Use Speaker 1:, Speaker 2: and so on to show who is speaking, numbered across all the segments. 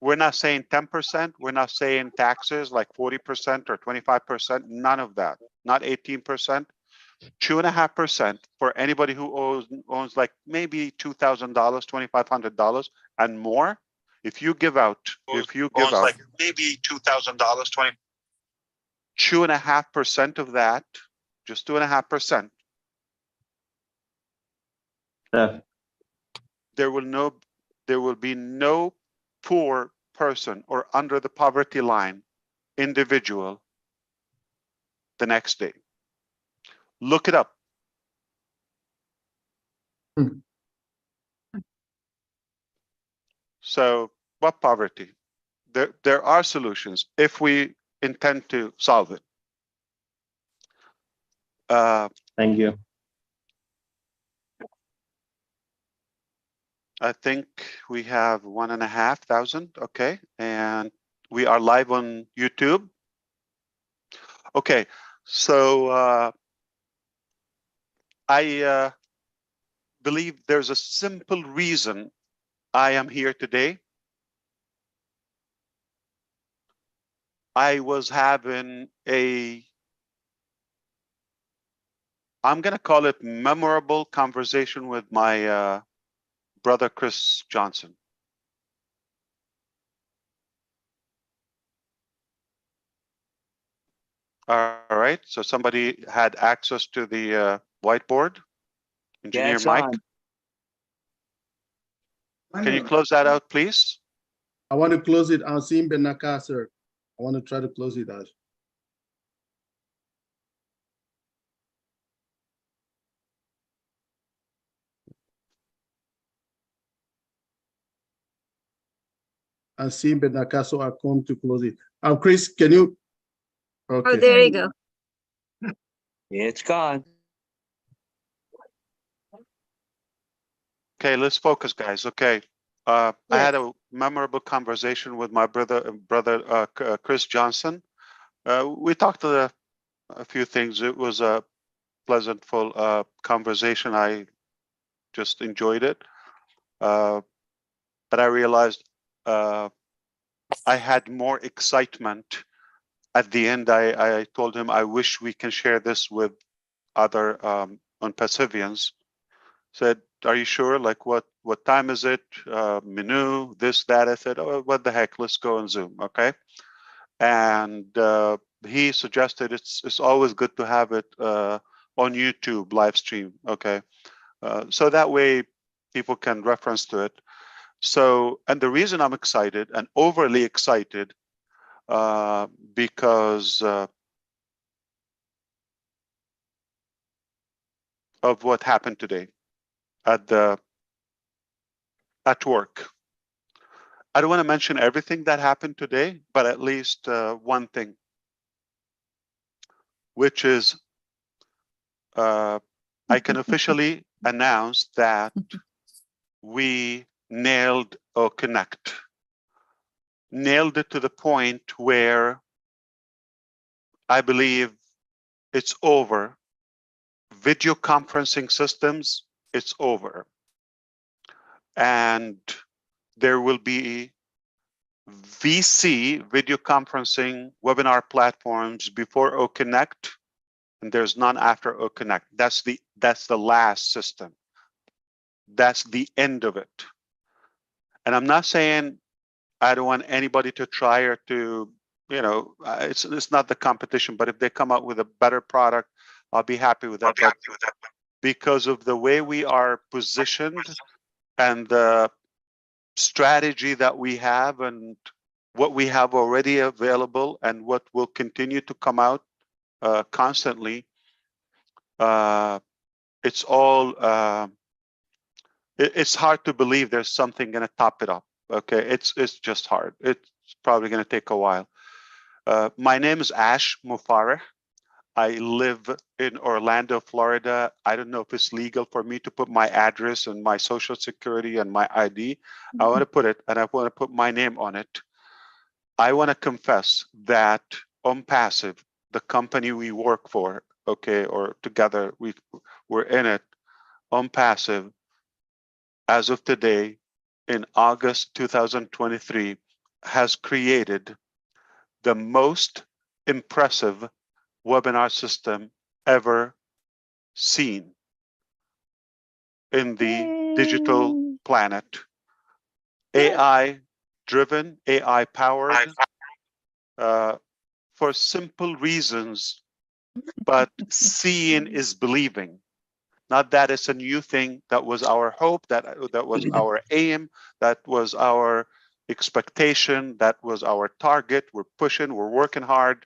Speaker 1: We're not saying 10%. We're not saying taxes like 40% or 25%. None of that. Not 18%. 2.5% for anybody who owns like maybe $2,000, $2,500 and more. If you give out, like maybe $2,000, 2.5% of that, just 2.5%.
Speaker 2: Yeah.
Speaker 1: There will be no poor person or under the poverty line individual the next day. Look it up. So what poverty? There are solutions if we intend to solve it.
Speaker 2: Thank you.
Speaker 1: I think we have 1,500. Okay. And we are live on YouTube. Okay. So I believe there's a simple reason I am here today. I was having I'm going to call it memorable conversation with my brother, Chris Johnson. All right. So somebody had access to the whiteboard. Engineer Mike. Can you close that out, please?
Speaker 3: I want to close it. Asim Benaka, sir. I want to try to close it out. Asim Benaka, so I come to close it. Chris, can you? Okay.
Speaker 4: Oh, there you go.
Speaker 5: It's gone.
Speaker 1: Okay, let's focus, guys. Okay. I had a memorable conversation with my brother Chris Johnson. We talked a few things. It was a pleasant, full conversation. I just enjoyed it. But I realized I had more excitement. At the end, I told him, I wish we can share this with other OnPassivians. Said, are you sure? Like, what time is it? Menu, this, that. I said, oh, what the heck? Let's go on Zoom, okay? And he suggested it's always good to have it on YouTube live stream, okay? So that way people can reference to it. So, and the reason I'm excited and overly excited because of what happened today at work. I don't want to mention everything that happened today, but at least one thing, which is I can officially announce that we nailed OConnect. Nailed it to the point where I believe it's over. Video conferencing systems, it's over. And there will be VC, video conferencing webinar platforms before OConnect, and there's none after OConnect. That's the last system. That's the end of it. And I'm not saying I don't want anybody to try or to, you know, it's not the competition, but if they come out with a better product, I'll be happy with that. Because of the way we are positioned and the strategy that we have and what we have already available and what will continue to come out constantly, it's all, it's hard to believe there's something going to top it up. Okay, it's just hard. It's probably going to take a while. My name is Ash Mufareh. I live in Orlando, Florida. I don't know if it's legal for me to put my address and my social security and my ID. I want to put it, and I want to put my name on it. I want to confess that OnPassive, the company we work for, okay, or together we're in it, OnPassive, as of today, in August 2023, has created the most impressive webinar system ever seen in the digital planet. AI driven, AI powered, for simple reasons, but seeing is believing. Not that it's a new thing. That was our hope, that was our aim, that was our expectation, that was our target. We're pushing, we're working hard.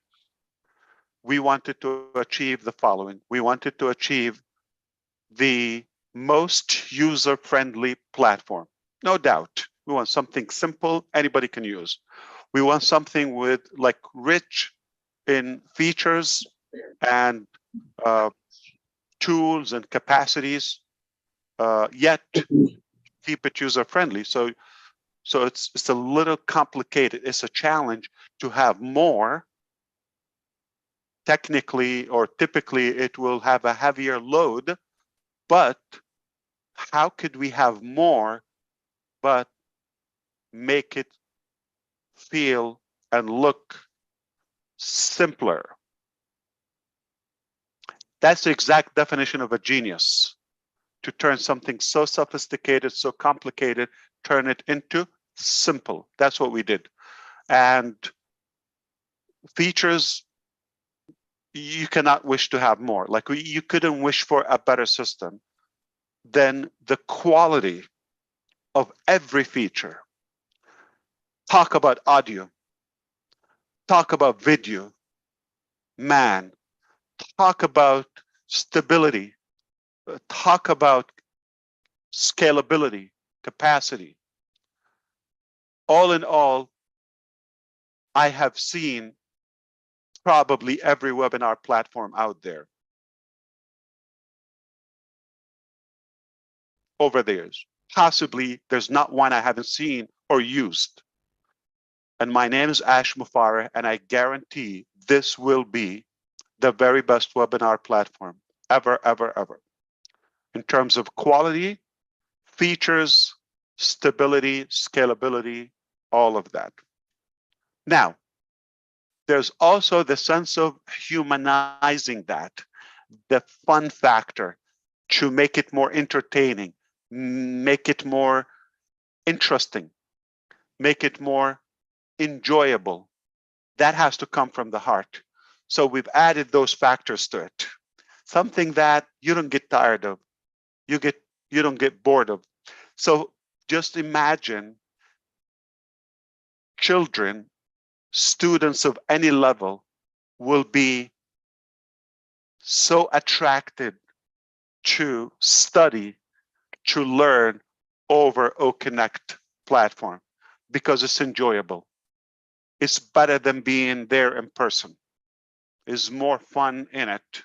Speaker 1: We wanted to achieve the following. We wanted to achieve the most user-friendly platform. No doubt. We want something simple, anybody can use. We want something with like rich in features and tools and capacities, yet keep it user-friendly. So it's a little complicated. It's a challenge to have more. Technically or typically, it will have a heavier load, but how could we have more, but make it feel and look simpler? That's the exact definition of a genius. To turn something so sophisticated, so complicated, turn it into simple. That's what we did. And features, you cannot wish to have more. Like you couldn't wish for a better system. Then the quality of every feature. Talk about audio. Talk about video. Man, talk about stability. Talk about scalability, capacity. All in all, I have seen probably every webinar platform out there over the years. Possibly there's not one I haven't seen or used. And my name is Ash Mufareh, and I guarantee this will be the very best webinar platform ever, ever, ever. In terms of quality, features, stability, scalability, all of that. Now, there's also the sense of humanizing that, the fun factor, to make it more entertaining, make it more interesting, make it more enjoyable. That has to come from the heart. So we've added those factors to it. Something that you don't get tired of, you don't get bored of. So just imagine children, students of any level will be so attracted to study, to learn over OConnect platform because it's enjoyable. It's better than being there in person. It's more fun in it.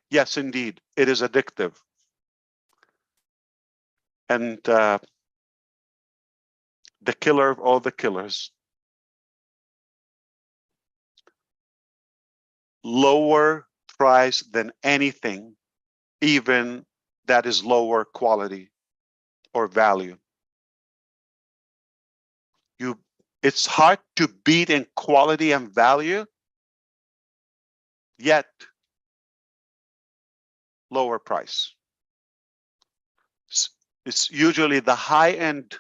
Speaker 1: Yes, indeed, it is addictive. And the killer of all the killers. Lower price than anything, even that is lower quality or value. It's hard to beat in quality and value, yet lower price. It's usually the high-end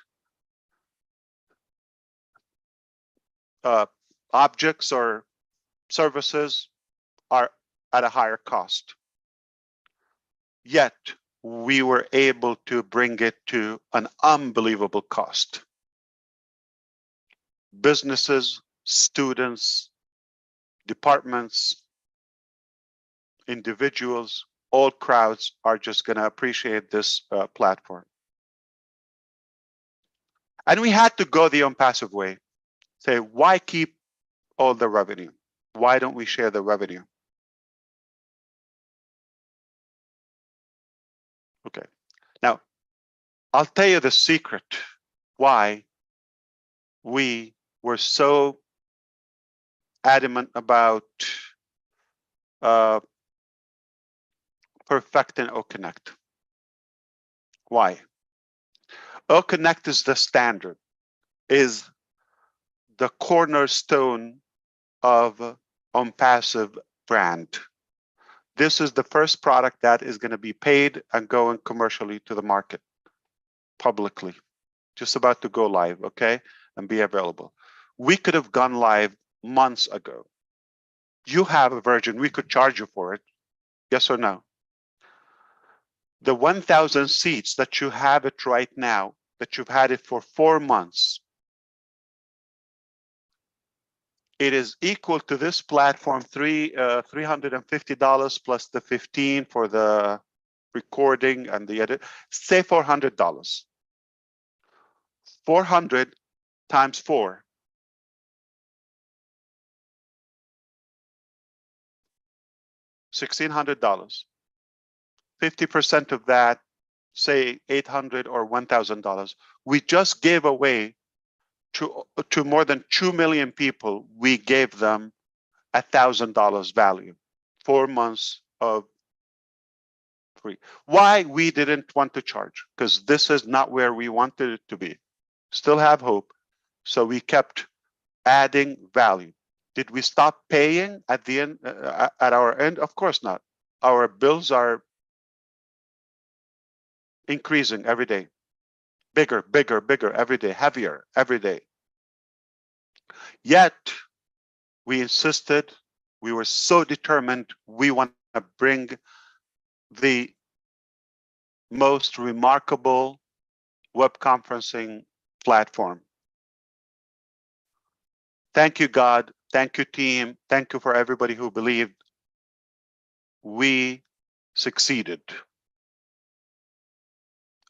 Speaker 1: objects or services are at a higher cost. Yet we were able to bring it to an unbelievable cost. Businesses, students, departments, individuals, all crowds are just going to appreciate this platform. And we had to go the OnPassive way. Say, why keep all the revenue? Why don't we share the revenue? Okay. Now, I'll tell you the secret why we were so adamant about perfecting OConnect. Why? OConnect is the standard, is the cornerstone of OnPassive brand. This is the first product that is going to be paid and going commercially to the market publicly. Just about to go live, okay, and be available. We could have gone live months ago. You have a version, we could charge you for it. Yes or no? The 1,000 seats that you have it right now, that you've had it for 4 months, it is equal to this platform $350 plus the $15 for the recording and the edit. Say $400. 400 times 4. $1,600. 50% of that, say $800 or $1,000. We just gave away to more than 2 million people. We gave them $1,000 value. 4 months of free. Why we didn't want to charge? Because this is not where we wanted it to be. Still have hope. So we kept adding value. Did we stop paying at the end, at our end? Of course not. Our bills are increasing every day. Bigger, bigger, bigger every day, heavier every day. Yet we insisted, we were so determined, we want to bring the most remarkable web conferencing platform. Thank you, God. Thank you, team. Thank you for everybody who believed. We succeeded.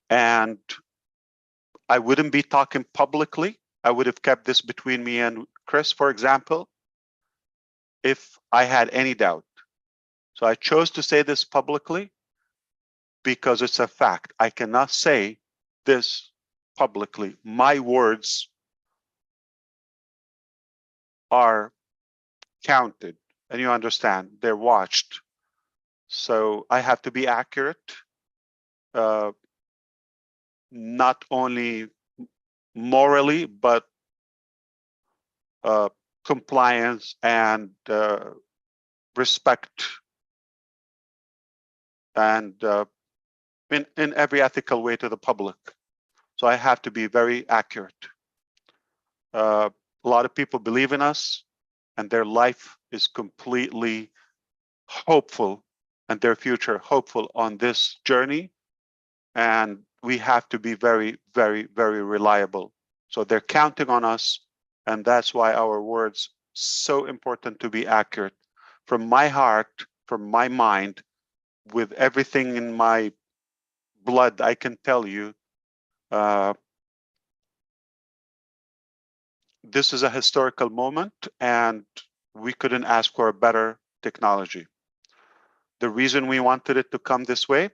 Speaker 1: And I wouldn't be talking publicly. I would have kept this between me and Chris, for example, if I had any doubt. So I chose to say this publicly because it's a fact. I cannot say this publicly. My words are counted, and you understand, they're watched. So I have to be accurate, not only morally, but compliance and respect, and in every ethical way to the public. So I have to be very accurate. A lot of people believe in us, and their life is completely hopeful, and their future hopeful on this journey. And we have to be very, very, very reliable. So they're counting on us, and that's why our words so important to be accurate. From my heart, from my mind, with everything in my blood, I can tell you, this is a historical moment, and we couldn't ask for a better technology. The reason we wanted it to come this way,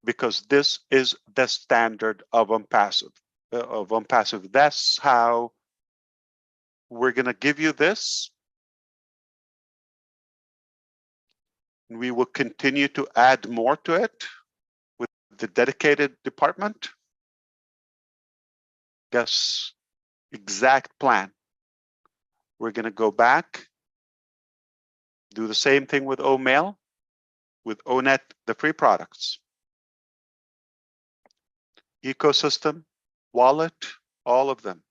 Speaker 1: because this is the standard of OnPassive. That's how we're going to give you this. We will continue to add more to it with the dedicated department. Guess exact plan. We're going to go back, do the same thing with OMail, with ONet, the free products. Ecosystem, wallet, all of them.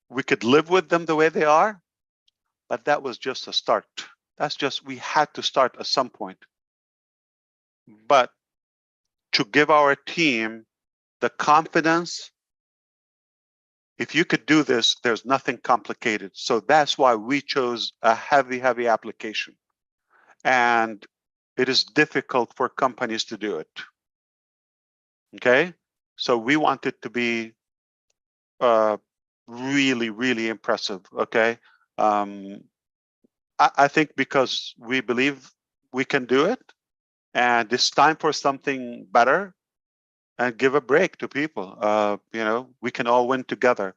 Speaker 1: We could live with them the way they are, but that was just a start. That's just, we had to start at some point. But to give our team the confidence, if you could do this, there's nothing complicated. So that's why we chose a heavy, heavy application. And it is difficult for companies to do it. Okay? So we want it to be really, really impressive. Okay? I think because we believe we can do it, and it's time for something better, and give a break to people. You know, we can all win together.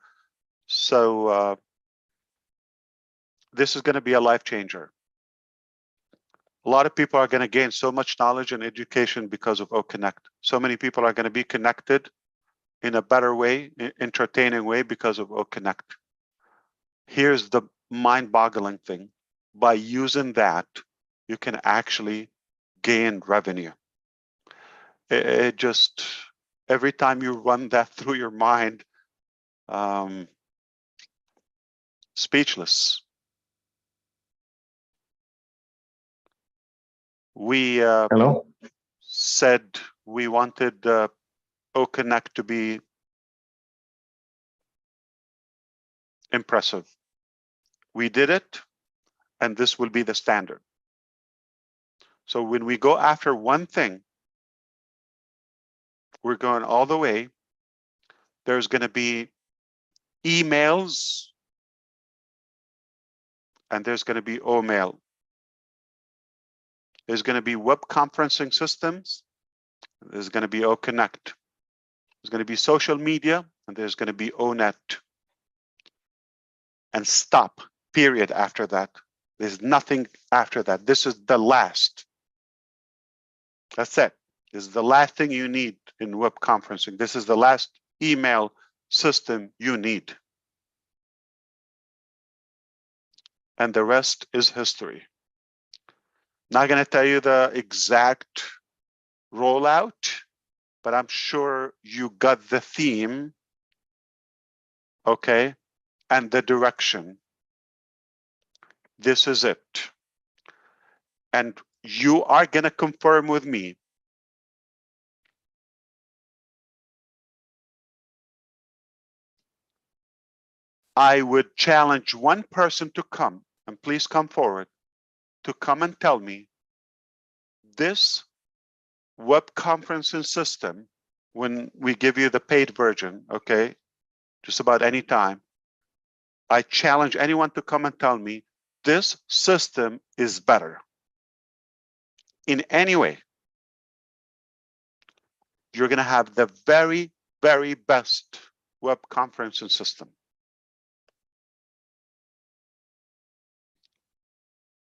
Speaker 1: So this is going to be a life changer. A lot of people are going to gain so much knowledge and education because of OConnect. So many people are going to be connected in a better way, entertaining way because of OConnect. Here's the mind-boggling thing. By using that, you can actually gain revenue. It just, every time you run that through your mind, speechless. We
Speaker 2: Hello.
Speaker 1: said we wanted OConnect to be impressive. We did it, and this will be the standard. So when we go after one thing, we're going all the way. There's going to be emails, and there's going to be OMail. There's going to be web conferencing systems. There's going to be OConnect. There's going to be social media, and there's going to be ONet. And stop, period, after that. There's nothing after that. This is the last. That's it. This is the last thing you need in web conferencing. This is the last email system you need. And the rest is history. Not going to tell you the exact rollout, but I'm sure you got the theme, okay, and the direction. This is it. And you are going to confirm with me. I would challenge one person to come, and please come forward, to come and tell me this web conferencing system, when we give you the paid version, okay, just about any time, I challenge anyone to come and tell me this system is better in any way. You're going to have the very, very best web conferencing system.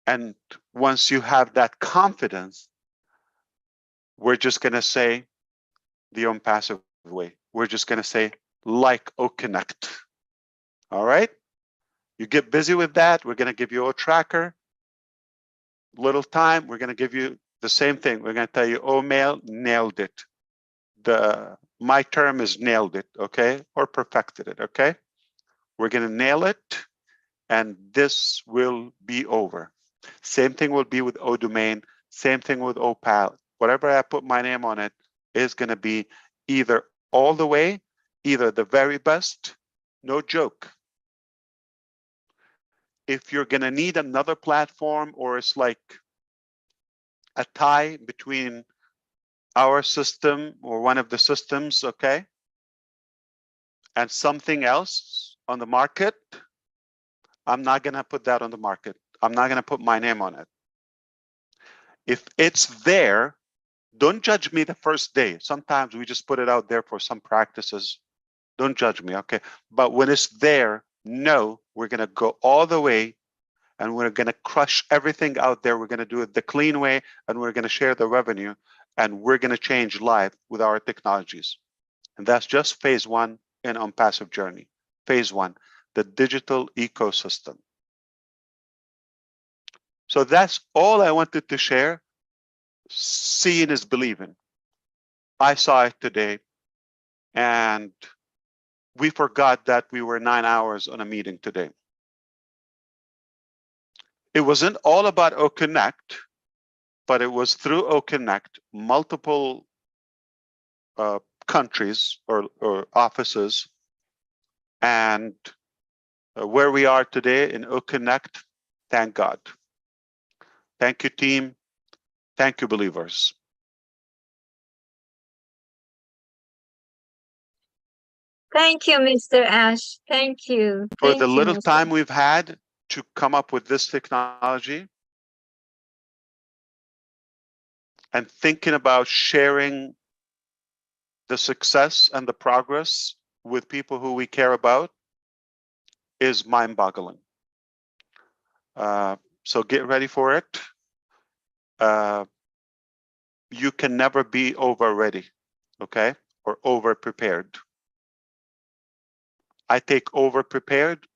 Speaker 1: And once you have that confidence, we're just going to say the OnPassive way. We're just going to say like OConnect. All right? You get busy with that. We're going to give you a tracker. Little time, we're going to give you the same thing. We're going to tell you, OMail, nailed it. My term is nailed it, okay? Or perfected it, okay? We're going to nail it, and this will be over. Same thing will be with ODomain. Same thing with OPal. Whatever I put my name on it is going to be either all the way, either the very best, no joke. If you're going to need another platform, or it's like a tie between our system or one of the systems, okay, and something else on the market, I'm not going to put that on the market. I'm not going to put my name on it. If it's there, don't judge me the first day. Sometimes we just put it out there for some practices. Don't judge me, okay? But when it's there, no, we're going to go all the way, and we're going to crush everything out there. We're going to do it the clean way, and we're going to share the revenue, and we're going to change life with our technologies. And that's just phase one in OnPassive journey. Phase one, the digital ecosystem. So that's all I wanted to share. Seeing is believing. I saw it today, and we forgot that we were 9 hours on a meeting today. It wasn't all about OConnect, but it was through OConnect, multiple countries or offices, and where we are today in OConnect, thank God. Thank you, team. Thank you, believers.
Speaker 4: Thank you, Mr. Ash. Thank you.
Speaker 1: For
Speaker 4: Thank
Speaker 1: the
Speaker 4: you,
Speaker 1: little
Speaker 4: Mr.
Speaker 1: time we've had to come up with this technology and thinking about sharing the success and the progress with people who we care about is mind-boggling. So get ready for it. You can never be over ready, okay, or over prepared. I take over prepared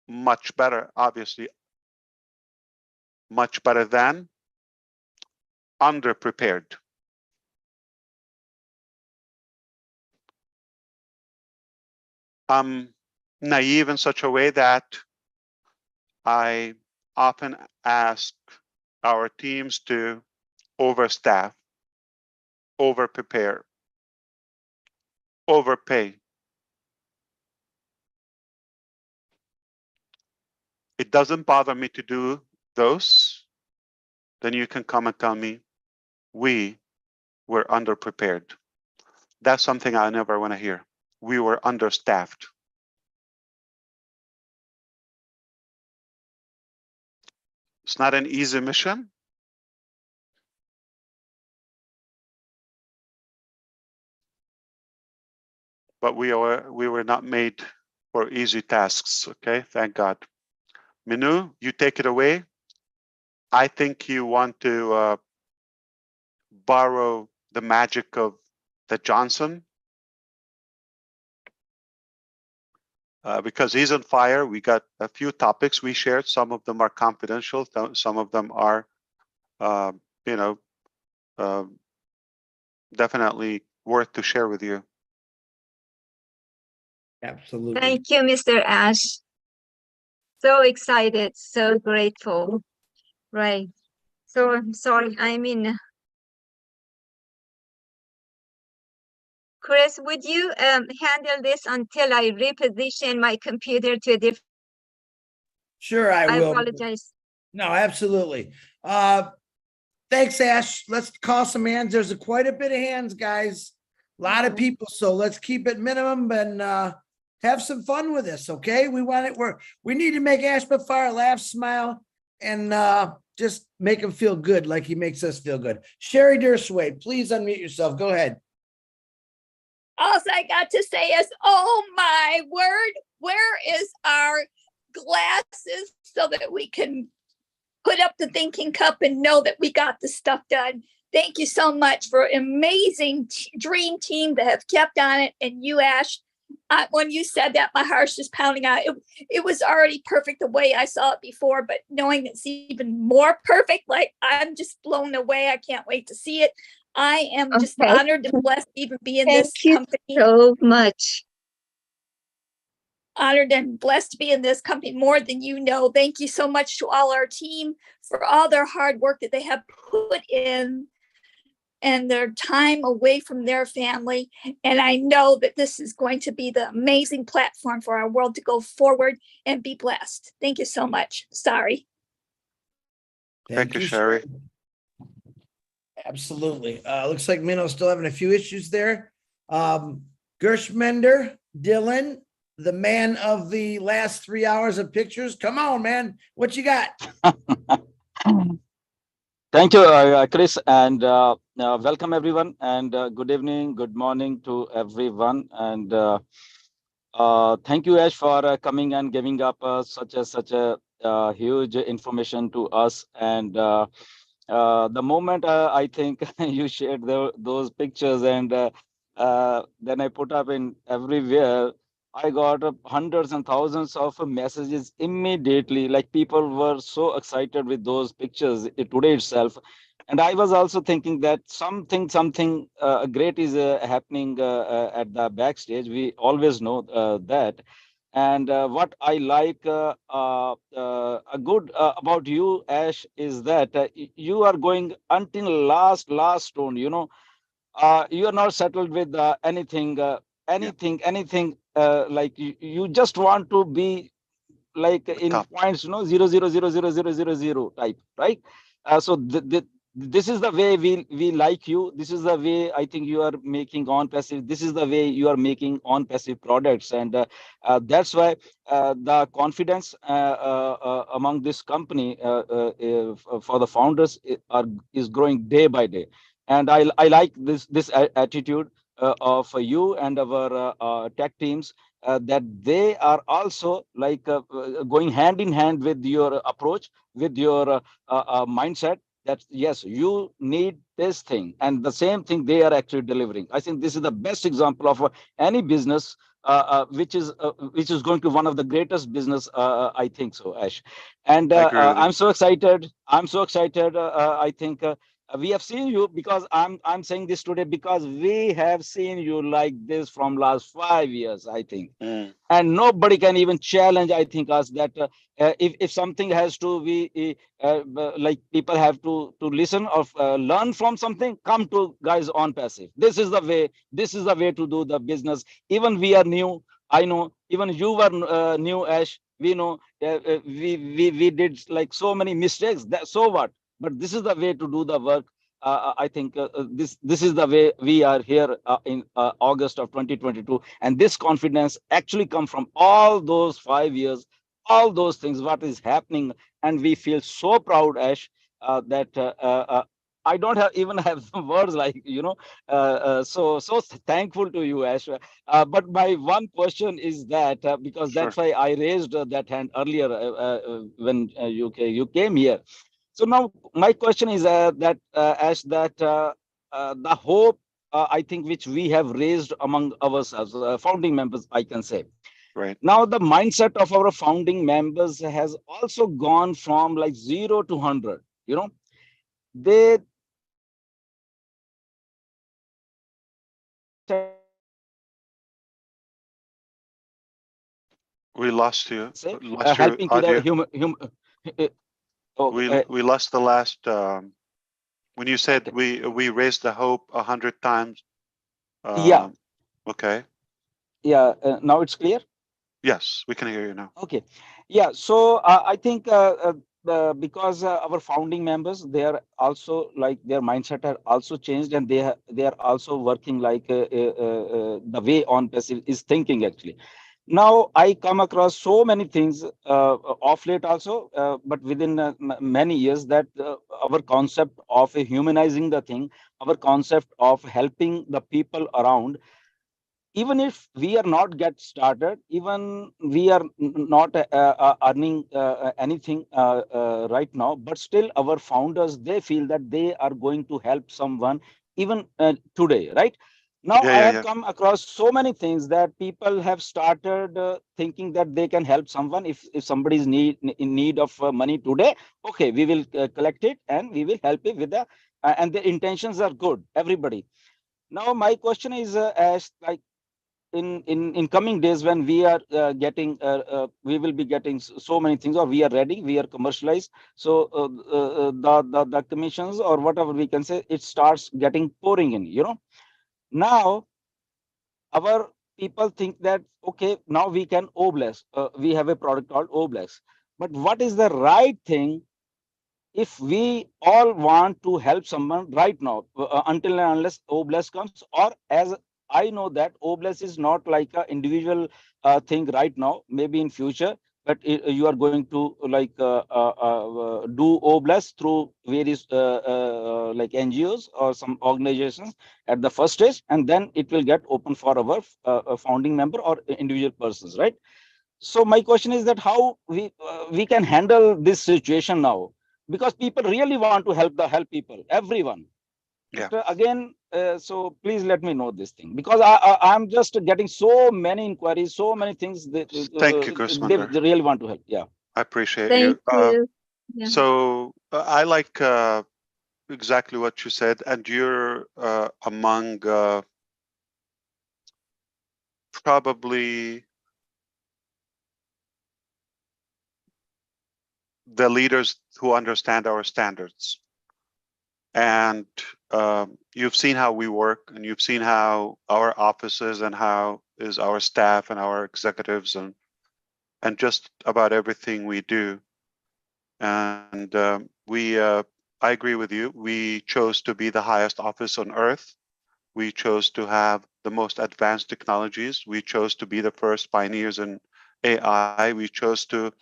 Speaker 1: much better, obviously, much better than under prepared. I'm naive in such a way that I often ask our teams to overstaff, over-prepare, overpay. It doesn't bother me to do those. Then you can come and tell me we were underprepared. That's something I never want to hear. We were understaffed. It's not an easy mission. But we were not made for easy tasks, okay? Thank God. Minu, you take it away. I think you want to borrow the magic of the Johnson. Because he's on fire. We got a few topics we shared. Some of them are confidential. Some of them are, definitely worth to share with you.
Speaker 6: Absolutely.
Speaker 4: Thank you, Mr. Ash. So excited, so grateful. Right. So I'm sorry. Chris, would you handle this until I reposition my computer to a different?
Speaker 6: Sure, I will.
Speaker 4: Apologize.
Speaker 6: No, absolutely. Thanks, Ash. Let's call some hands. There's quite a bit of hands, guys. A lot of people. So let's keep it minimum and have some fun with this. Okay. We need to make Ash Mufareh laugh, smile, and just make him feel good like he makes us feel good. Sherry Dersway, please unmute yourself. Go ahead.
Speaker 7: All I got to say is, oh my word, where is our glasses so that we can put up the thinking cup and know that we got the stuff done? Thank you so much for an amazing dream team that have kept on it. And you, Ash, when you said that, my heart's just pounding out. It was already perfect the way I saw it before, but knowing it's even more perfect, like I'm just blown away. I can't wait to see it. I am just honored and blessed to even be in this company.
Speaker 4: Thank you so much.
Speaker 7: Honored and blessed to be in this company more than you know. Thank you so much to all our team for all their hard work that they have put in and their time away from their family. And I know that this is going to be the amazing platform for our world to go forward and be blessed. Thank you so much. Sorry.
Speaker 1: Thank you, Sherry.
Speaker 6: Absolutely. Looks like Minno's still having a few issues there. Gershmender, Dylan, the man of the last 3 hours of pictures. Come on, man. What you got?
Speaker 8: Thank you, Chris, and welcome everyone, and good evening, good morning to everyone, and thank you, Ash, for coming and giving up such a huge information to us. And the moment I think you shared those pictures, and then I put up in everywhere, I got hundreds and thousands of messages immediately. Like people were so excited with those pictures today itself. And I was also thinking that something great is happening at the backstage. We always know that. And what I like good about you, Ash, is that you are going until last stone. You know, you are not settled with anything. Like you just want to be like in points, 0.0000000 type, right? So this is the way we like you. This is the way I think you are making OnPassive. This is the way you are making OnPassive products, and that's why the confidence among this company for the founders is growing day by day. And I like this attitude of you and our tech teams, that they are also like going hand in hand with your approach, with your mindset, that yes, you need this thing, and the same thing they are actually delivering. I think this is the best example of any business which is going to be one of the greatest business, I think so, Ash. And
Speaker 1: I agree with you.
Speaker 8: I'm so excited. I'm so excited. I think we have seen you, because I'm saying this today because we have seen you like this from last 5 years, I think. And nobody can even challenge, I think, us that if something has to be like people have to listen or learn from something, come to guys OnPassive. This is the way. This is the way to do the business. Even we are new. I know. Even you were new, Ash. We know. We did like so many mistakes. So what? But this is the way to do the work. I think this is the way we are here in August of 2022, and this confidence actually come from all those 5 years, all those things what is happening, and we feel so proud, Ash, that I don't have even have words like so thankful to you, Ash. But my one question is that because
Speaker 1: Sure.
Speaker 8: that's why I raised that hand earlier when you came here. So now my question is that as that the hope I think which we have raised among ourselves, founding members, I can say.
Speaker 1: Right.
Speaker 8: Now the mindset of our founding members has also gone from like 0 to 100. You know, they
Speaker 1: We lost you.
Speaker 8: say
Speaker 1: Lost your
Speaker 8: helping to the
Speaker 1: audio.
Speaker 8: human.
Speaker 1: We lost the last. When you said
Speaker 8: Okay.
Speaker 1: we raised the hope 100 times.
Speaker 8: Yeah,
Speaker 1: Okay.
Speaker 8: yeah. Now it's clear.
Speaker 1: Yes, we can hear you now.
Speaker 8: Okay, yeah. So I think because our founding members, they are also like their mindset are also changed, and they are also working like the way OnPassive is thinking actually. Now I come across so many things off late also, but within many years that our concept of humanizing the thing, our concept of helping the people around, even if we are not get started, even we are not earning anything right now, but still our founders, they feel that they are going to help someone even today, right? Now
Speaker 1: Yeah,
Speaker 8: I
Speaker 1: yeah,
Speaker 8: have
Speaker 1: yeah.
Speaker 8: come across so many things that people have started thinking that they can help someone. If somebody is in need of money today, okay, we will collect it and we will help it with the and the intentions are good, everybody. Now my question is as like in coming days when we are getting we will be getting so many things, or we are ready, we are commercialized, so the commissions or whatever we can say, it starts getting pouring in, you know. Now our people think that okay, now we can obless, we have a product called obless, but what is the right thing if we all want to help someone right now, until and unless oblast comes, or as I know that oblast is not like an individual thing right now, maybe in future, but you are going to like do oblast through various like NGOs or some organizations at the first stage, and then it will get open for our founding member or individual persons, right? So my question is that how we can handle this situation now, because people really want to help people, everyone.
Speaker 1: Yeah.
Speaker 8: But again, so please let me know this thing, because I'm just getting so many inquiries, so many things that
Speaker 1: Thank you, Grismander.
Speaker 8: they really want to help. Yeah.
Speaker 1: I appreciate you.
Speaker 4: Thank you. Yeah.
Speaker 1: So I like exactly what you said, and you're among probably the leaders who understand our standards. And you've seen how we work, and you've seen how our offices and how is our staff and our executives and just about everything we do. And I agree with you. We chose to be the highest office on earth. We chose to have the most advanced technologies. We chose to be the first pioneers in AI. We chose to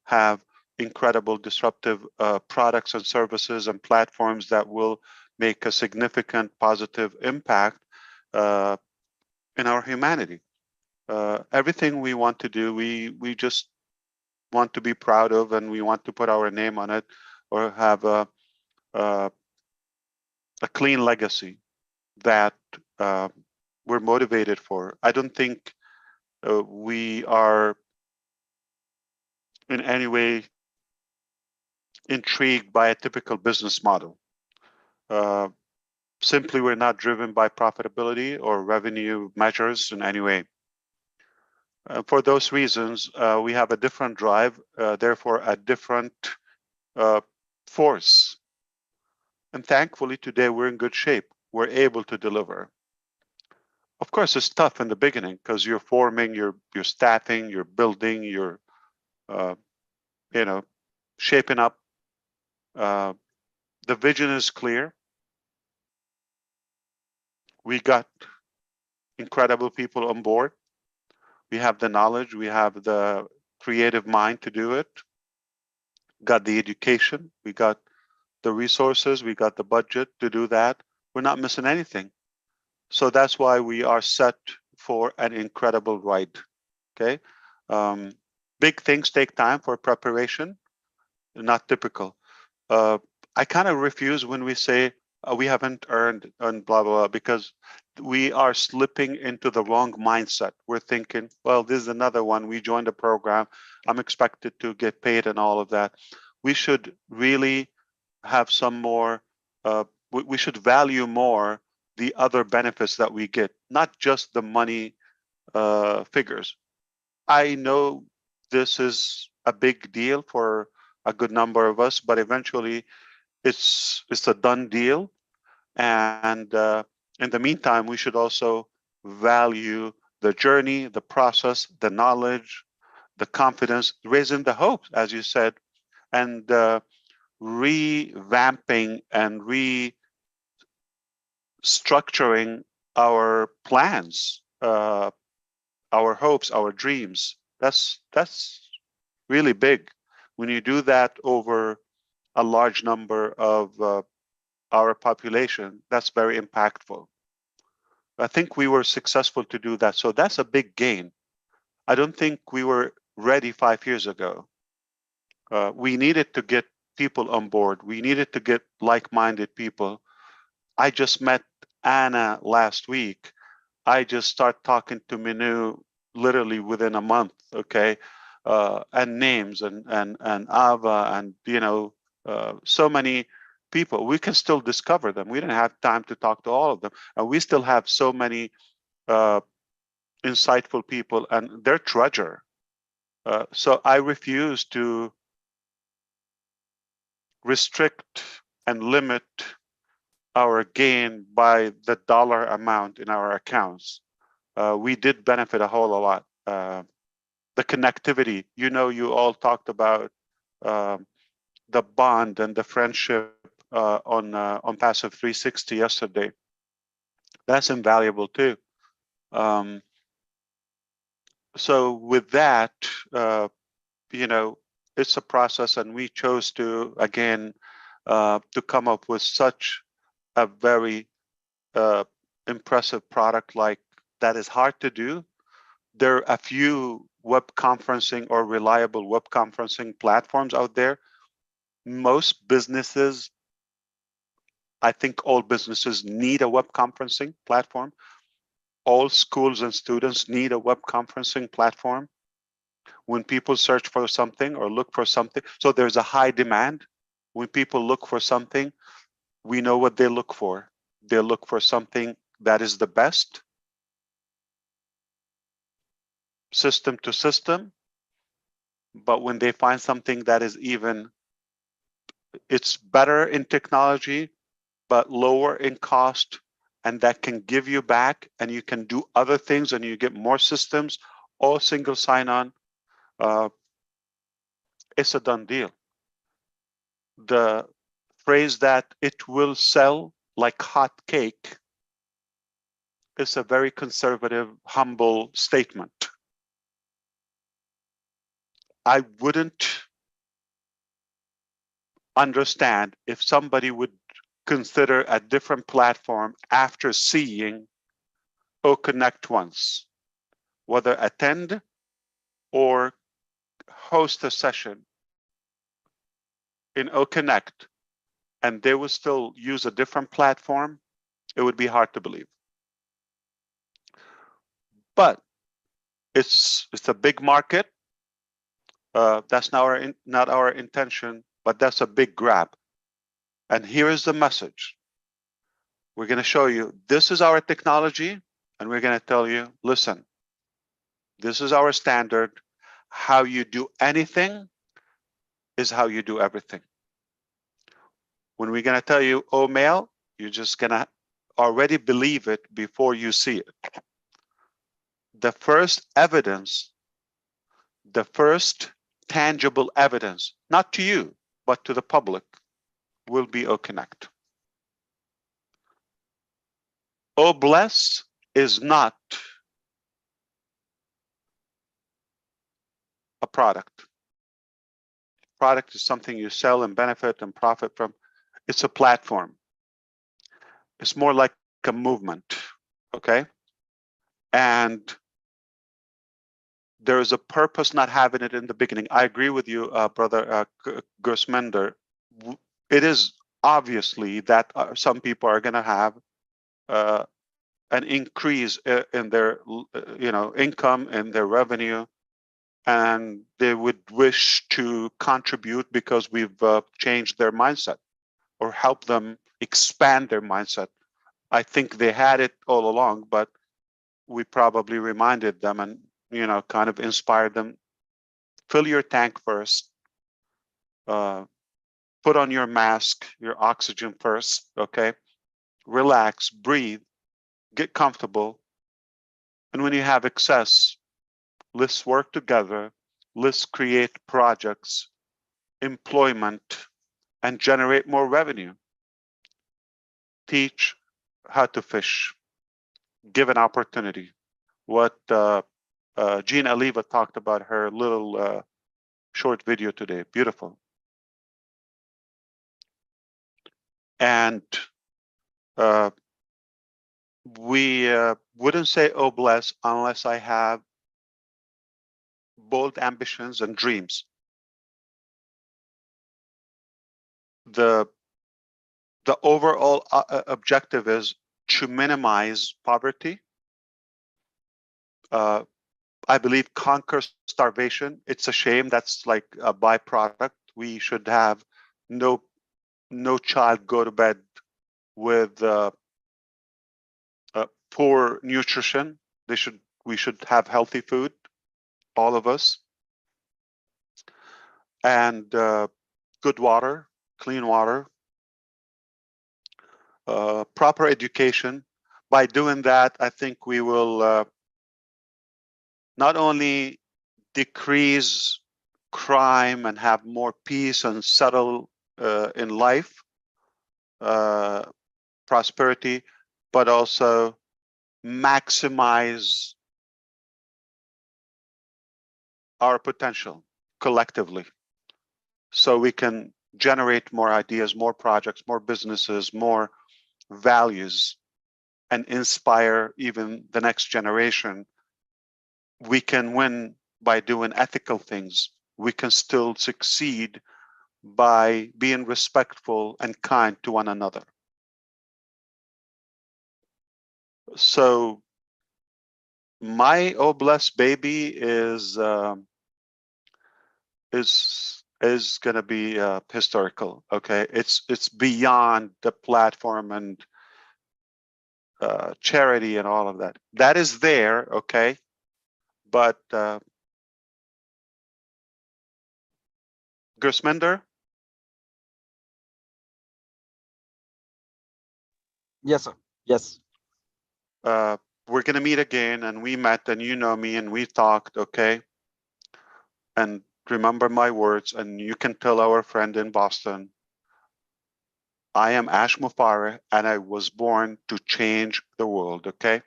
Speaker 1: have incredible disruptive products and services and platforms that will make a significant positive impact in our humanity. Everything we want to do, we just want to be proud of, and we want to put our name on it, or have a clean legacy that we're motivated for. I don't think we are in any way intrigued by a typical business model. Simply, we're not driven by profitability or revenue measures in any way. For those reasons, we have a different drive, therefore a different force. And thankfully, today we're in good shape. We're able to deliver. Of course, it's tough in the beginning because you're forming, you're staffing, you're building, you're shaping up. The vision is clear. We got incredible people on board. We have the knowledge, we have the creative mind to do it. Got the education, we got the resources, we got the budget to do that. We're not missing anything. So that's why we are set for an incredible ride. Okay. Big things take time for preparation, not typical. I kind of refuse when we say we haven't earned and blah, blah, blah, because we are slipping into the wrong mindset. We're thinking, well, this is another one. We joined a program. I'm expected to get paid and all of that. We should really have some more, we should value more the other benefits that we get, not just the money figures. I know this is a big deal for a good number of us, but eventually it's a done deal. And in the meantime, we should also value the journey, the process, the knowledge, the confidence, raising the hopes, as you said, and revamping and restructuring our plans, our hopes, our dreams. That's really big. When you do that over a large number of our population, that's very impactful. I think we were successful to do that. So that's a big gain. I don't think we were ready 5 years ago. We needed to get people on board. We needed to get like-minded people. I just met Anna last week. I just start talking to Minu literally within a month, okay? And names and Ava and, so many people. We can still discover them. We didn't have time to talk to all of them. And we still have so many insightful people, and they're treasure. So I refuse to restrict and limit our gain by the dollar amount in our accounts. We did benefit a whole lot. The connectivity, you all talked about the bond and the friendship on OnPassive 360 yesterday. That's invaluable too. So with that, it's a process, and we chose to, again, to come up with such a very impressive product like that is hard to do. There are a few web conferencing or reliable web conferencing platforms out there. Most businesses, I think all businesses need a web conferencing platform. All schools and students need a web conferencing platform. When people search for something or look for something, so there's a high demand. When people look for something, we know what they look for. They look for something that is the best, system to system. But when they find something that is it's better in technology, but lower in cost, and that can give you back, and you can do other things, and you get more systems, all single sign-on, it's a done deal. The phrase that it will sell like hot cake is a very conservative, humble statement. I wouldn't understand if somebody would consider a different platform after seeing OConnect once, whether attend or host a session in OConnect, and they will still use a different platform. It would be hard to believe. But It's a big market. That's not our intention, but that's a big grab. And here is the message. We're going to show you, this is our technology, and we're going to tell you, listen, this is our standard. How you do anything is how you do everything. When we're going to tell you, oh, male, you're just going to already believe it before you see it. The first evidence, the first tangible evidence, not to you, but to the public, will be OConnect. OBless is not a product. Product is something you sell and benefit and profit from. It's a platform. It's more like a movement, okay? And there is a purpose not having it in the beginning. I agree with you, brother Gersmender. It is obviously that some people are going to have an increase in their, income and their revenue, and they would wish to contribute because we've changed their mindset or helped them expand their mindset. I think they had it all along, but we probably reminded them and, kind of inspired them. Fill your tank first. Put on your mask, your oxygen first, okay? Relax, breathe, get comfortable. And when you have excess, let's work together. Let's create projects, employment, and generate more revenue. Teach how to fish. Give an opportunity. What Jean Aliva talked about her little short video today. Beautiful. And we wouldn't say OBless unless I have bold ambitions and dreams. The overall objective is to minimize poverty. I believe conquer starvation. It's a shame that's like a byproduct. We should have no child go to bed with poor nutrition. We should have healthy food, all of us, and good water, clean water, proper education. By doing that, I think we will not only decrease crime and have more peace and settle in life, prosperity, but also maximize our potential collectively, so we can generate more ideas, more projects, more businesses, more values, and inspire even the next generation. We can win by doing ethical things. We can still succeed by being respectful and kind to one another. So my OBless baby is going to be historical. Okay, it's beyond the platform and charity and all of that. That is there, okay, but Gersmender.
Speaker 8: Yes, sir. Yes.
Speaker 1: We're going to meet again, and we met, and you know me, and we talked, okay? And remember my words, and you can tell our friend in Boston, I am Ash Mufareh, and I was born to change the world, okay?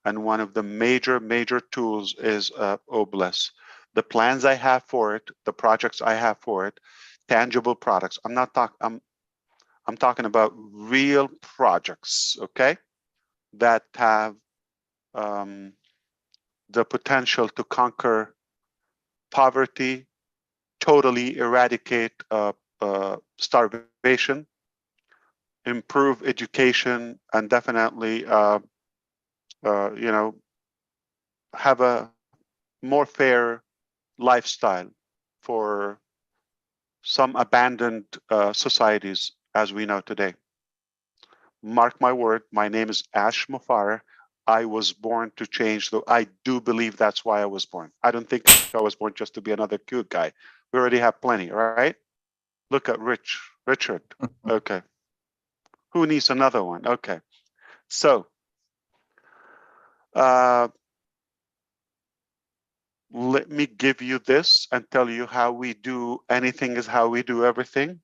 Speaker 1: And one of the major tools is OBless. The plans I have for it, the projects I have for it, tangible products. I'm talking about real projects, okay? That have the potential to conquer poverty, totally eradicate starvation, improve education, and definitely, have a more fair lifestyle for some abandoned societies as we know today. Mark my word, my name is Ash Mufareh. I was born to change. I do believe that's why I was born. I don't think I was born just to be another cute guy. We already have plenty, right? Look at Richard. Okay. Who needs another one? Okay. So, let me give you this and tell you how we do anything is how we do everything.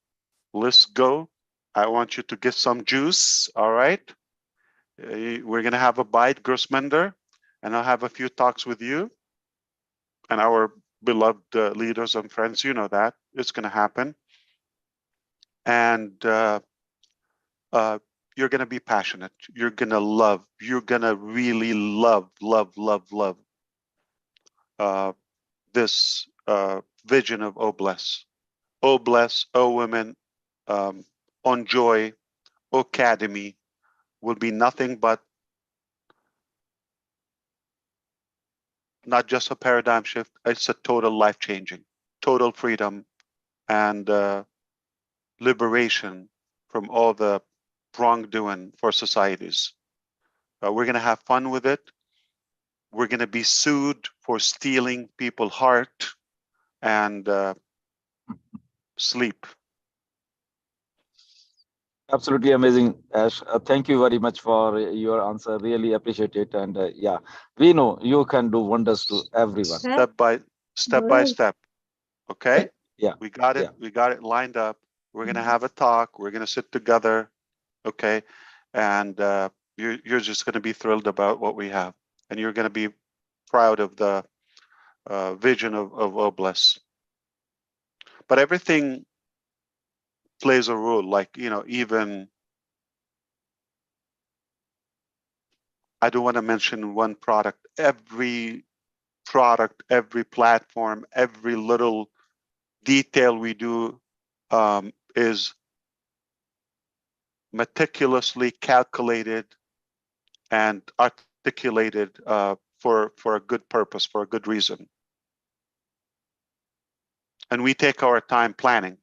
Speaker 1: Let's go. I want you to get some juice. All right. We're going to have a bite, Grossmender, and I'll have a few talks with you and our beloved leaders and friends. You know that it's going to happen. And you're going to be passionate. You're going to love. You're going to really love this vision of Oh Bless. Oh Bless, Oh Women, On Joy, Academy will be nothing but not just a paradigm shift, it's a total life changing, total freedom and liberation from all the wrongdoing for societies. We're going to have fun with it. We're going to be sued for stealing people's heart and sleep.
Speaker 8: Absolutely amazing, Ash. Thank you very much for your answer. Really appreciate it. And yeah, we know you can do wonders to everyone.
Speaker 1: Step by step. Okay?
Speaker 8: Yeah.
Speaker 1: We got it.
Speaker 8: Yeah.
Speaker 1: We got it lined up. We're going to have a talk. We're going to sit together. Okay? And you're just going to be thrilled about what we have. And you're going to be proud of the vision of Oh Bless. But everything plays a role, like, you know, even I don't want to mention one product. Every product, every platform, every little detail we do is meticulously calculated and articulated for a good purpose, for a good reason. And we take our time planning.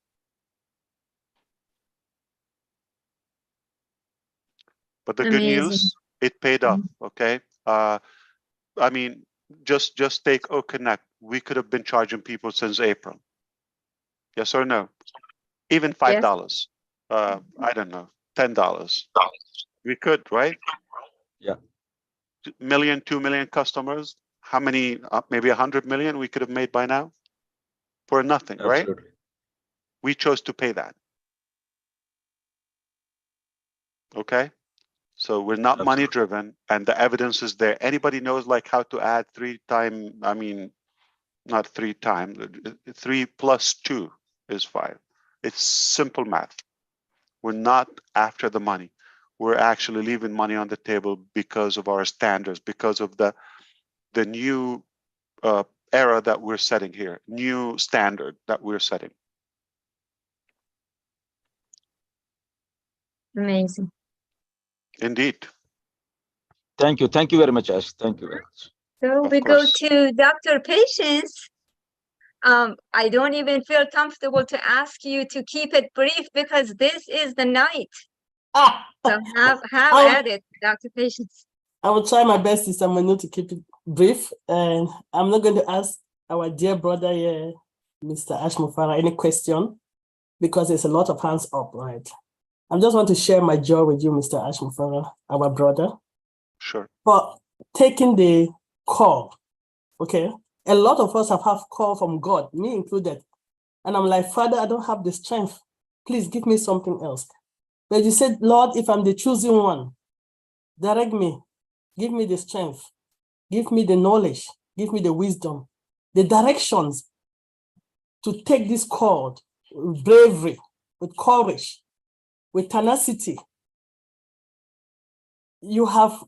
Speaker 1: But the good news, it paid off, okay? I mean, just take OConnect. We could have been charging people since April. Yes or no? Even $5. I don't know, $10. We could, right?
Speaker 8: Yeah.
Speaker 1: 1 million, 2 million customers. How many? Maybe 100 million we could have made by now for nothing, right?
Speaker 8: Absolutely.
Speaker 1: We chose to pay that. Okay. So we're not money driven, and the evidence is there. Anybody knows like how to add 3 times, I mean, not 3 times, 3 plus 2 is 5. It's simple math. We're not after the money. We're actually leaving money on the table because of our standards, because of the new era that we're setting here, new standard that we're setting.
Speaker 4: Amazing.
Speaker 1: Indeed.
Speaker 8: Thank you. Thank you very much, Ash. Thank you very much.
Speaker 4: So
Speaker 1: Of
Speaker 4: we go
Speaker 1: course.
Speaker 4: to Dr. Patience. I don't even feel comfortable to ask you to keep it brief because this is the night. So have at it, Dr. Patience.
Speaker 9: I will try my best, Sister Manu, to keep it brief. And I'm not going to ask our dear brother here, Mr. Ash Mufareh, any question because there's a lot of hands up, right? I just want to share my joy with you, Mr. Ash Mufareh, our brother.
Speaker 1: Sure.
Speaker 9: For taking the call, okay? A lot of us have call from God, me included. And I'm like, Father, I don't have the strength. Please give me something else. But you said, Lord, if I'm the chosen one, direct me, give me the strength, give me the knowledge, give me the wisdom, the directions to take this call with bravery, with courage, with tenacity. You have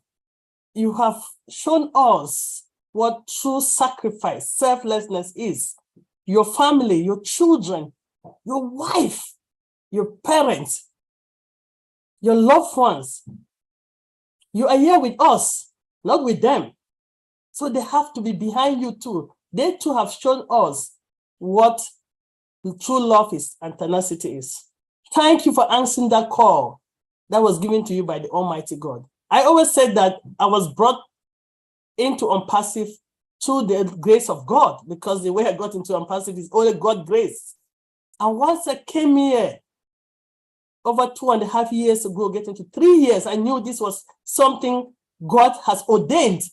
Speaker 9: shown us what true sacrifice, selflessness is. Your family, your children, your wife, your parents, your loved ones. You are here with us, not with them. So they have to be behind you too, They too have shown us what true love is and tenacity is. Thank you for answering that call that was given to you by the Almighty God. I always said that I was brought into OnPassive through the grace of God, because the way I got into OnPassive is only God's grace. And once I came here, over 2.5 years ago, getting to 3 years, I knew this was something God has ordained.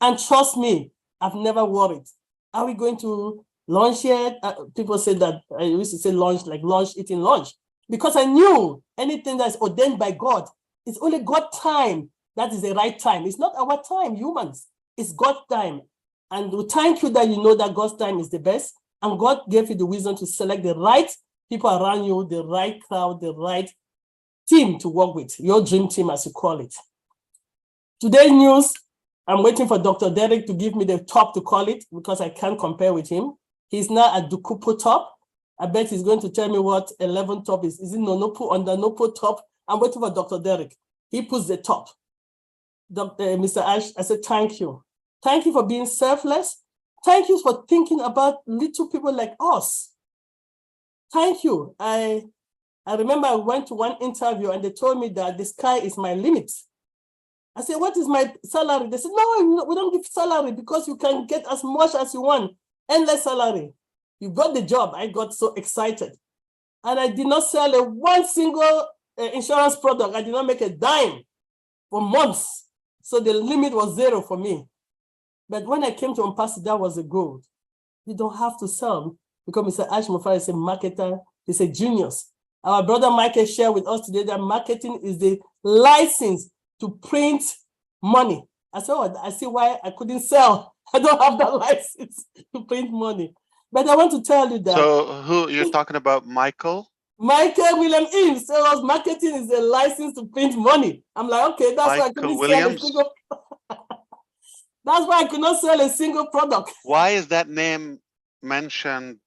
Speaker 9: And trust me, I've never worried. Are we going to launch yet? People say that, I used to say launch, like launch, eating lunch. Because I knew anything that's ordained by God, it's only God's time. That is the right time. It's not our time, humans. It's God's time. And we thank you that you know that God's time is the best. And God gave you the wisdom to select the right people around you, the right crowd, the right team to work with, your dream team, as you call it. Today's news, I'm waiting for Dr. Derek to give me the top to call it, because I can't compare with him. He's now at Dukupo top. I bet he's going to tell me what 11 top is. Is it Nonopo under Nopo top? I'm waiting for Dr. Derek. He puts the top. Mr. Ash, I said, thank you. Thank you for being selfless. Thank you for thinking about little people like us. Thank you. I remember I went to one interview and they told me that the sky is my limit. I said, what is my salary? They said, no, we don't give salary because you can get as much as you want, endless salary. You got the job. I got so excited. And I did not sell one single insurance product. I did not make a dime for months. So the limit was 0 for me. But when I came to OnPassive, that was a goal. You don't have to sell, because Mr. Ash Mufareh is a marketer, he's a genius. Our brother Michael shared with us today that marketing is the license to print money. I said, oh, I see why I couldn't sell. I don't have that license to print money. But I want to tell you that.
Speaker 1: So who you're talking about, Michael?
Speaker 9: Michael William Eames tells us marketing is a license to print money. I'm like, okay, that's why I couldn't sell a single. That's why I could not sell a single product.
Speaker 1: Why is that name mentioned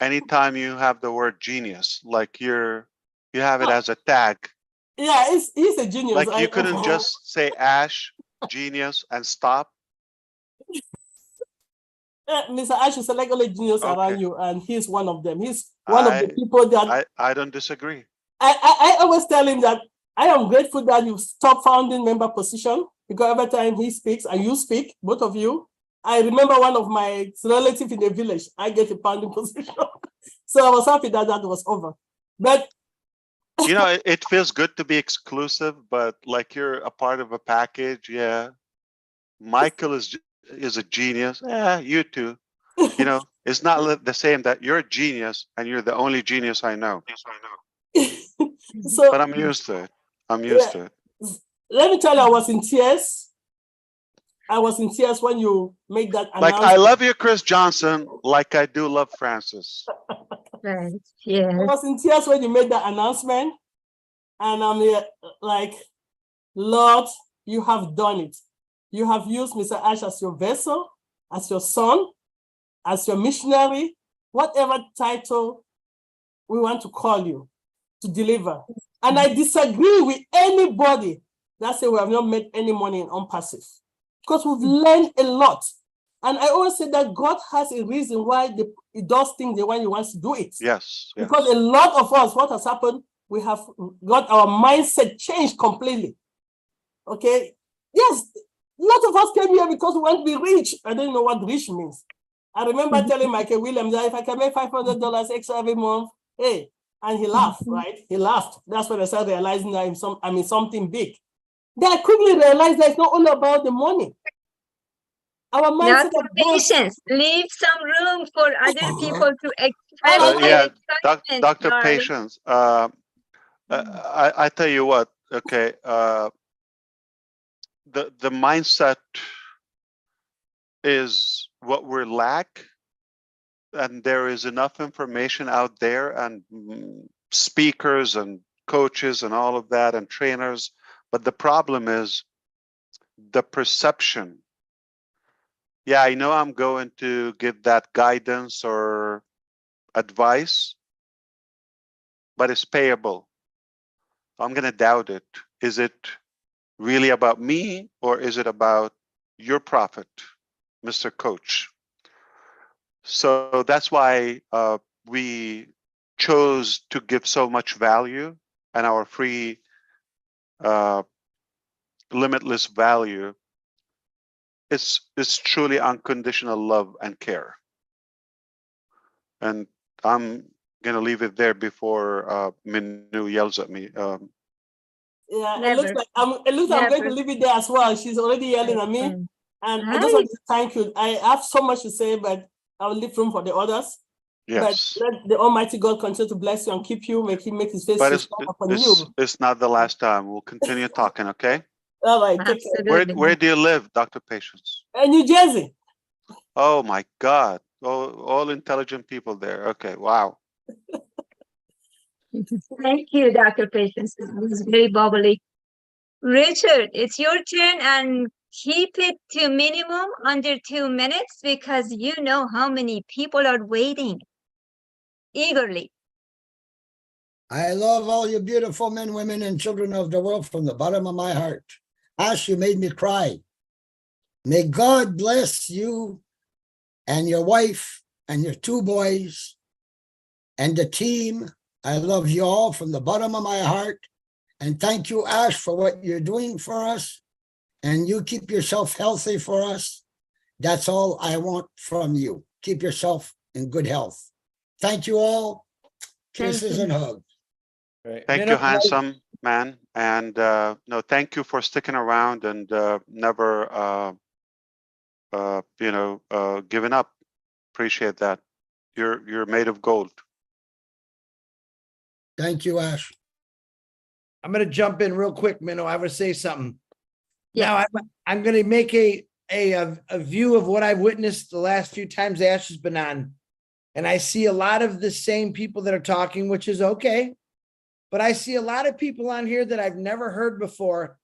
Speaker 1: anytime you have the word genius? Like you have it as a tag.
Speaker 9: Yeah, he's a genius.
Speaker 1: Like you couldn't just say Ash, genius, and stop.
Speaker 9: Mr. Ash is select only genius around you, and he's one of them. He's one of the people that
Speaker 1: I don't disagree.
Speaker 9: I always tell him that I am grateful that you stopped founding member position, because every time he speaks and you speak, both of you, I remember one of my relatives in the village, I get a founding position. So I was happy that that was over. But
Speaker 1: you know, it feels good to be exclusive, but like you're a part of a package. Yeah. Michael is a genius. Yeah, you too. You know, it's not the same that you're a genius and you're the only genius I know.
Speaker 9: So,
Speaker 1: but I'm used to it. I'm used to it.
Speaker 9: Let me tell you, I was in tears. I was in tears when you made that announcement.
Speaker 1: Like, I love you, Chris Johnson, like I do love Francis.
Speaker 4: Right. Yeah.
Speaker 9: I was in tears when you made that announcement. And I'm here like, Lord, you have done it. You have used Mr. Ash as your vessel, as your son, as your missionary, whatever title we want to call you, to deliver. And I disagree with anybody that say we have not made any money in OnPassive, because we've learned a lot. And I always say that God has a reason why he does things the way he wants to do it.
Speaker 1: Yes.
Speaker 9: Because a lot of us, what has happened, we have got our mindset changed completely. Okay? Yes, a lot of us came here because we want to be rich. I don't know what rich means. I remember telling Michael Williams that if I can make $500 extra every month, hey, and he laughed, right? He laughed. That's when I started realizing that I'm in something big. Then I quickly realized that it's not all about the money. Our mindset
Speaker 4: Not patience. Leave some room for other people to express
Speaker 1: yeah,
Speaker 4: excitement,
Speaker 1: Dr.
Speaker 4: darling.
Speaker 1: Patience. I tell you what, okay. The mindset is what we lack, and there is enough information out there, and speakers and coaches and all of that, and trainers, but the problem is the perception. Yeah, I know I'm going to give that guidance or advice, but it's payable. I'm going to doubt it. Is it really about me, or is it about your profit, Mr. Coach? So that's why we chose to give so much value, and our free limitless value is truly unconditional love and care. And I'm gonna leave it there before Minu yells at me.
Speaker 9: Yeah,
Speaker 4: Never.
Speaker 9: it looks like I'm going to
Speaker 4: Never.
Speaker 9: leave it there as well. She's already yelling at me. And I just want to thank you. I have so much to say, but I'll leave room for the others.
Speaker 1: Yes.
Speaker 9: But let the Almighty God continue to bless you and keep you, make him make his face
Speaker 1: But
Speaker 9: to shine upon you.
Speaker 1: it's not the last time. We'll continue talking, okay?
Speaker 9: All right, take care.
Speaker 1: Where do you live, Dr. Patience?
Speaker 9: New Jersey.
Speaker 1: Oh my God. All intelligent people there. Okay, wow.
Speaker 4: Thank you, Dr. Patience. It was very bubbly. Richard, it's your turn, and keep it to minimum under 2 minutes because you know how many people are waiting eagerly.
Speaker 10: I love all you beautiful men, women, and children of the world from the bottom of my heart. Ash, you made me cry. May God bless you and your wife and your 2 boys and the team. I love you all from the bottom of my heart. And thank you, Ash, for what you're doing for us. And you keep yourself healthy for us. That's all I want from you. Keep yourself in good health. Thank you all. Kisses and hugs.
Speaker 1: Thank you, handsome man. And no, thank you for sticking around and never, giving up. Appreciate that. You're made of gold.
Speaker 10: Thank you, Ash.
Speaker 6: I'm going to jump in real quick, Minnow. I would say something.
Speaker 4: Yes.
Speaker 6: Now I'm going to make a view of what I've witnessed the last few times Ash has been on. And I see a lot of the same people that are talking, which is okay. But I see a lot of people on here that I've never heard before.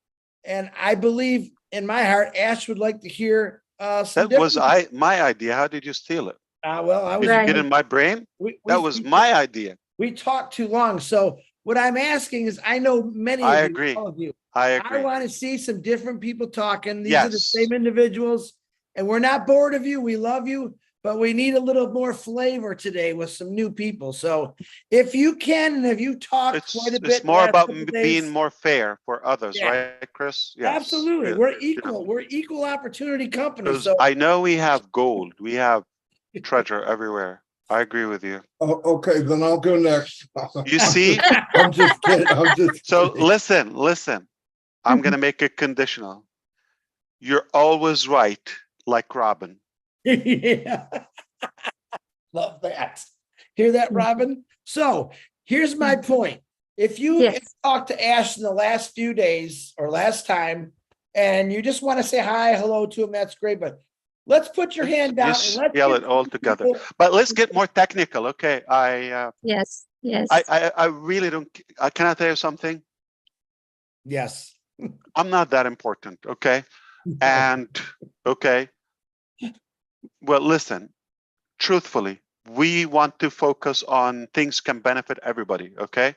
Speaker 6: And I believe in my heart, Ash would like to hear some
Speaker 1: That was my idea. How did you steal it?
Speaker 6: Well, I was
Speaker 1: Did you get in my brain? That was my idea.
Speaker 6: We talked too long. So what I'm asking is, I know many of
Speaker 1: I
Speaker 6: you,
Speaker 1: agree.
Speaker 6: all of you.
Speaker 1: I
Speaker 6: I
Speaker 1: agree.
Speaker 6: want to see some different people talking. These are the
Speaker 1: Yes.
Speaker 6: same individuals, and we're not bored of you. We love you, but we need a little more flavor today with some new people. So if you can, and if you talk quite a bit,
Speaker 1: It's more
Speaker 6: last
Speaker 1: about
Speaker 6: couple
Speaker 1: being
Speaker 6: days,
Speaker 1: more fair for others,
Speaker 6: Yeah.
Speaker 1: right, Chris? Yes.
Speaker 6: absolutely,
Speaker 1: Yeah.
Speaker 6: we're equal. We're equal opportunity company.
Speaker 1: 'Cause
Speaker 6: So
Speaker 1: I know we have gold. We have treasure everywhere. I agree with you.
Speaker 3: Oh, okay, then I'll go next.
Speaker 1: You see?
Speaker 3: I'm just kidding. I'm just
Speaker 1: So
Speaker 3: kidding.
Speaker 1: listen. I'm gonna make it conditional. You're always right, like Robin.
Speaker 6: yeah. Love that. Hear that, Robin? So here's my point. If you
Speaker 4: Yes.
Speaker 6: talked to Ash in the last few days or last time, and you just want to say hi, hello to him, that's great. But let's put your hand down and
Speaker 1: Just
Speaker 6: let's
Speaker 1: yell
Speaker 6: get
Speaker 1: it all together.
Speaker 6: people-
Speaker 1: But let's get more technical, okay?
Speaker 4: Yes. Yes.
Speaker 1: I really don't. Can I tell you something?
Speaker 6: Yes.
Speaker 1: I'm not that important, okay? And okay. Well, listen. Truthfully, we want to focus on things can benefit everybody, okay?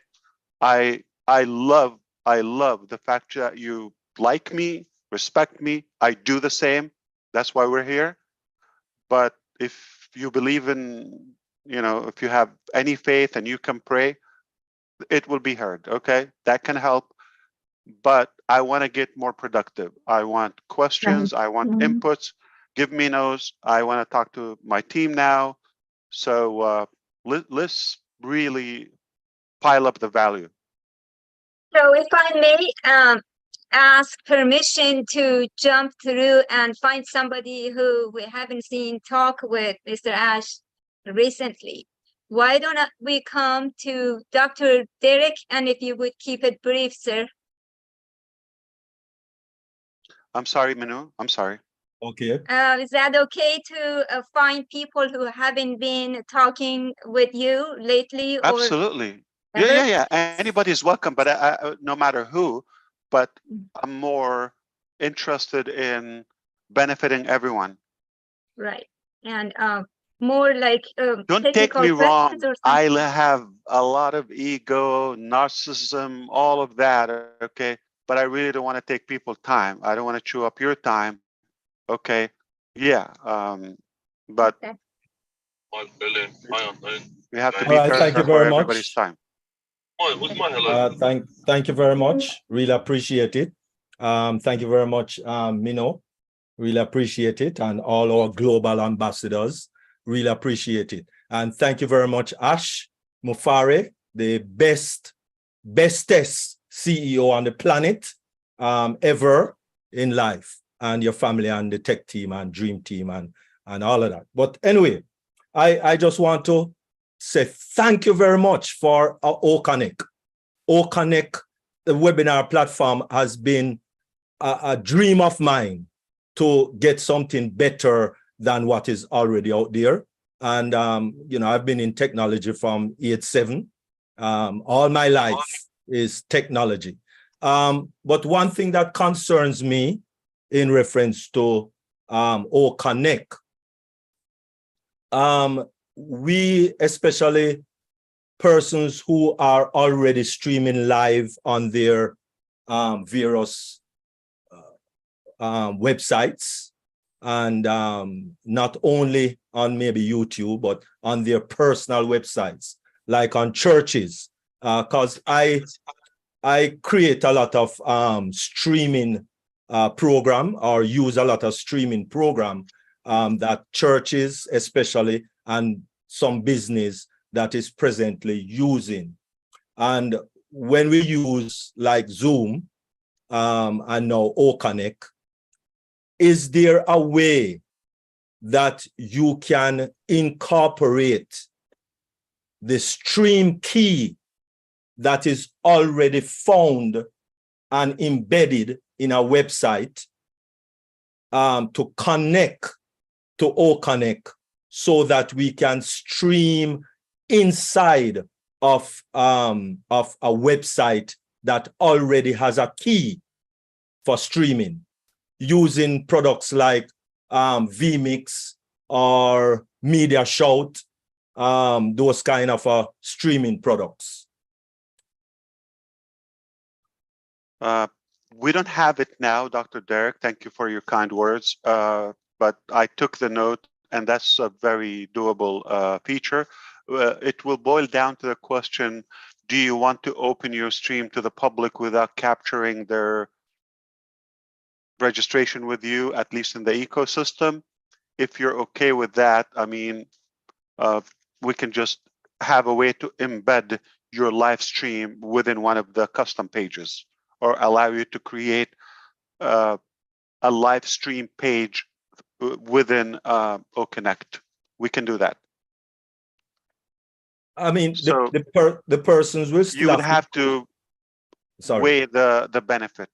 Speaker 1: I love the fact that you like me, respect me. I do the same. That's why we're here. But if you believe in, if you have any faith and you can pray, it will be heard, okay? That can help. But I want to get more productive. I want questions. I want
Speaker 4: Mhm.
Speaker 1: inputs. Give me those. I want to talk to my team now. So let's really pile up the value.
Speaker 4: So if I may ask permission to jump through and find somebody who we haven't seen talk with Mr. Ash recently, why don't we come to Dr. Derek, and if you would keep it brief, sir.
Speaker 1: I'm sorry, Minu. I'm sorry.
Speaker 2: Okay.
Speaker 4: Is that okay to find people who haven't been talking with you lately? Or
Speaker 1: Absolutely.
Speaker 4: ever?
Speaker 1: Yeah. Anybody's welcome, but no matter who. But I'm more interested in benefiting everyone.
Speaker 4: Right. And more like
Speaker 1: Don't take
Speaker 4: technical
Speaker 1: me wrong.
Speaker 4: questions or
Speaker 1: I
Speaker 4: something.
Speaker 1: have a lot of ego, narcissism, all of that. Okay. But I really don't want to take people's time. I don't want to chew up your time. Okay. Yeah. But
Speaker 4: Okay.
Speaker 1: We have to
Speaker 11: All
Speaker 1: be
Speaker 11: right,
Speaker 1: fair
Speaker 11: thank you
Speaker 1: for
Speaker 11: very
Speaker 1: everybody's
Speaker 11: much.
Speaker 1: time.
Speaker 11: Thank you very much. Really appreciate it. Thank you very much, Mino. Really appreciate it, and all our global ambassadors. Really appreciate it. And thank you very much, Ash Mufareh, the bestest CEO on the planet ever in life, and your family and the tech team and dream team and all of that. But anyway, I just want to say thank you very much for OConnect. OConnect, the webinar platform, has been a dream of mine to get something better than what is already out there. And, you know, I've been in technology from 87. All my life is technology. But one thing that concerns me in reference to OConnect, we, especially persons who are already streaming live on their various websites, and not only on maybe YouTube, but on their personal websites, like on churches, because I create a lot of streaming program, or use a lot of streaming program that churches especially, and some business that is presently using. And when we use like Zoom and now OConnect, is there a way that you can incorporate the stream key that is already found and embedded in a website to connect to OConnect, so that we can stream inside of a website that already has a key for streaming, using products like vMix or Media Shout, those kind of streaming products?
Speaker 1: We don't have it now, Dr. Derek. Thank you for your kind words. But I took the note, and that's a very doable feature. It will boil down to the question, do you want to open your stream to the public without capturing their registration with you, at least in the ecosystem? If you're okay with that, I mean, we can just have a way to embed your live stream within one of the custom pages, or allow you to create a live stream page within OConnect. We can do that.
Speaker 11: I mean,
Speaker 1: So
Speaker 11: the persons will still
Speaker 1: you would have to weigh the benefit.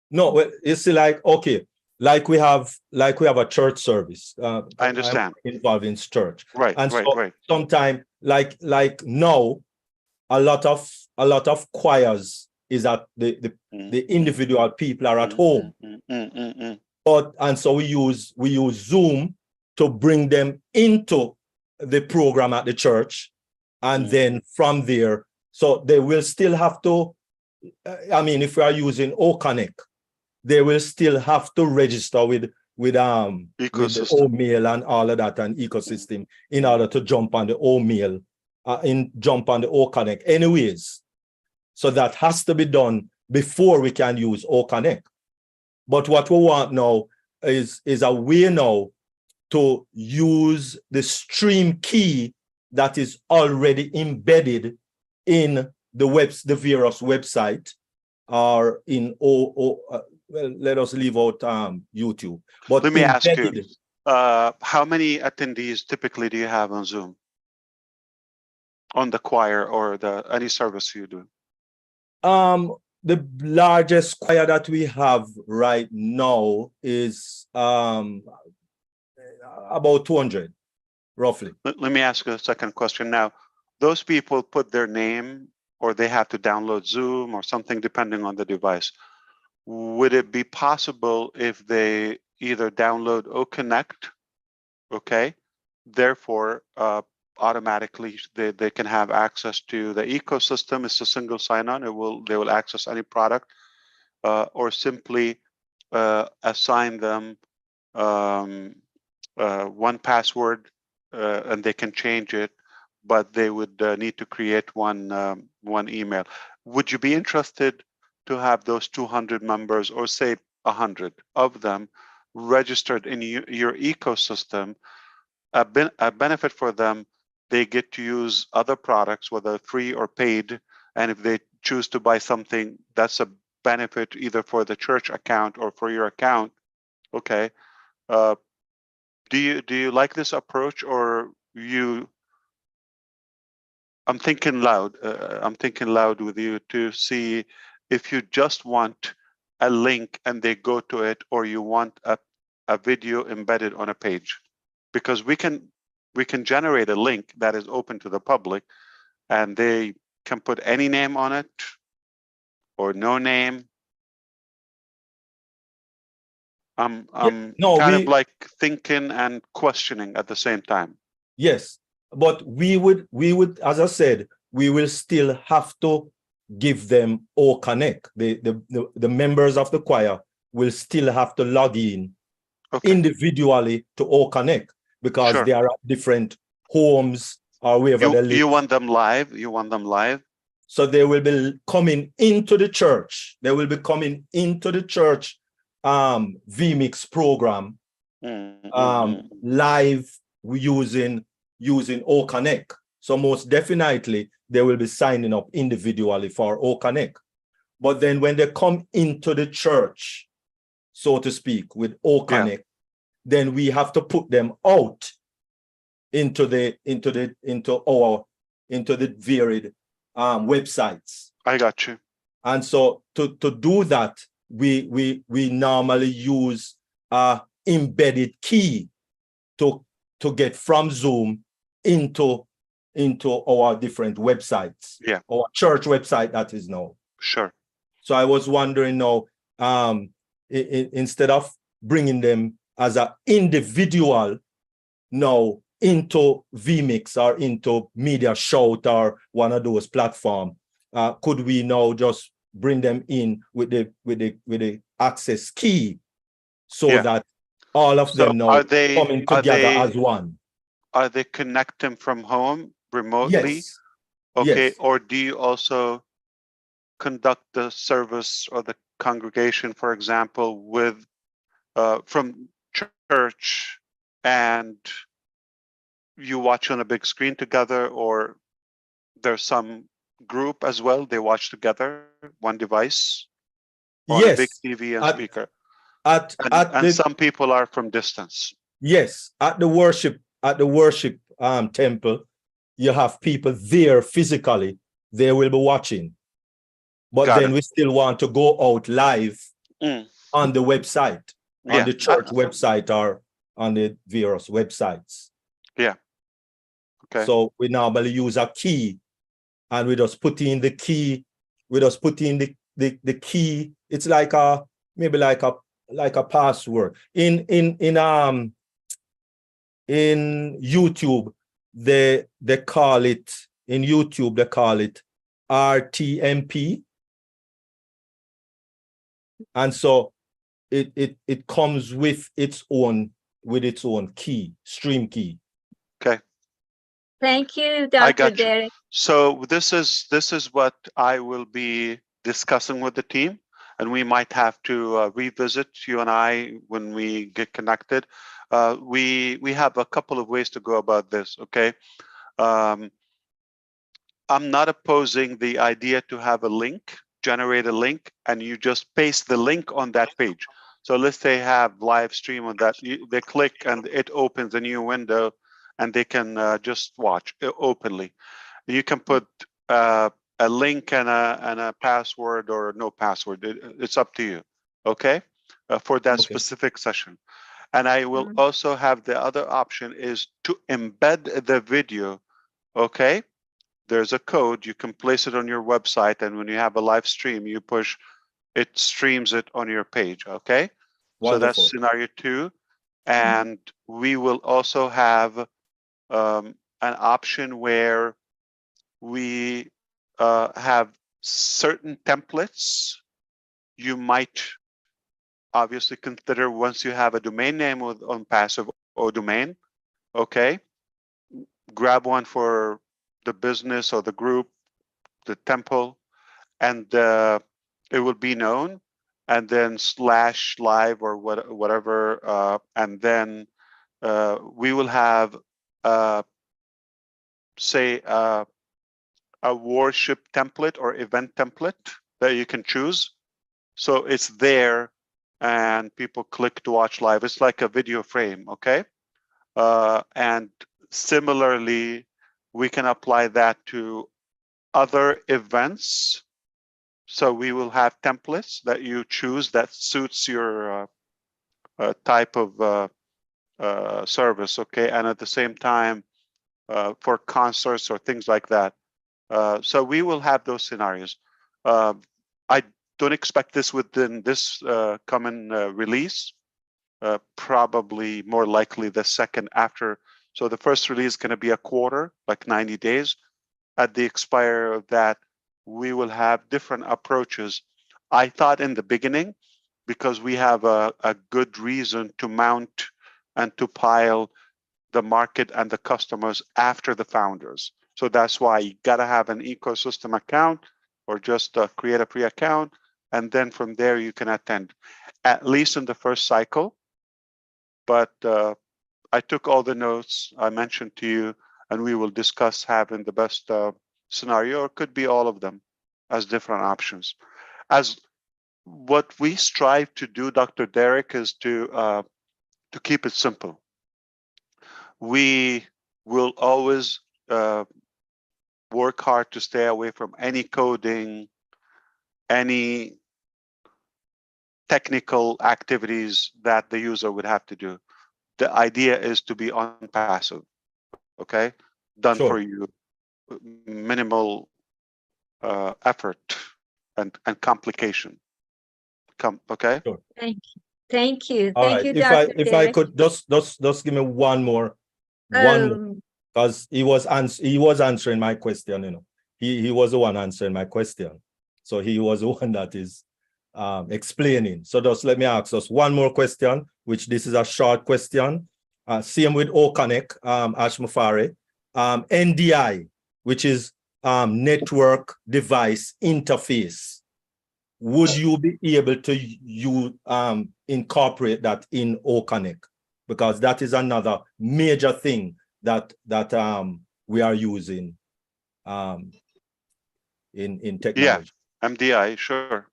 Speaker 11: No, well, it's like, okay, like we have a church service.
Speaker 1: I understand.
Speaker 11: I'm involved in church,
Speaker 1: right?
Speaker 11: And
Speaker 1: right,
Speaker 11: so
Speaker 1: right.
Speaker 11: sometimes, like now, a lot of choirs is at the individual people are at home. And so we use Zoom to bring them into the program at the church, and then from there, so they will still have to, I mean, if we are using OConnect, they will still have to register with the OMail and all of that, and ecosystem, in order to jump on the OMail, jump on the OConnect anyways. So that has to be done before we can use OConnect. But what we want now is a way now to use the stream key that is already embedded in the various website, or in well, let us leave out YouTube. But
Speaker 1: let me ask you, how many attendees typically do you have on Zoom, on the choir or any service you do?
Speaker 11: The largest choir that we have right now is about 200, roughly.
Speaker 1: Let me ask you a second question now. Those people put their name, or they have to download Zoom or something, depending on the device. Would it be possible if they either download OConnect, okay, therefore automatically they can have access to the ecosystem? It's a single sign-on. They will access any product, or simply assign them one password, and they can change it, but they would need to create one email. Would you be interested to have those 200 members, or say 100 of them, registered in your ecosystem? A benefit for them, they get to use other products, whether free or paid, and if they choose to buy something, that's a benefit either for the church account or for your account. Okay. Do you like this approach, or you? I'm thinking loud. I'm thinking loud with you to see if you just want a link and they go to it, or you want a video embedded on a page, because we can generate a link that is open to the public, and they can put any name on it or no name. I'm
Speaker 11: No,
Speaker 1: kind of like thinking and questioning at the same time.
Speaker 11: Yes, but we would, as I said, we will still have to give them O Connect. The members of the choir will still have to log in individually to O Connect, because they are at different homes or wherever they live.
Speaker 1: You want them live? You want them live?
Speaker 11: So they will be coming into the church. They will be coming into the church vMix program live using O Connect. So most definitely they will be signing up individually for O Connect. But then when they come into the church, so to speak, with O Connect, then we have to put them out into the varied websites.
Speaker 1: I got you.
Speaker 11: And so to do that, we normally use a embedded key to get from Zoom into our different websites.
Speaker 1: Yeah.
Speaker 11: Our church website, that is now.
Speaker 1: Sure.
Speaker 11: So I was wondering now, instead of bringing them as an individual now into vMix or into Media Shout or one of those platforms, could we now just bring them in with the access key, so that all of them now coming together as one?
Speaker 1: Are they connecting from home remotely?
Speaker 11: Yes.
Speaker 1: Okay.
Speaker 11: Yes.
Speaker 1: Or do you also conduct the service or the congregation, for example, with from church, and you watch on a big screen together, or there's some group as well, they watch together, one device on a big TV and speaker? And some people are from distance.
Speaker 11: Yes, at the worship temple, you have people there physically, they will be watching. But then we still want to go out live on the website, on the church website or on the various websites.
Speaker 1: Yeah. Okay.
Speaker 11: So we normally use a key, and we just put in the key. We just put in the key. It's like maybe like a password. In YouTube, they call it, in YouTube they call it RTMP. And so it comes with its own key, stream key.
Speaker 1: Okay.
Speaker 4: Thank you,
Speaker 1: I
Speaker 4: Dr.
Speaker 1: got you.
Speaker 4: Derek.
Speaker 1: So this is what I will be discussing with the team, and we might have to revisit, you and I, when we get connected. We have a couple of ways to go about this. Okay. I'm not opposing the idea to have a link, generate a link, and you just paste the link on that page. So let's say have live stream on that. They click and it opens a new window, and they can just watch openly. You can put a link and a password or no password. It's up to you. Okay, for that specific session. And I will also have the other option is to embed the video. Okay. There's a code, you can place it on your website, and when you have a live stream, you push, it streams it on your page. Okay.
Speaker 11: Wonderful.
Speaker 1: So that's scenario 2. And we will also have an option where we have certain templates you might obviously consider once you have a domain name with OnPassive domain. Okay, grab one for the business or the group, the temple, and it will be known, and then /live or whatever, and then we will have say a worship template or event template that you can choose. So it's there and people click to watch live. It's like a video frame, okay? And similarly, we can apply that to other events. So we will have templates that you choose that suits your type of service, okay? And at the same time, for concerts or things like that. So we will have those scenarios. I don't expect this within this coming release. Probably more likely the second after. So the first release is going to be a quarter, like 90 days. At the expire of that, we will have different approaches. I thought in the beginning, because we have a good reason to mount and to pile the market and the customers after the founders. So that's why you got to have an ecosystem account or just create a free account. And then from there, you can attend, at least in the first cycle. But I took all the notes I mentioned to you, and we will discuss having the best scenario, or could be all of them as different options. As what we strive to do, Dr. Derek, is to keep it simple. We will always work hard to stay away from any coding, any technical activities that the user would have to do. The idea is to be OnPassive, okay? Done
Speaker 11: Sure.
Speaker 1: for you, minimal effort and complication. Okay?
Speaker 11: Sure.
Speaker 4: Thank you. Thank you.
Speaker 11: All
Speaker 4: Thank
Speaker 11: right.
Speaker 4: you,
Speaker 11: If I
Speaker 4: Dr. Derek.
Speaker 11: could just give me one more, because he was answering my question. You know, he was the one answering my question, so he was the one that is explaining. So just let me ask us one more question, which this is a short question. Same with OConnect, Ash Mufareh, NDI, which is network device interface. Would you be able to incorporate that in OConnect? Because that is another major thing that we are using in technology.
Speaker 1: Yeah, MDI, sure.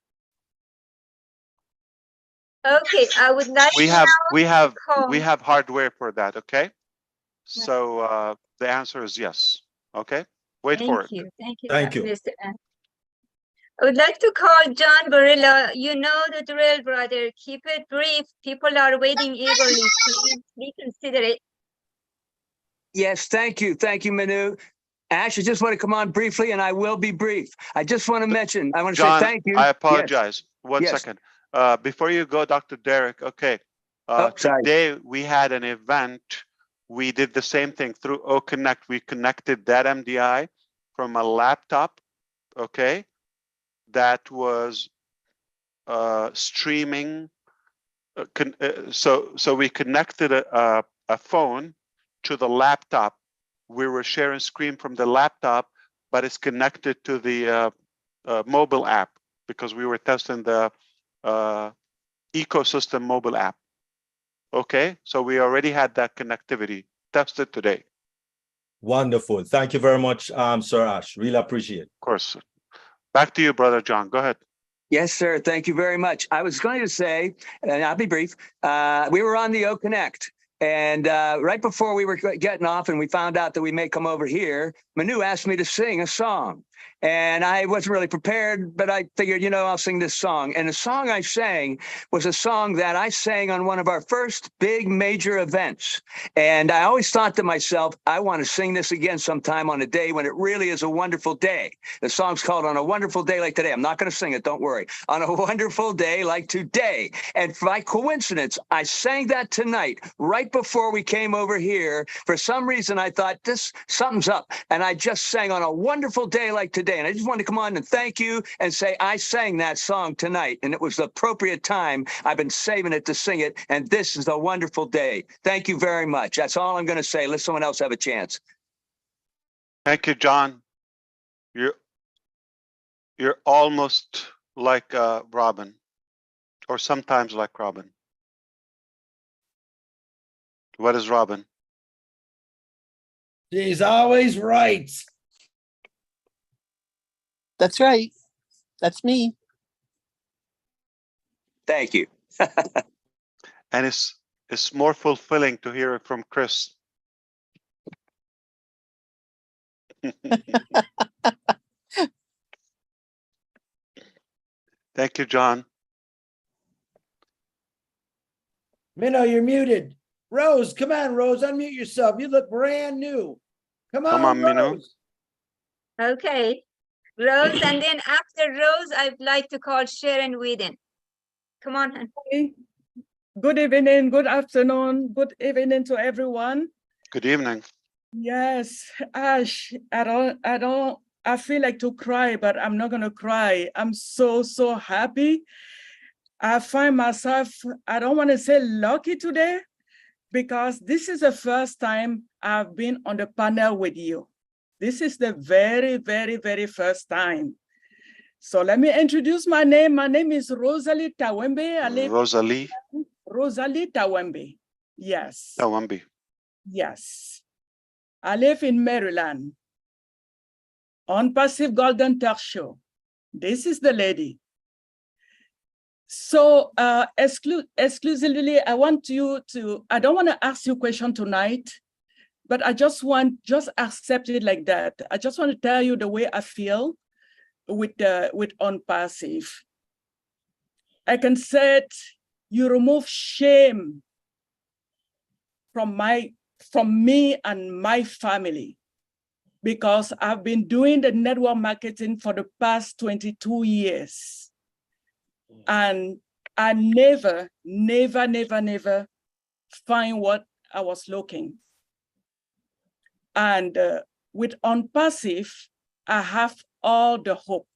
Speaker 4: Okay, I would like
Speaker 1: We have hardware for that, okay? So the answer is yes. Okay, wait for it.
Speaker 4: Thank you.
Speaker 11: Thank you.
Speaker 4: Mr. N. I would like to call John Barilla. You know the drill, brother. Keep it brief. People are waiting eagerly. Please reconsider it.
Speaker 5: Yes, thank you. Thank you, Manu. Ash, I just want to come on briefly, and I will be brief. I just want to mention, I want to
Speaker 1: John,
Speaker 5: say thank you.
Speaker 1: I apologize.
Speaker 5: Yes.
Speaker 1: One second. Before you go, Dr. Derek, okay. Today we had an event. We did the same thing through OConnect. We connected that MDI from a laptop, okay, that was streaming. So we connected a phone to the laptop. We were sharing screen from the laptop, but it's connected to the mobile app because we were testing the ecosystem mobile app. Okay, so we already had that connectivity tested today.
Speaker 11: Wonderful. Thank you very much, Sir Ash. Really appreciate it.
Speaker 1: Of course. Back to you, Brother John. Go ahead.
Speaker 5: Yes, sir. Thank you very much. I was going to say, and I'll be brief, we were on the OConnect. And right before we were getting off and we found out that we may come over here, Manu asked me to sing a song. And I wasn't really prepared, but I figured, you know, I'll sing this song. And the song I sang was a song that I sang on one of our first big major events. And I always thought to myself, I want to sing this again sometime on a day when it really is a wonderful day. The song's called On a Wonderful Day Like Today. I'm not going to sing it, don't worry. On a wonderful day like today. And by coincidence, I sang that tonight, right before we came over here. For some reason, I thought something's up. And I just sang On a Wonderful Day Like Today day. And I just wanted to come on and thank you and say I sang that song tonight, and it was the appropriate time. I've been saving it to sing it, and this is a wonderful day. Thank you very much. That's all I'm going to say. Let someone else have a chance.
Speaker 1: Thank you, John. You're almost like Robin, or sometimes like Robin. What is Robin?
Speaker 6: She's always right.
Speaker 12: That's right. That's me.
Speaker 5: Thank you.
Speaker 1: And it's more fulfilling to hear it from Chris. Thank you, John.
Speaker 6: Minnow, you're muted. Rose, come on, Rose, unmute yourself. You look brand new. Come on,
Speaker 1: Minnow.
Speaker 6: Rose.
Speaker 4: Okay, Rose, and then after Rose, I'd like to call Sharon Whedon. Come on. hon.
Speaker 13: Good evening, good afternoon, good evening to everyone.
Speaker 1: Good evening.
Speaker 13: Yes, Ash, I feel like to cry, but I'm not gonna cry. I'm so happy. I find myself, I don't want to say lucky today, because this is the first time I've been on the panel with you. This is the very first time. So let me introduce my name. My name is Rosalie Tawembe. Rosalie Tawembe. Yes.
Speaker 1: Tawembe.
Speaker 13: Yes. I live in Maryland. OnPassive Golden Talk Show. This is the lady. So exclusively, I want you to, I don't want to ask you a question tonight, but I just accept it like that. I just want to tell you the way I feel with OnPassive. I can say you remove shame from me and my family, because I've been doing the network marketing for the past 22 years. And I never find what I was looking. And with OnPassive, I have all the hope.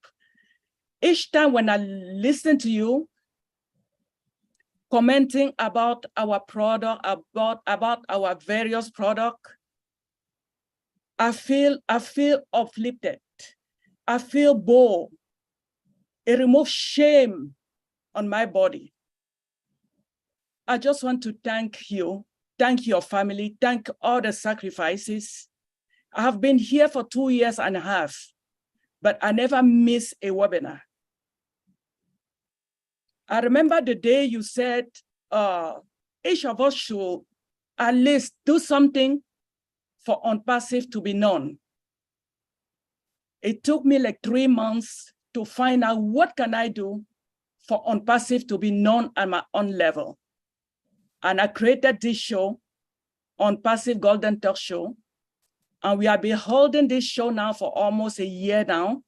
Speaker 13: Each time when I listen to you commenting about our product, about our various products, I feel uplifted. I feel bold. It removes shame on my body. I just want to thank you, thank your family, thank all the sacrifices. I have been here for 2.5 years, but I never miss a webinar. I remember the day you said each of us should at least do something for OnPassive to be known. It took me like 3 months to find out what can I do for OnPassive to be known at my own level. And I created this show, OnPassive Golden Talk Show. And we have been holding this show now for almost a year now.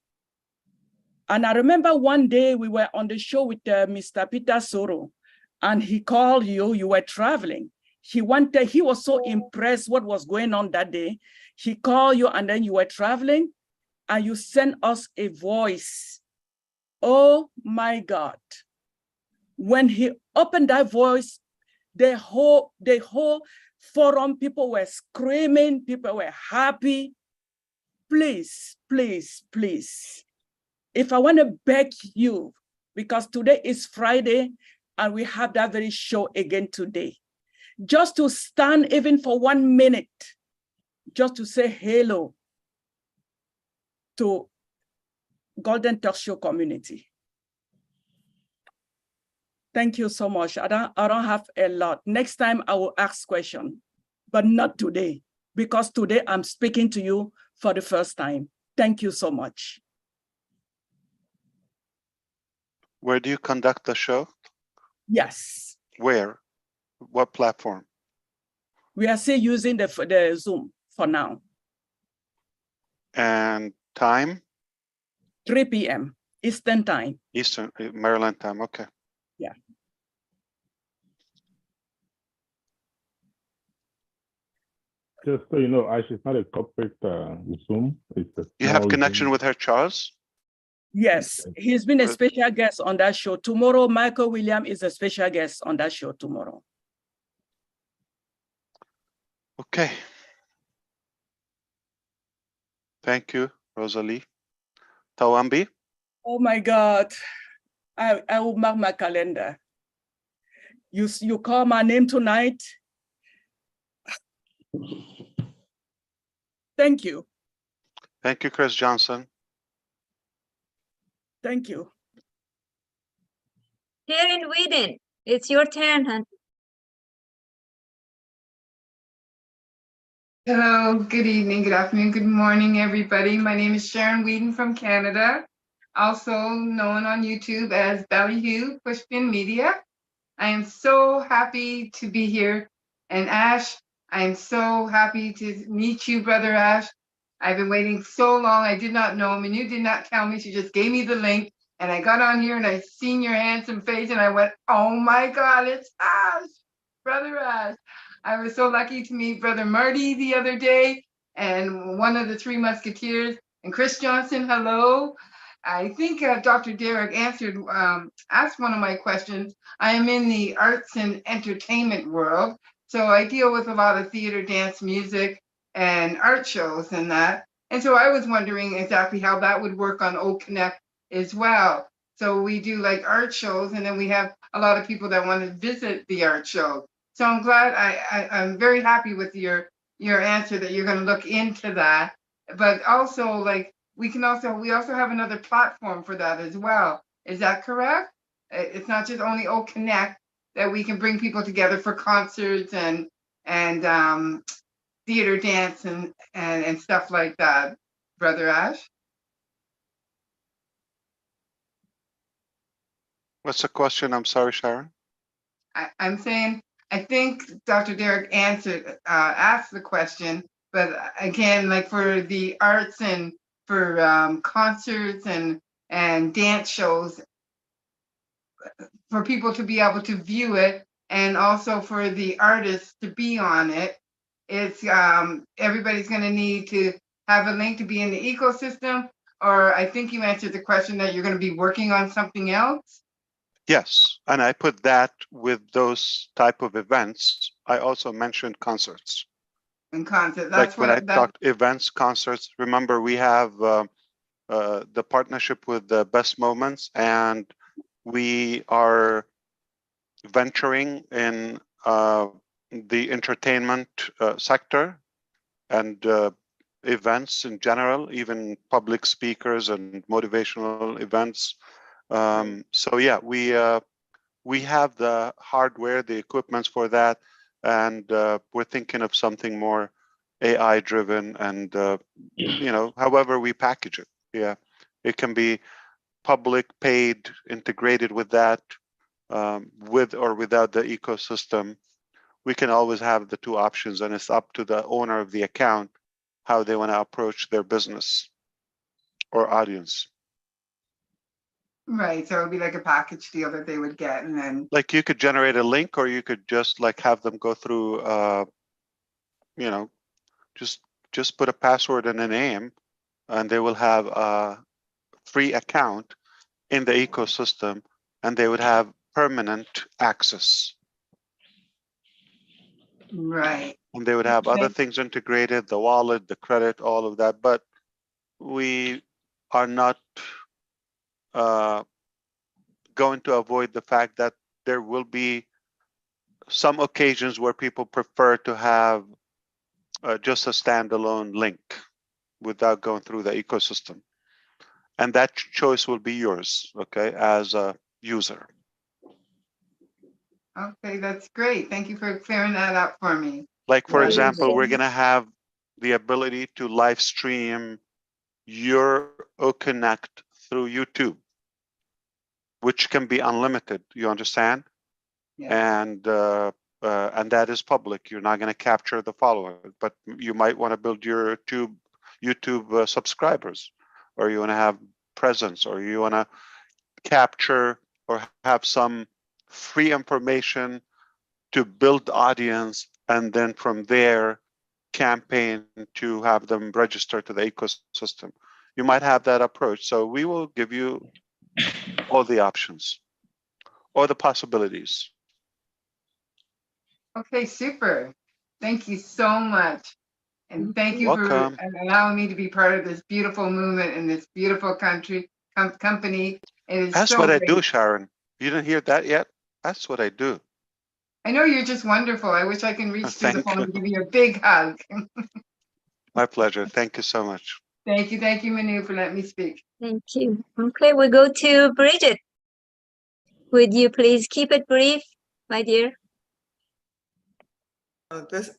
Speaker 13: And I remember one day we were on the show with Mr. Peter Soro, and he called you, you were traveling. He was so impressed what was going on that day. He called you and then you were traveling and you sent us a voice. Oh my God. When he opened that voice, the whole forum, people were screaming, people were happy. Please, please, please. If I want to beg you, because today is Friday and we have that very show again today, just to stand even for 1 minute, just to say hello to Golden Talk Show community. Thank you so much. I don't have a lot. Next time I will ask questions, but not today, because today I'm speaking to you for the first time. Thank you so much.
Speaker 1: Where do you conduct the show?
Speaker 13: Yes.
Speaker 1: Where? What platform?
Speaker 13: We are still using the Zoom for now.
Speaker 1: And time?
Speaker 13: 3 p.m. Eastern time.
Speaker 1: Eastern, Maryland time, okay.
Speaker 13: Yeah.
Speaker 14: Just so you know, Ash, it's not a corporate Zoom. It's a
Speaker 1: You have
Speaker 14: small
Speaker 1: connection
Speaker 14: Zoom.
Speaker 1: with her, Charles?
Speaker 13: Yes, he's been a
Speaker 1: Good.
Speaker 13: special guest on that show. Tomorrow, Michael William is a special guest on that show tomorrow.
Speaker 1: Okay. Thank you, Rosalie. Tawambi?
Speaker 13: Oh my God, I will mark my calendar. You call my name tonight. Thank you.
Speaker 1: Thank you, Chris Johnson.
Speaker 13: Thank you.
Speaker 4: Here in Sweden, it's your turn, hon.
Speaker 15: Hello, good evening, good afternoon, good morning, everybody. My name is Sharon Whedon from Canada, also known on YouTube as Ballyhoo Pushpin Media. I am so happy to be here. And Ash, I am so happy to meet you, Brother Ash. I've been waiting so long. I did not know. Manu did not tell me. She just gave me the link. And I got on here and I seen your handsome face and I went, oh my God, it's Ash, Brother Ash. I was so lucky to meet Brother Marty the other day and one of the Three Musketeers. And Chris Johnson, hello. I think Dr. Derek asked one of my questions. I am in the arts and entertainment world. So I deal with a lot of theater, dance, music, and art shows and that. And so I was wondering exactly how that would work on OConnect as well. So we do like art shows and then we have a lot of people that want to visit the art show. So I'm glad, I'm very happy with your answer that you're going to look into that. But also like, we also have another platform for that as well. Is that correct? It's not just only OConnect that we can bring people together for concerts and theater, dance, and stuff like that, Brother Ash?
Speaker 1: What's the question? I'm sorry, Sharon.
Speaker 15: I'm saying, I think Dr. Derek asked the question, but again, like for the arts and for concerts and dance shows, for people to be able to view it and also for the artists to be on it, it's everybody's going to need to have a link to be in the ecosystem. Or I think you answered the question that you're going to be working on something else.
Speaker 1: Yes, and I put that with those type of events. I also mentioned concerts.
Speaker 15: And concert,
Speaker 1: Like when I talked events, concerts, remember we have the partnership with the Best Moments, and we are venturing in the entertainment sector and events in general, even public speakers and motivational events. So yeah, we have the hardware, the equipments for that, and we're thinking of something more AI driven and you know, however we package it. Yeah, it can be public, paid, integrated with that, with or without the ecosystem. We can always have the two options, and it's up to the owner of the account how they want to approach their business or audience.
Speaker 15: Right, so it would be like a package deal that they would get, and then
Speaker 1: like you could generate a link, or you could just like have them go through you know, just put a password and a name, and they will have a free account in the ecosystem, and they would have permanent access.
Speaker 15: Right.
Speaker 1: And they would have other things integrated, the wallet, the credit, all of that. But we are not going to avoid the fact that there will be some occasions where people prefer to have just a standalone link without going through the ecosystem. And that choice will be yours, okay, as a user.
Speaker 15: Okay, that's great. Thank you for clearing that up for me.
Speaker 1: Like, for example, we're going to have the ability to live stream your OConnect through YouTube, which can be unlimited, you understand? Yeah. And that is public. You're not going to capture the follower, but you might want to build your YouTube subscribers, or you want to have presence, or you want to capture or have some free information to build audience, and then from there campaign to have them register to the ecosystem. You might have that approach. So we will give you all the options or the possibilities.
Speaker 15: Okay, super. Thank you so much. And thank you for
Speaker 1: Welcome.
Speaker 15: allowing me to be part of this beautiful movement in this beautiful country, company. It is
Speaker 1: That's
Speaker 15: so
Speaker 1: what I
Speaker 15: great.
Speaker 1: do, Sharon. You didn't hear that yet? That's what I do.
Speaker 15: I know you're just wonderful. I wish I can reach through the
Speaker 1: Thank
Speaker 15: phone
Speaker 1: you.
Speaker 15: and give you a big hug.
Speaker 1: My pleasure. Thank you so much.
Speaker 15: Thank you, Manu, for letting me speak.
Speaker 4: Thank you. Okay, we go to Bridget. Would you please keep it brief, my dear?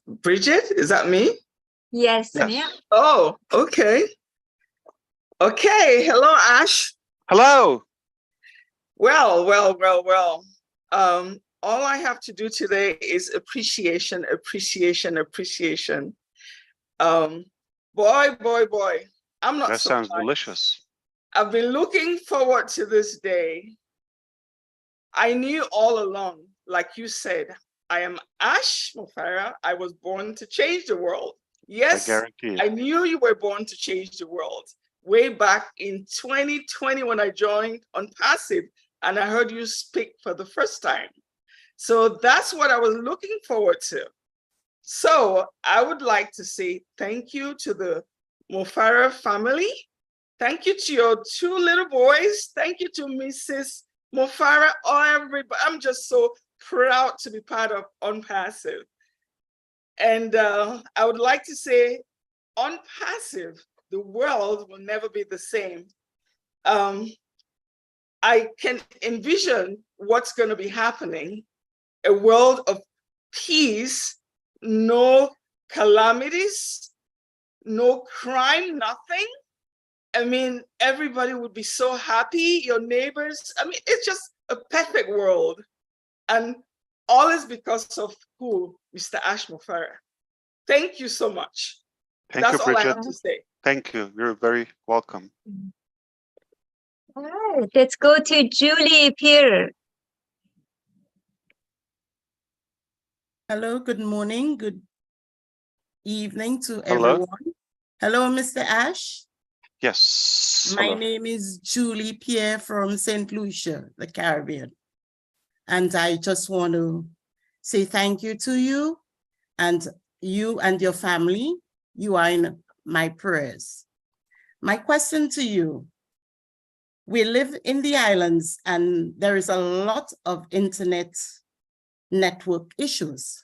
Speaker 16: Bridget, is that me?
Speaker 4: Yes,
Speaker 1: Yes.
Speaker 4: ma'am.
Speaker 16: Oh, okay. Okay. Hello, Ash.
Speaker 1: Hello.
Speaker 16: Well. All I have to do today is appreciation. Boy. I'm not
Speaker 1: That sounds
Speaker 16: surprised.
Speaker 1: delicious.
Speaker 16: I've been looking forward to this day. I knew all along, like you said, I am Ash Mufareh. I was born to change the world. Yes,
Speaker 1: I guarantee it.
Speaker 16: I knew you were born to change the world. Way back in 2020 when I joined OnPassive and I heard you speak for the first time. So that's what I was looking forward to. So I would like to say thank you to the Mufareh family. Thank you to your two little boys. Thank you to Mrs. Mufareh, everybody. I'm just so proud to be part of OnPassive. And I would like to say, OnPassive, the world will never be the same. I can envision what's going to be happening, a world of peace, no calamities, no crime, nothing. I mean, everybody would be so happy, your neighbors. I mean, it's just a perfect world. And all is because of who? Mr. Ash Mufareh. Thank you so much.
Speaker 1: Thank you,
Speaker 16: That's all I
Speaker 1: Bridget.
Speaker 16: have to say.
Speaker 1: Thank you. You're very welcome.
Speaker 4: All right, let's go to Julie Pierre.
Speaker 17: Hello, good morning, good evening to
Speaker 1: Hello.
Speaker 17: everyone. Hello, Mr. Ash.
Speaker 1: Yes.
Speaker 17: My
Speaker 1: Hello.
Speaker 17: name is Julie Pierre from St. Lucia, the Caribbean. And I just want to say thank you to you and your family. You are in my prayers. My question to you, we live in the islands and there is a lot of internet network issues.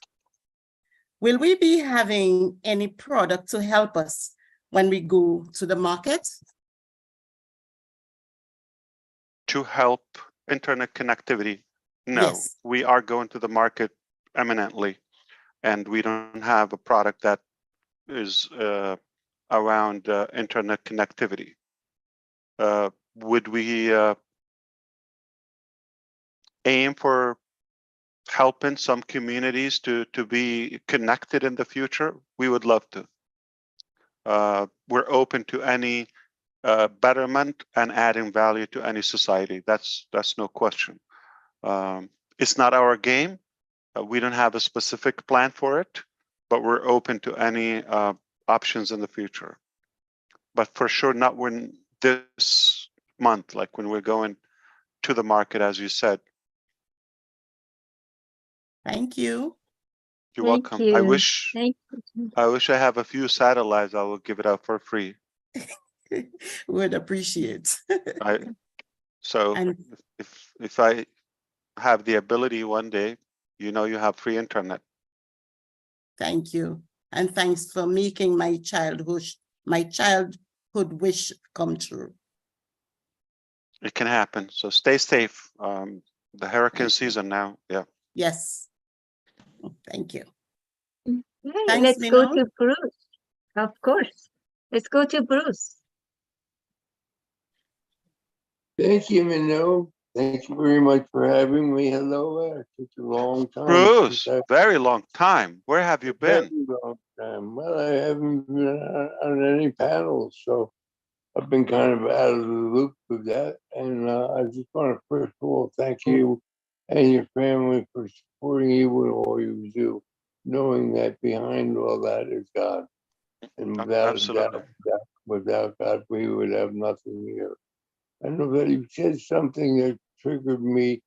Speaker 17: Will we be having any product to help us when we go to the market?
Speaker 1: To help internet connectivity? No,
Speaker 17: Yes.
Speaker 1: we are going to the market eminently, and we don't have a product that is around internet connectivity. Would we aim for helping some communities to be connected in the future? We would love to. We're open to any betterment and adding value to any society. That's no question. It's not our game. We don't have a specific plan for it, but we're open to any options in the future. But for sure, not when this month, like when we're going to the market, as you said.
Speaker 17: Thank you.
Speaker 1: You're
Speaker 4: Thank
Speaker 1: welcome.
Speaker 4: you.
Speaker 1: I wish
Speaker 4: you.
Speaker 1: I have a few satellites. I will give it out for free.
Speaker 17: Would appreciate.
Speaker 1: So
Speaker 17: And
Speaker 1: if I have the ability one day, you know, you have free internet.
Speaker 17: thank you. And thanks for making my childhood wish come true.
Speaker 1: It can happen. So stay safe. The hurricane season now. Yeah.
Speaker 17: Yes. Thank you.
Speaker 4: Okay,
Speaker 17: Thanks,
Speaker 4: let's go
Speaker 17: Minal.
Speaker 4: to Bruce. Of course. Let's go to Bruce.
Speaker 18: Thank you, Manu. Thank you very much for having me. Hello, it took a long time.
Speaker 1: Bruce, very long time. Where have you been?
Speaker 18: Very long time. Well, I haven't been on any panels, so I've been kind of out of the loop with that. And I just want to first of all thank you and your family for supporting you with all you do. knowing that behind all that is God. And
Speaker 1: Absolutely.
Speaker 18: without God, we would have nothing here. I know that you said something that triggered me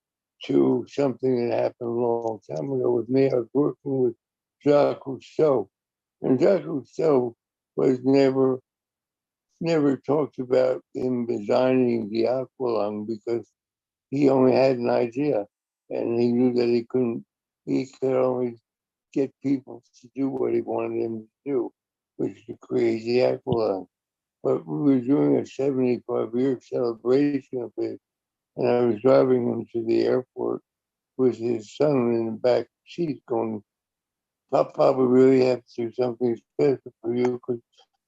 Speaker 18: to something that happened a long time ago with me. I was working with Jacques Rousseau, and Jacques Rousseau was never talked about him designing the aqualung because he only had an idea, and he knew that he could only get people to do what he wanted them to do, which is to create the aqualung. But we were doing a 75-year celebration of it, and I was driving him to the airport with his son in the back seat going, Papa, we really have to do something special for you because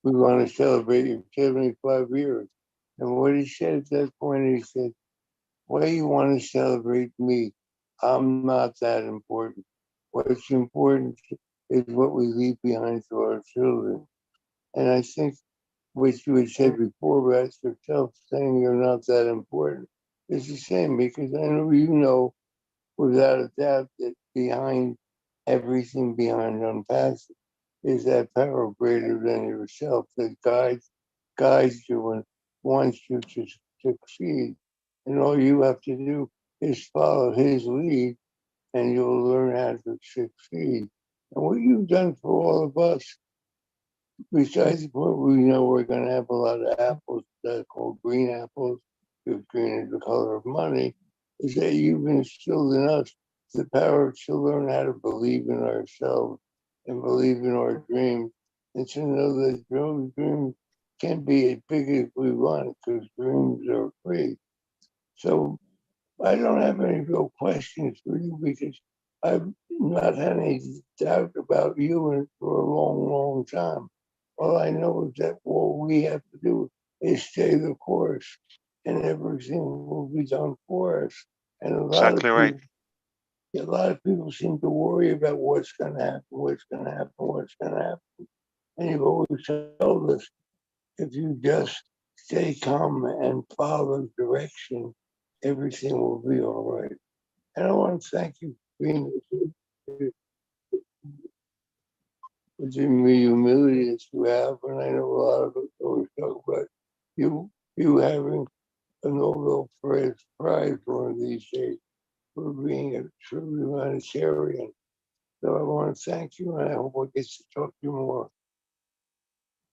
Speaker 18: we want to celebrate your 75 years. And what he said at that point, he said, why you want to celebrate me? I'm not that important. What's important is what we leave behind to our children. And I think what you had said before about yourself saying you're not that important is the same, because I know you know without a doubt that behind everything behind OnPassive is that power greater than yourself that guides you and wants you to succeed. And all you have to do is follow his lead and you'll learn how to succeed. And what you've done for all of us, besides what we know we're going to have a lot of apples that are called green apples, because green is the color of money, is that you've instilled in us the power to learn how to believe in ourselves and believe in our dreams, and to know that those dreams can't be as big as we want because dreams are free. So I don't have any real questions for you because I've not had any doubt about you for a long, long time. All I know is that what we have to do is stay the course and everything will be done for us. And a lot of people seem to worry about what's going to happen, what's going to happen, what's going to happen. And you've always told us if you just stay calm and follow direction, everything will be all right. And I want to thank you for being with the humility that you have. And I know a lot of us always talk about you having a Nobel Prize one of these days for being a true humanitarian. So I want to thank you, and I hope I get to talk to you more.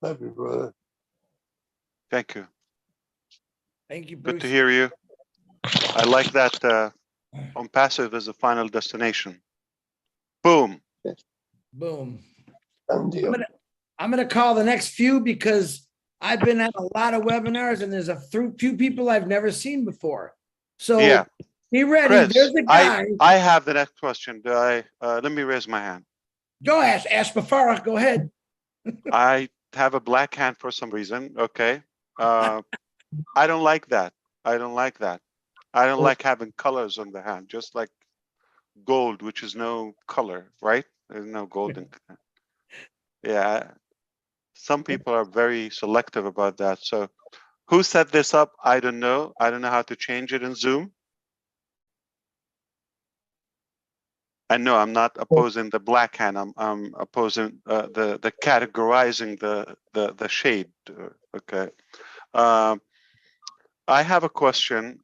Speaker 18: Love you, brother.
Speaker 1: Thank you.
Speaker 6: Thank you, Bruce.
Speaker 1: Good to hear you. I like that OnPassive is the final destination. Boom.
Speaker 6: Boom.
Speaker 18: I'm
Speaker 6: gonna call the next few because I've been at a lot of webinars and there's a few people I've never seen before. So
Speaker 1: yeah,
Speaker 6: be ready.
Speaker 1: Chris,
Speaker 6: There's a guy.
Speaker 1: I have the next question. Let me raise my hand.
Speaker 6: Go ask Mufareh. Go ahead.
Speaker 1: I have a black hand for some reason. Okay. I don't like that. I don't like that. I don't like having colors on the hand, just like gold, which is no color, right? There's no golden. Yeah. Some people are very selective about that. So who set this up? I don't know. I don't know how to change it in Zoom. And no, I'm not opposing the black hand. I'm opposing the categorizing the shade. Okay. I have a question.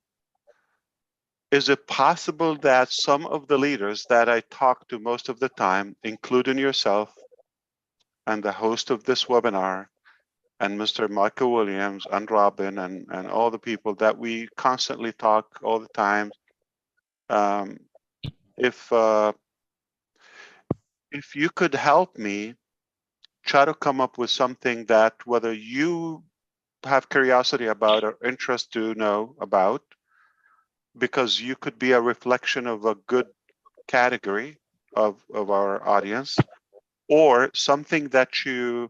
Speaker 1: Is it possible that some of the leaders that I talk to most of the time, including yourself and the host of this webinar, and Mr. Michael Williams and Robin and all the people that we constantly talk all the time, if you could help me try to come up with something that whether you have curiosity about or interest to know about, because you could be a reflection of a good category of our audience, or something that you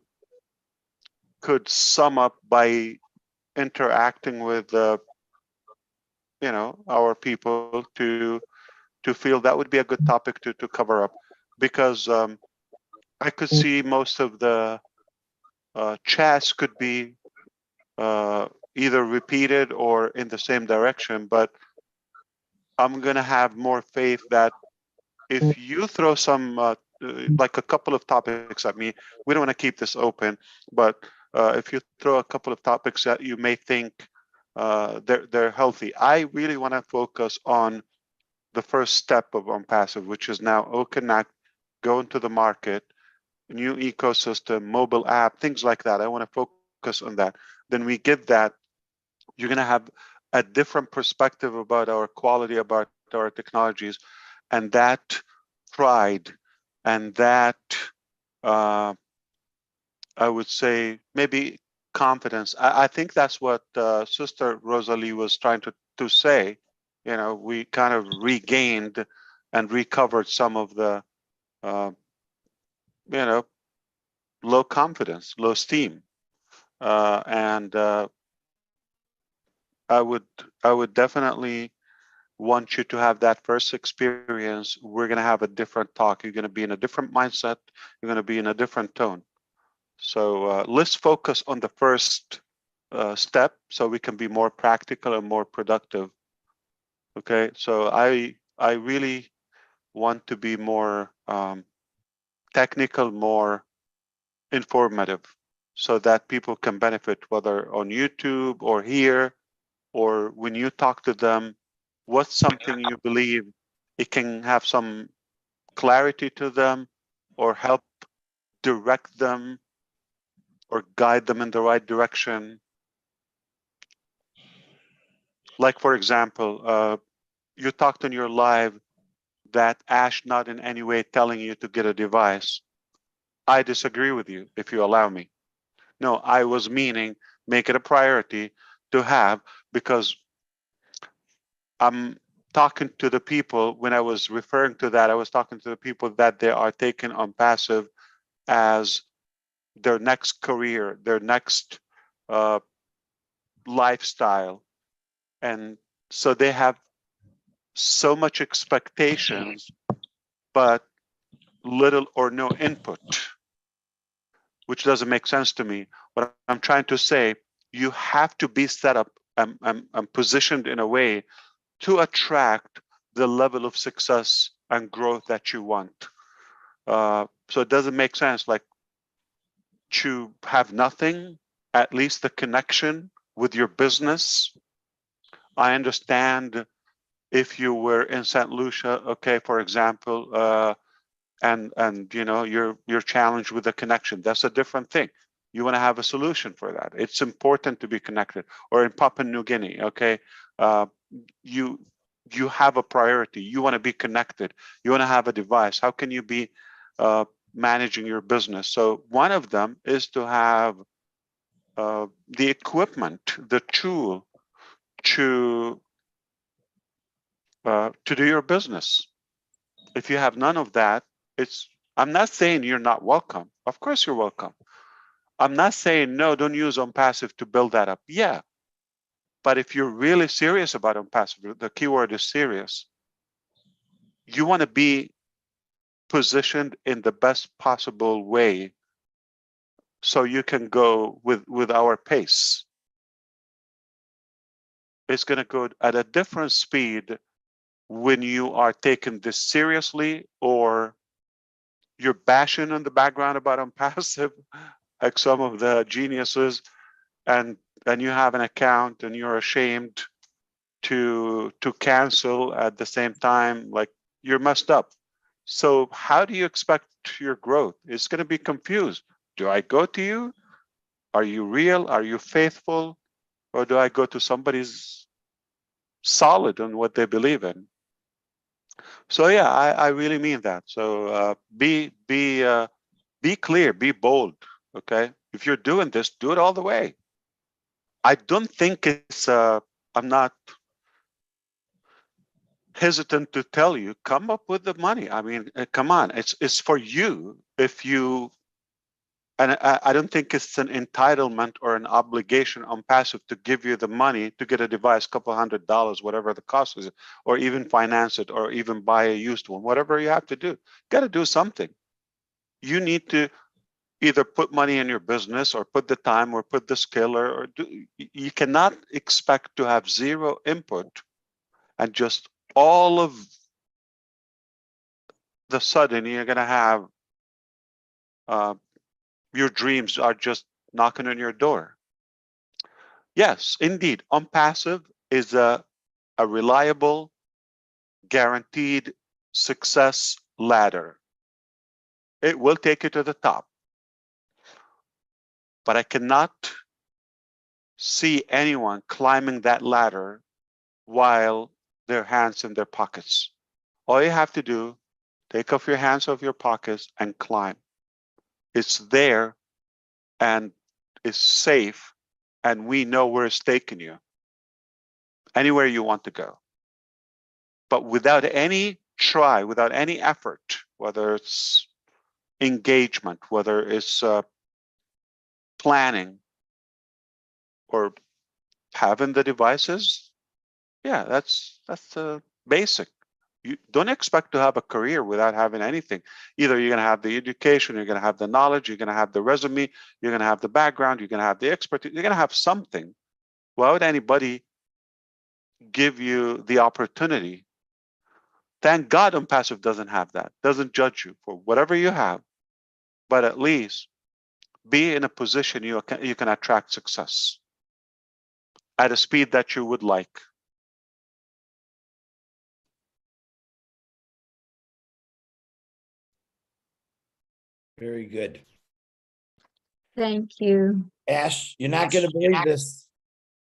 Speaker 1: could sum up by interacting with our people to feel that would be a good topic to cover up, because I could see most of the chats could be either repeated or in the same direction, but I'm gonna have more faith that if you throw some like a couple of topics at me. We don't want to keep this open, but if you throw a couple of topics that you may think they're healthy, I really want to focus on the first step of OnPassive, which is now OConnect, go into the market, new ecosystem, mobile app, things like that. I want to focus on that. Then we get that, you're going to have a different perspective about our quality, about our technologies, and that pride and that, I would say, maybe confidence. I think that's what Sister Rosalie was trying to say. You know, we kind of regained and recovered some of the, you know, low confidence, low steam. And I would definitely want you to have that first experience. We're going to have a different talk. You're going to be in a different mindset. You're going to be in a different tone. So let's focus on the first step so we can be more practical and more productive. Okay, so I really want to be more technical, more informative, so that people can benefit, whether on YouTube or here, or when you talk to them, what's something you believe it can have some clarity to them or help direct them or guide them in the right direction. Like, for example, you talked in your live that Ash not in any way telling you to get a device. I disagree with you, if you allow me. No, I was meaning make it a priority to have, because I'm talking to the people, when I was referring to that, I was talking to the people that they are taking OnPassive as their next career, their next lifestyle. And so they have so much expectations, but little or no input, which doesn't make sense to me. What I'm trying to say, you have to be set up and positioned in a way to attract the level of success and growth that you want. So it doesn't make sense like to have nothing, at least the connection with your business. I understand if you were in St. Lucia, okay, for example, and you know you're challenged with a connection. That's a different thing. You want to have a solution for that. It's important to be connected. Or in Papua New Guinea, okay, you have a priority. You want to be connected. You want to have a device. How can you be managing your business? So one of them is to have the equipment, the tool to do your business. If you have none of that, I'm not saying you're not welcome. Of course you're welcome. I'm not saying no, don't use OnPassive to build that up. Yeah. But if you're really serious about OnPassive, the keyword is serious. You want to be positioned in the best possible way so you can go with our pace. It's going to go at a different speed when you are taking this seriously, or you're bashing in the background about OnPassive, like some of the geniuses, and you have an account and you're ashamed to cancel at the same time. Like, you're messed up. So how do you expect your growth? It's going to be confused. Do I go to you? Are you real? Are you faithful? Or do I go to somebody's solid on what they believe in? So yeah, I really mean that. So be clear, be bold. Okay, if you're doing this, do it all the way. I don't think it's. I'm not hesitant to tell you, come up with the money. I mean, come on, it's for you. If you, and I don't think it's an entitlement or an obligation OnPassive to give you the money to get a device, couple $100, whatever the cost is, or even finance it, or even buy a used one, whatever you have to do. Got to do something. You need to either put money in your business, or put the time, or put the skill, or do. You cannot expect to have zero input and just all of the sudden you're going to have your dreams are just knocking on your door. Yes, indeed, OnPassive is a reliable, guaranteed success ladder. It will take you to the top. But I cannot see anyone climbing that ladder while their hands in their pockets. All you have to do, take off your hands off your pockets and climb. It's there and it's safe, and we know where it's taking you. Anywhere you want to go. But without any try, without any effort, whether it's engagement, whether it's planning or having the devices, yeah, that's basic. You don't expect to have a career without having anything. Either you're going to have the education, you're going to have the knowledge, you're going to have the resume, you're going to have the background, you're going to have the expertise, you're going to have something. Why would anybody give you the opportunity? Thank God OnPassive doesn't have that, doesn't judge you for whatever you have, but at least be in a position you can attract success at a speed that you would like.
Speaker 6: Very good.
Speaker 4: Thank you.
Speaker 6: Ash, you're not going to believe this.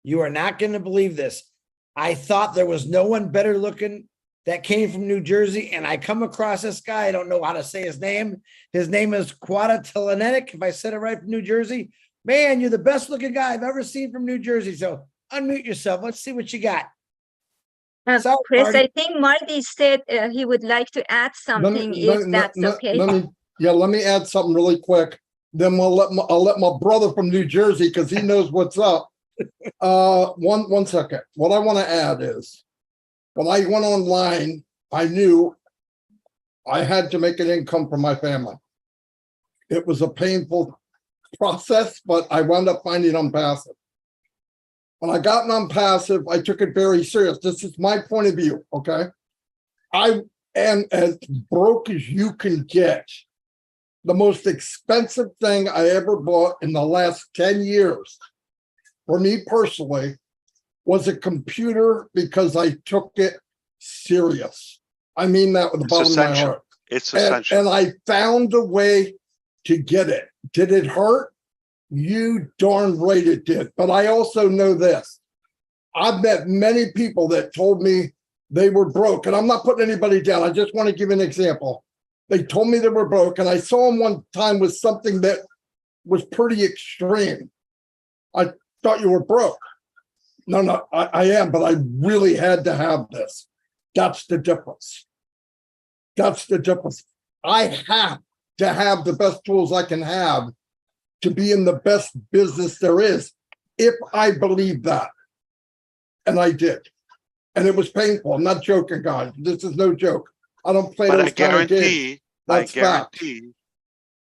Speaker 6: You are not going to believe this. I thought there was no one better looking that came from New Jersey, and I come across this guy. I don't know how to say his name. His name is Quadatalanetic, if I said it right, from New Jersey. Man, you're the best looking guy I've ever seen from New Jersey. So unmute yourself. Let's see what you got.
Speaker 4: Chris,
Speaker 6: Marty.
Speaker 4: I think Marty said he would like to add something, if that's okay.
Speaker 19: Let me add something really quick. Then I'll let my brother from New Jersey, because he knows what's up. One second. What I want to add is, when I went online, I knew I had to make an income for my family. It was a painful process, but I wound up finding OnPassive. When I got OnPassive, I took it very serious. This is my point of view, okay? I am as broke as you can get. The most expensive thing I ever bought in the last 10 years, for me personally, was a computer, because I took it serious. I mean that with the bottom of my heart.
Speaker 1: It's essential.
Speaker 19: And I found a way to get it. Did it hurt? You darn right it did. But I also know this. I've met many people that told me they were broke, and I'm not putting anybody down. I just want to give an example. They told me they were broke, and I saw them one time with something that was pretty extreme. I thought you were broke. No, I am, but I really had to have this. That's the difference. That's the difference. I have to have the best tools I can have to be in the best business there is, if I believe that. And I did. And it was painful. I'm not joking, guys. This is no joke. I don't play those kind of games. That's fact.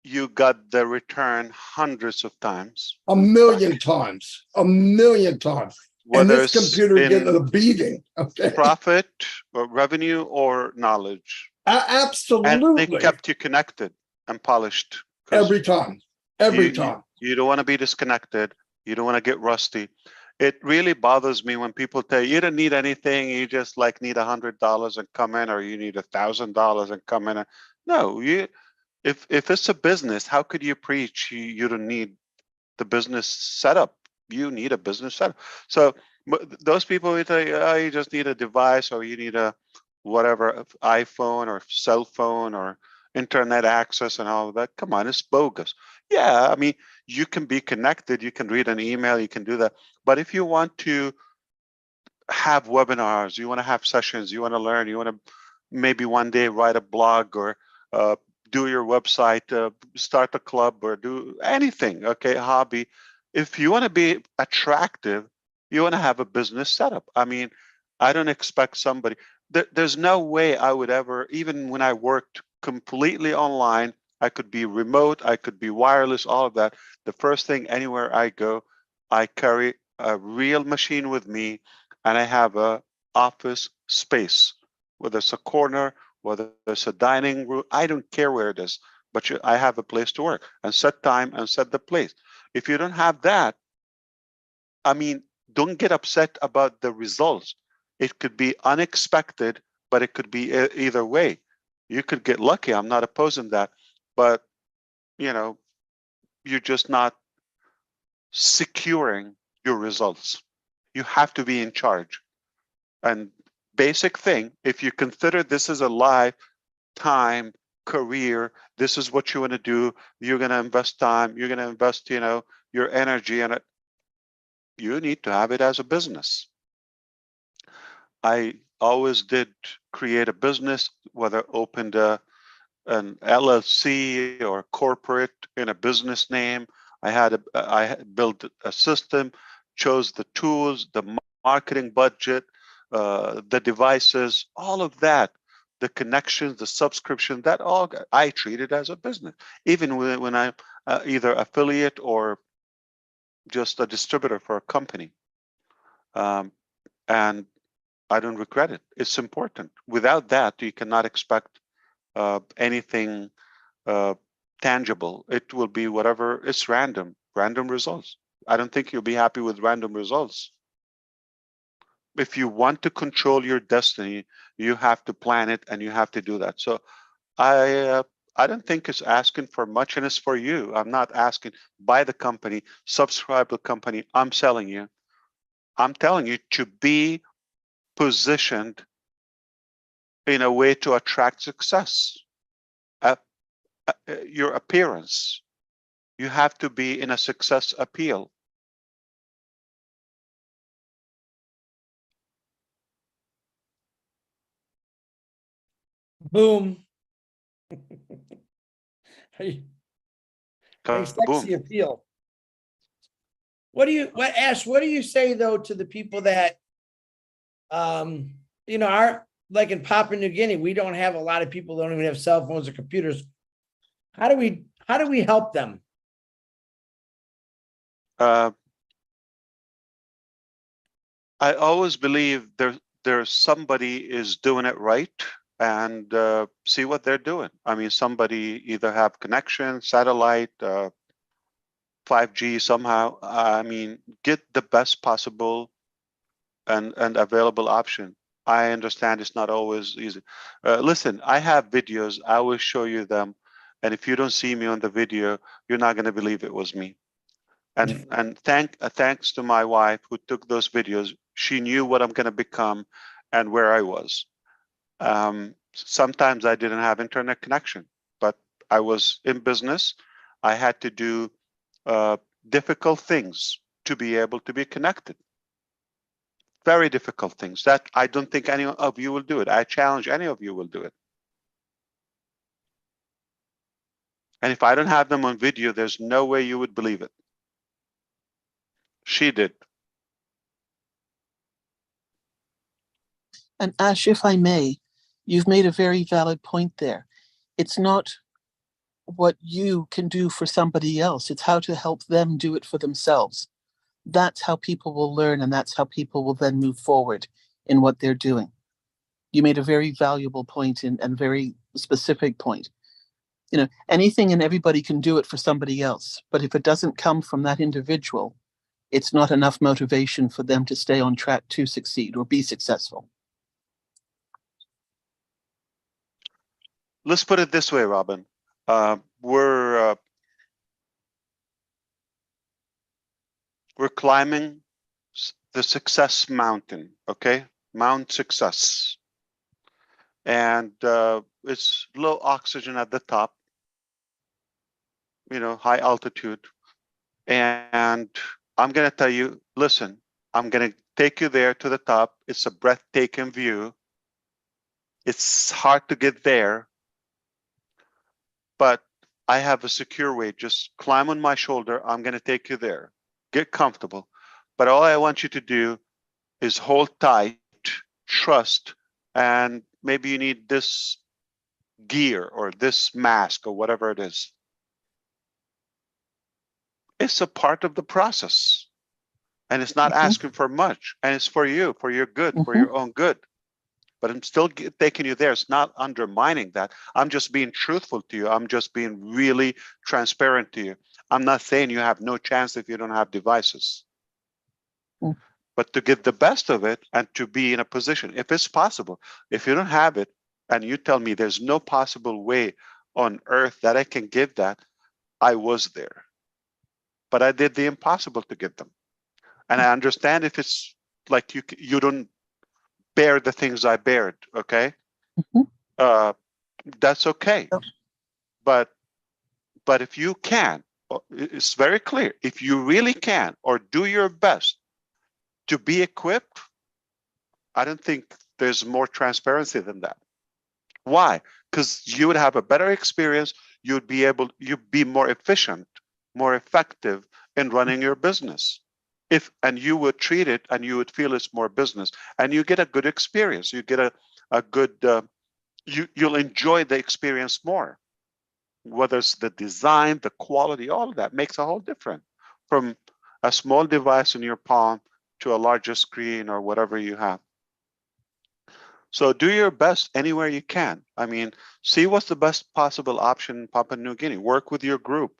Speaker 1: You got the return hundreds of times.
Speaker 19: A million times. A million times.
Speaker 1: Whether
Speaker 19: and this computer getting a beating. Okay.
Speaker 1: Profit or revenue or knowledge.
Speaker 19: Absolutely.
Speaker 1: And they kept you connected and polished.
Speaker 19: Every time. Every time.
Speaker 1: You don't want to be disconnected. You don't want to get rusty. It really bothers me when people tell you don't need anything. You just like need $100 and come in, or you need $1,000 and come in. No, if it's a business, how could you preach you don't need the business setup? You need a business setup. So those people will tell you, oh, you just need a device, or you need a whatever iPhone or cell phone or internet access and all of that. Come on, it's bogus. Yeah, I mean, you can be connected, you can read an email, you can do that. But if you want to have webinars, you want to have sessions, you want to learn, you want to maybe one day write a blog or do your website, start a club or do anything, okay, hobby. If you want to be attractive, you want to have a business setup. I mean, I don't expect somebody, there's no way I would ever, even when I worked completely online, I could be remote, I could be wireless, all of that. The first thing, anywhere I go, I carry a real machine with me, and I have a office space, whether it's a corner, whether it's a dining room, I don't care where it is, but I have a place to work and set time and set the place. If you don't have that, I mean, don't get upset about the results. It could be unexpected, but it could be either way. You could get lucky. I'm not opposing that, but you know, you're just not securing your results. You have to be in charge. And basic thing, if you consider this is a lifetime career, this is what you want to do, you're going to invest time, you're going to invest, you know, your energy in it, you need to have it as a business. I always did create a business, whether opened an LLC or corporate in a business name. I built a system, chose the tools, the marketing budget, the devices, all of that, the connections, the subscription, that all I treat it as a business. Even when I'm either affiliate or just a distributor for a company. And I don't regret it. It's important. Without that, you cannot expect anything tangible. It will be whatever, it's random results. I don't think you'll be happy with random results. If you want to control your destiny, you have to plan it and you have to do that. So I don't think it's asking for much, and it's for you. I'm not asking, buy the company, subscribe to the company. I'm selling you. I'm telling you to be positioned in a way to attract success. Your appearance. You have to be in a success appeal.
Speaker 6: Boom. Hey, sexy
Speaker 1: Boom.
Speaker 6: appeal. Ash, what do you say though to the people that, you know, are like in Papua New Guinea, we don't have a lot of people that don't even have cell phones or computers. How do we help them?
Speaker 1: I always believe there's somebody is doing it right, and see what they're doing. I mean, somebody either have connection, satellite, 5G somehow. I mean, get the best possible and available option. I understand it's not always easy. Listen, I have videos. I will show you them, and if you don't see me on the video, you're not going to believe it was me. And thanks to my wife who took those videos. She knew what I'm going to become and where I was. Sometimes I didn't have internet connection, but I was in business. I had to do difficult things to be able to be connected. Very difficult things that I don't think any of you will do it. I challenge any of you will do it. And if I don't have them on video, there's no way you would believe it. She did.
Speaker 12: And Ash, if I may, you've made a very valid point there. It's not what you can do for somebody else. It's how to help them do it for themselves. That's how people will learn, and that's how people will then move forward in what they're doing. You made a very valuable point and very specific point. You know, anything and everybody can do it for somebody else, but if it doesn't come from that individual, it's not enough motivation for them to stay on track to succeed or be successful.
Speaker 1: Let's put it this way, Robin. We're climbing the success mountain, okay? Mount Success. And it's low oxygen at the top, you know, high altitude. And I'm going to tell you, listen, I'm going to take you there to the top. It's a breathtaking view. It's hard to get there, but I have a secure way. Just climb on my shoulder. I'm going to take you there. Get comfortable. But all I want you to do is hold tight, trust, and maybe you need this gear or this mask or whatever it is. It's a part of the process. And it's not asking for much. And it's for you, for your good, for your own good. but I'm still taking you there. It's not undermining that. I'm just being truthful to you. I'm just being really transparent to you. I'm not saying you have no chance if you don't have devices. But to get the best of it and to be in a position, if it's possible, if you don't have it and you tell me there's no possible way on earth that I can give that, I was there. But I did the impossible to get them. And I understand if it's like you don't bear the things I bared, okay? That's okay. But if you can, it's very clear, if you really can or do your best to be equipped, I don't think there's more transparency than that. Why? Because you would have a better experience. You'd be more efficient, more effective in running your business. And you would treat it and you would feel it's more business, and you get a good experience. You get a good, you'll enjoy the experience more. Whether it's the design, the quality, all of that makes a whole difference from a small device in your palm to a larger screen or whatever you have. So do your best anywhere you can. I mean, see what's the best possible option in Papua New Guinea. Work with your group.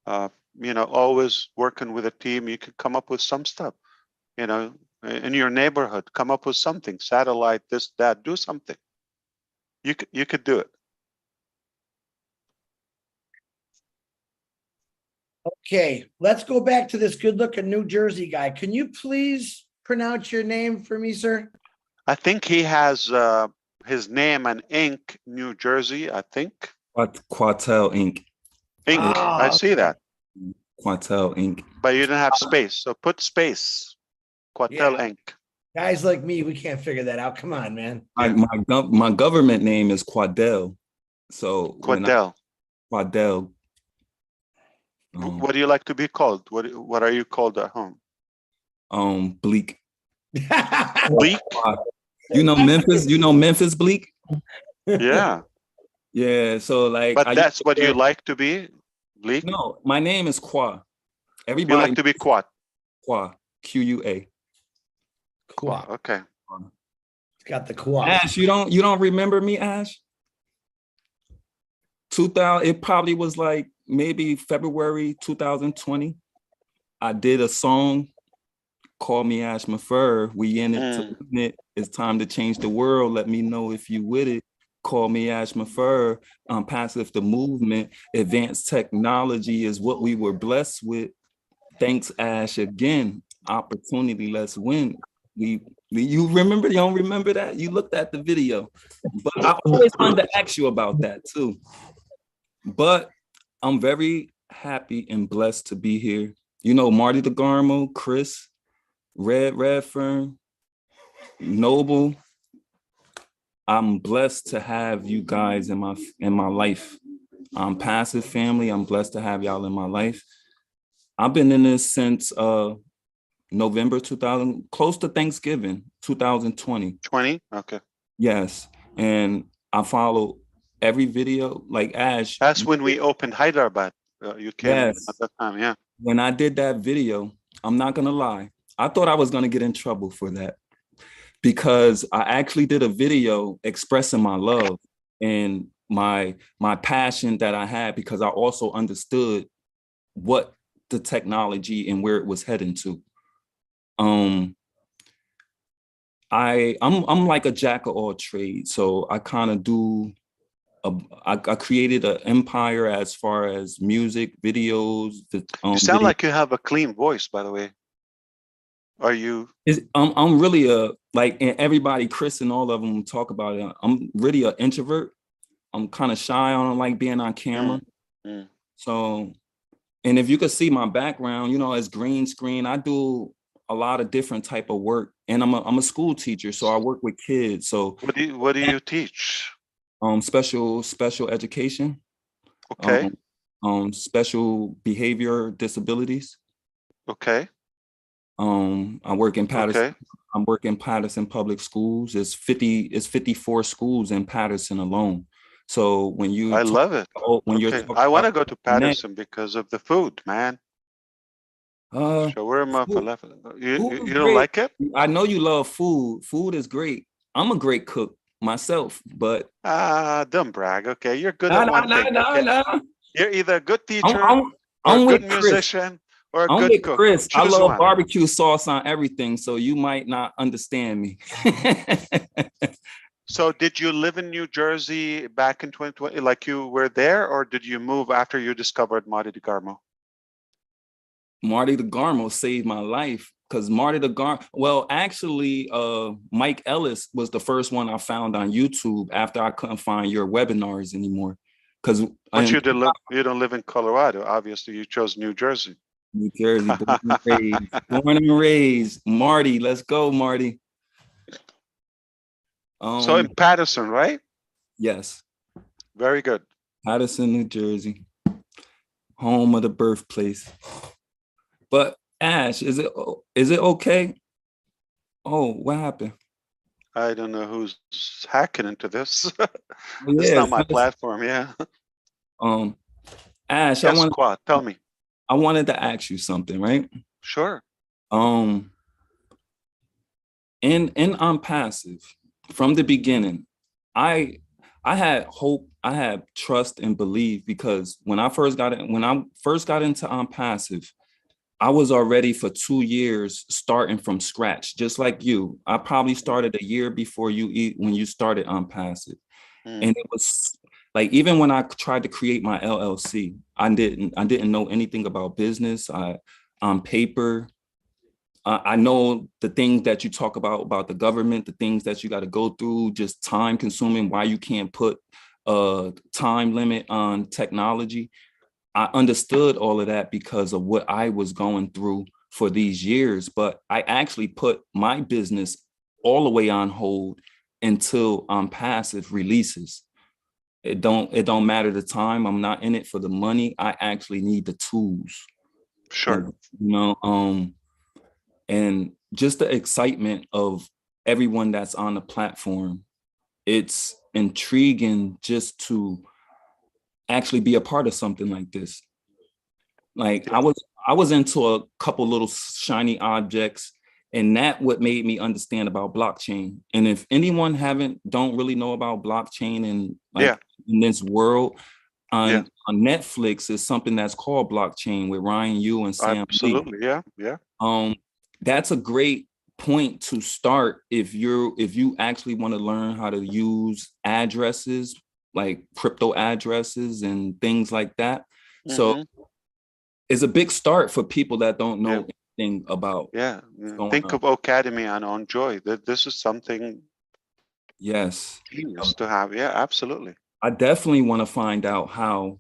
Speaker 1: Always working with a team, you can come up with some stuff. In your neighborhood, come up with something. Satellite, this, that, do something. You could do it.
Speaker 6: Okay, let's go back to this good-looking New Jersey guy. Can you please pronounce your name for me, sir?
Speaker 1: I think he has his name and Inc. New Jersey, I think.
Speaker 20: Quatel Inc.
Speaker 1: Inc. I see that.
Speaker 20: Quatel Inc.
Speaker 1: But you didn't have space, so put space. Quatel Inc.
Speaker 6: Guys like me, we can't figure that out. Come on, man.
Speaker 20: My government name is Quadell. So
Speaker 1: Quadell.
Speaker 20: Quadell.
Speaker 1: What do you like to be called? What are you called at home?
Speaker 20: Bleak.
Speaker 1: Bleak?
Speaker 20: You know Memphis Bleak?
Speaker 1: Yeah.
Speaker 20: Yeah, so like.
Speaker 1: But that's what you like to be? Bleak?
Speaker 20: No, my name is Qua. Everybody.
Speaker 1: You like to be Qua?
Speaker 20: Qua. Q-U-A.
Speaker 6: Qua.
Speaker 1: Okay.
Speaker 6: It's got the Qua.
Speaker 20: Ash, you don't remember me, Ash? 2000, it probably was like maybe February 2020. I did a song, Call Me Ash Mufareh. We in it to win it. It's time to change the world. Let me know if you with it. Call me Ash Mufareh. OnPassive the movement. Advanced technology is what we were blessed with. Thanks, Ash, again. Opportunity, let's win. You remember? You don't remember that? You looked at the video. But I always wanted to ask you about that too. But I'm very happy and blessed to be here. You know, Marty DeGarmo, Chris, Redfern, Noble. I'm blessed to have you guys in my life. OnPassive family. I'm blessed to have y'all in my life. I've been in this since November 2000, close to Thanksgiving, 2020.
Speaker 1: 20? Okay.
Speaker 20: Yes. And I follow every video, like Ash.
Speaker 1: That's when we opened Hyderabad. You came at that time, yeah.
Speaker 20: When I did that video, I'm not gonna lie, I thought I was gonna get in trouble for that because I actually did a video expressing my love and my passion that I had, because I also understood what the technology and where it was heading to. I'm like a jack of all trades, so I kind of do. I created an empire as far as music, videos.
Speaker 1: You sound like you have a clean voice, by the way. Are you?
Speaker 20: I'm really like, and everybody, Chris and all of them talk about it. I'm really an introvert. I'm kind of shy. I don't like being on camera. So, and if you could see my background, you know, as green screen, I do a lot of different type of work, and I'm a school teacher, so I work with kids. So
Speaker 1: what do you teach?
Speaker 20: Special education.
Speaker 1: Okay.
Speaker 20: Special behavior disabilities.
Speaker 1: Okay.
Speaker 20: I work in Patterson.
Speaker 1: Okay.
Speaker 20: I'm working in Patterson Public Schools. It's 54 schools in Patterson alone. So when you
Speaker 1: I love it.
Speaker 20: When
Speaker 1: okay. I want to go to Patterson because of the food, man. Shawarma, falafel. You don't like it?
Speaker 20: I know you love food. Food is great. I'm a great cook myself, but
Speaker 1: don't brag. Okay, you're good
Speaker 20: nah,
Speaker 1: at one
Speaker 20: nah,
Speaker 1: thing.
Speaker 20: nah,
Speaker 1: Okay?
Speaker 20: nah.
Speaker 1: You're either a good teacher,
Speaker 20: I'm
Speaker 1: or a
Speaker 20: with
Speaker 1: good
Speaker 20: Chris.
Speaker 1: musician, or a
Speaker 20: I'm
Speaker 1: good
Speaker 20: with
Speaker 1: cook.
Speaker 20: Chris. I
Speaker 1: Choose
Speaker 20: love
Speaker 1: one.
Speaker 20: barbecue sauce on everything, so you might not understand me.
Speaker 1: So did you live in New Jersey back in 2020, like you were there, or did you move after you discovered Marty DeGarmo?
Speaker 20: Marty DeGarmo saved my life, because Marty DeGarmo, well, actually, Mike Ellis was the first one I found on YouTube after I couldn't find your webinars anymore. Because
Speaker 1: But you don't live in Colorado. Obviously, you chose New Jersey.
Speaker 20: New Jersey, born and raised. Born and raised. Marty, let's go, Marty.
Speaker 1: So in Patterson, right?
Speaker 20: Yes.
Speaker 1: Very good.
Speaker 20: Patterson, New Jersey, home of the birthplace. But Ash, is it okay? Oh, what happened?
Speaker 1: I don't know who's hacking into this.
Speaker 20: Yeah,
Speaker 1: It's not my platform. Yeah.
Speaker 20: Ash,
Speaker 1: yes, Quad, tell me.
Speaker 20: I wanted to ask you something, right?
Speaker 1: Sure.
Speaker 20: In OnPassive, from the beginning, I had hope, I had trust and belief, because when I first got into OnPassive, I was already for 2 years starting from scratch, just like you. I probably started a year before you when you started OnPassive. And it was like, even when I tried to create my LLC, I didn't know anything about business. On paper, I know the things that you talk about the government, the things that you got to go through, just time consuming, why you can't put a time limit on technology. I understood all of that because of what I was going through for these years, but I actually put my business all the way on hold until OnPassive releases. It don't matter the time. I'm not in it for the money. I actually need the tools.
Speaker 1: Sure.
Speaker 20: And just the excitement of everyone that's on the platform. It's intriguing just to actually be a part of something like this. Like I was into a couple little shiny objects, and that what made me understand about blockchain. And if anyone don't really know about blockchain and in this world, on Netflix is something that's called Blockchain with Ryan Yu and Sam Lee.
Speaker 1: Absolutely, yeah.
Speaker 20: That's a great point to start if you actually want to learn how to use addresses, like crypto addresses and things like that. So it's a big start for people that don't know anything about.
Speaker 1: Yeah. Think of Academy and Enjoy. This is something genius to have. Yeah, absolutely.
Speaker 20: I definitely want to find out how,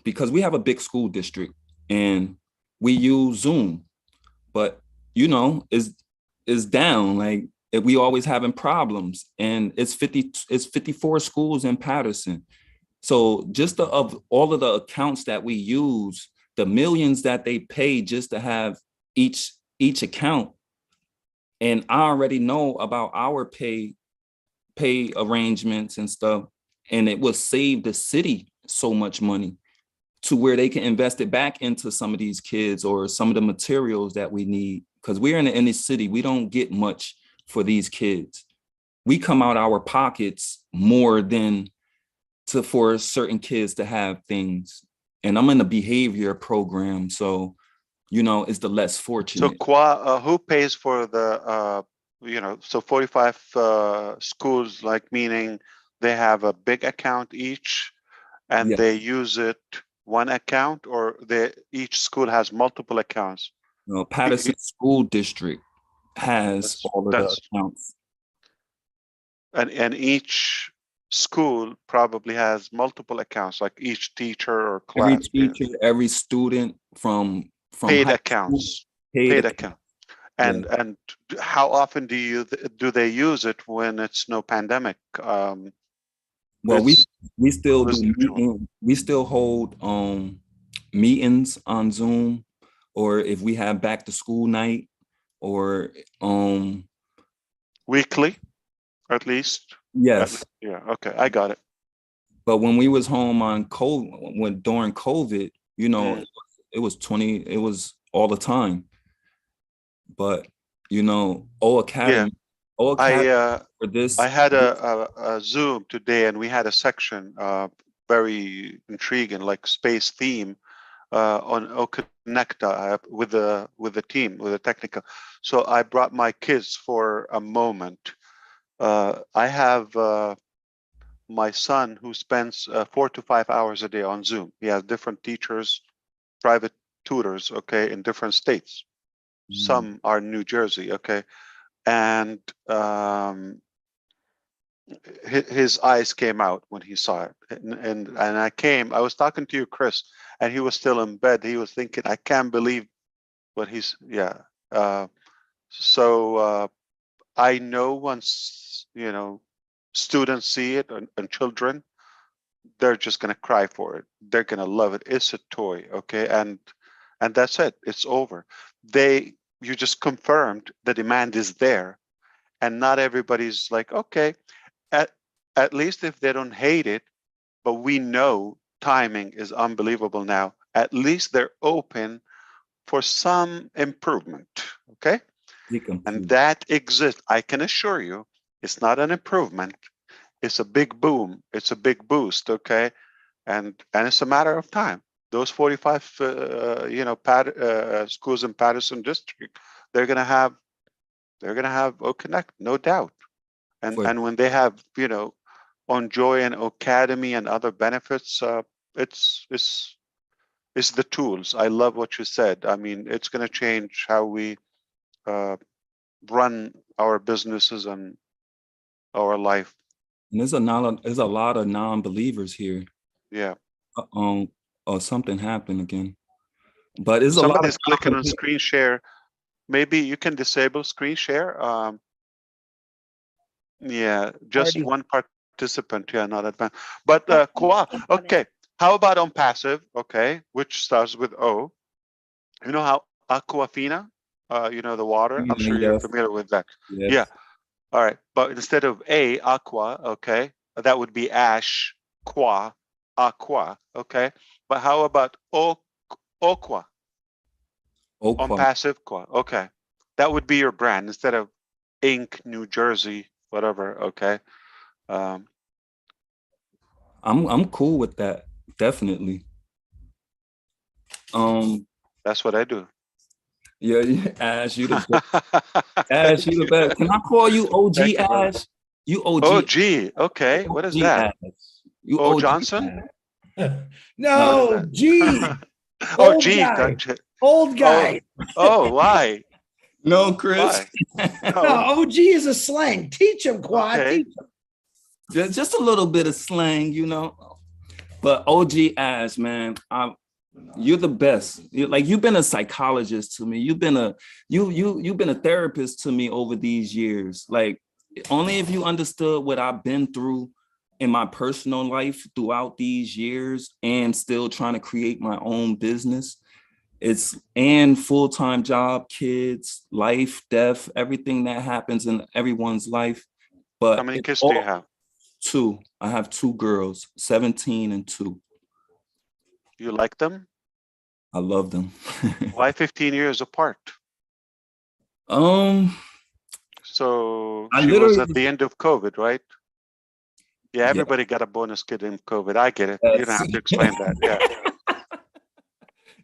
Speaker 20: because we have a big school district and we use Zoom, but is down. Like we always having problems, and it's 54 schools in Patterson. So just of all of the accounts that we use, the millions that they pay just to have each account. And I already know about our pay arrangements and stuff. And it will save the city so much money to where they can invest it back into some of these kids or some of the materials that we need. Because we're in the inner city, we don't get much for these kids. We come out our pockets more than for certain kids to have things. And I'm in the behavior program, so it's the less fortunate.
Speaker 1: So who pays for the so 45 schools, like meaning they have a big account each and they use it one account, or each school has multiple accounts?
Speaker 20: No, Patterson School District has all of the accounts.
Speaker 1: And each school probably has multiple accounts, like each teacher or class.
Speaker 20: Every teacher, every student from
Speaker 1: paid accounts. Paid account. And how often do they use it when it's no pandemic?
Speaker 20: Well, we still do we still hold meetings on Zoom, or if we have back to school night, or
Speaker 1: weekly, at least.
Speaker 20: Yes.
Speaker 1: Yeah. Okay, I got it.
Speaker 20: But when we was home on during COVID, it was all the time. But O Academy For this.
Speaker 1: I had a Zoom today, and we had a section, very intriguing, like space theme, on Connecta with the team, with the technical. So I brought my kids for a moment. I have my son who spends 4 to 5 hours a day on Zoom. He has different teachers, private tutors, okay, in different states. Some are in New Jersey, okay, and his eyes came out when he saw it, and I was talking to you, Chris, and he was still in bed. He was thinking, I can't believe what he's, yeah. So I know once, you know, students see it, and children, they're just gonna cry for it. They're gonna love it. It's a toy, okay, and that's it. It's over. You just confirmed the demand is there, and not everybody's like, okay. At least if they don't hate it, but we know timing is unbelievable now. At least they're open for some improvement, okay? And that exists. I can assure you, it's not an improvement. It's a big boom. It's a big boost, okay? And it's a matter of time. Those 45, schools in Patterson District, they're gonna have OConnect, no doubt. And when they have, you know, on Joy and Academy and other benefits, it's the tools. I love what you said. I mean, it's going to change how we run our businesses and our life.
Speaker 20: And there's a lot of non-believers here.
Speaker 1: Yeah.
Speaker 20: Or something happened again. But it's a lot
Speaker 1: Somebody's
Speaker 20: of
Speaker 1: clicking on screen share. Maybe you can disable screen share. Yeah, just one participant. Yeah, not advanced. But okay. How about OnPassive? Okay, which starts with O. You know how Aquafina? You know, the water. I'm sure you're familiar with that.
Speaker 20: Yes.
Speaker 1: Yeah. All right. But instead of A, aqua. Okay, that would be ash. Aqua. Okay. But how about Aqua? OnPassive Qua. Okay, that would be your brand instead of Inc. New Jersey, whatever. Okay.
Speaker 20: I'm cool with that, definitely.
Speaker 1: That's what I do.
Speaker 20: Yeah, Ash, you the best. Ash, you the best. Can I call you OG Ash? You OG.
Speaker 1: OG. Okay. What is that?
Speaker 20: Ash. You
Speaker 1: O
Speaker 20: OG
Speaker 1: Johnson?
Speaker 6: No, G.
Speaker 1: Oh,
Speaker 6: Old
Speaker 1: G.
Speaker 6: guy.
Speaker 1: Gotcha.
Speaker 6: Old guy.
Speaker 1: Oh, why?
Speaker 20: No, Chris.
Speaker 6: No, OG is a slang. Teach him, Quad.
Speaker 1: Okay.
Speaker 6: Teach him.
Speaker 20: Just a little bit of slang, you know. But OG Ash, man, you're the best. You've been a psychologist to me. You've been a therapist to me over these years. Like, only if you understood what I've been through in my personal life throughout these years, and still trying to create my own business. And full-time job, kids, life, death, everything that happens in everyone's life. But
Speaker 1: how many kids do you have?
Speaker 20: 2. I have 2 girls, 17 and 2.
Speaker 1: You like them?
Speaker 20: I love them.
Speaker 1: Why 15 years apart? So she was at the end of COVID, right? Yeah, everybody got a bonus kid in COVID. I get it.
Speaker 20: Yes.
Speaker 1: You don't have to explain that.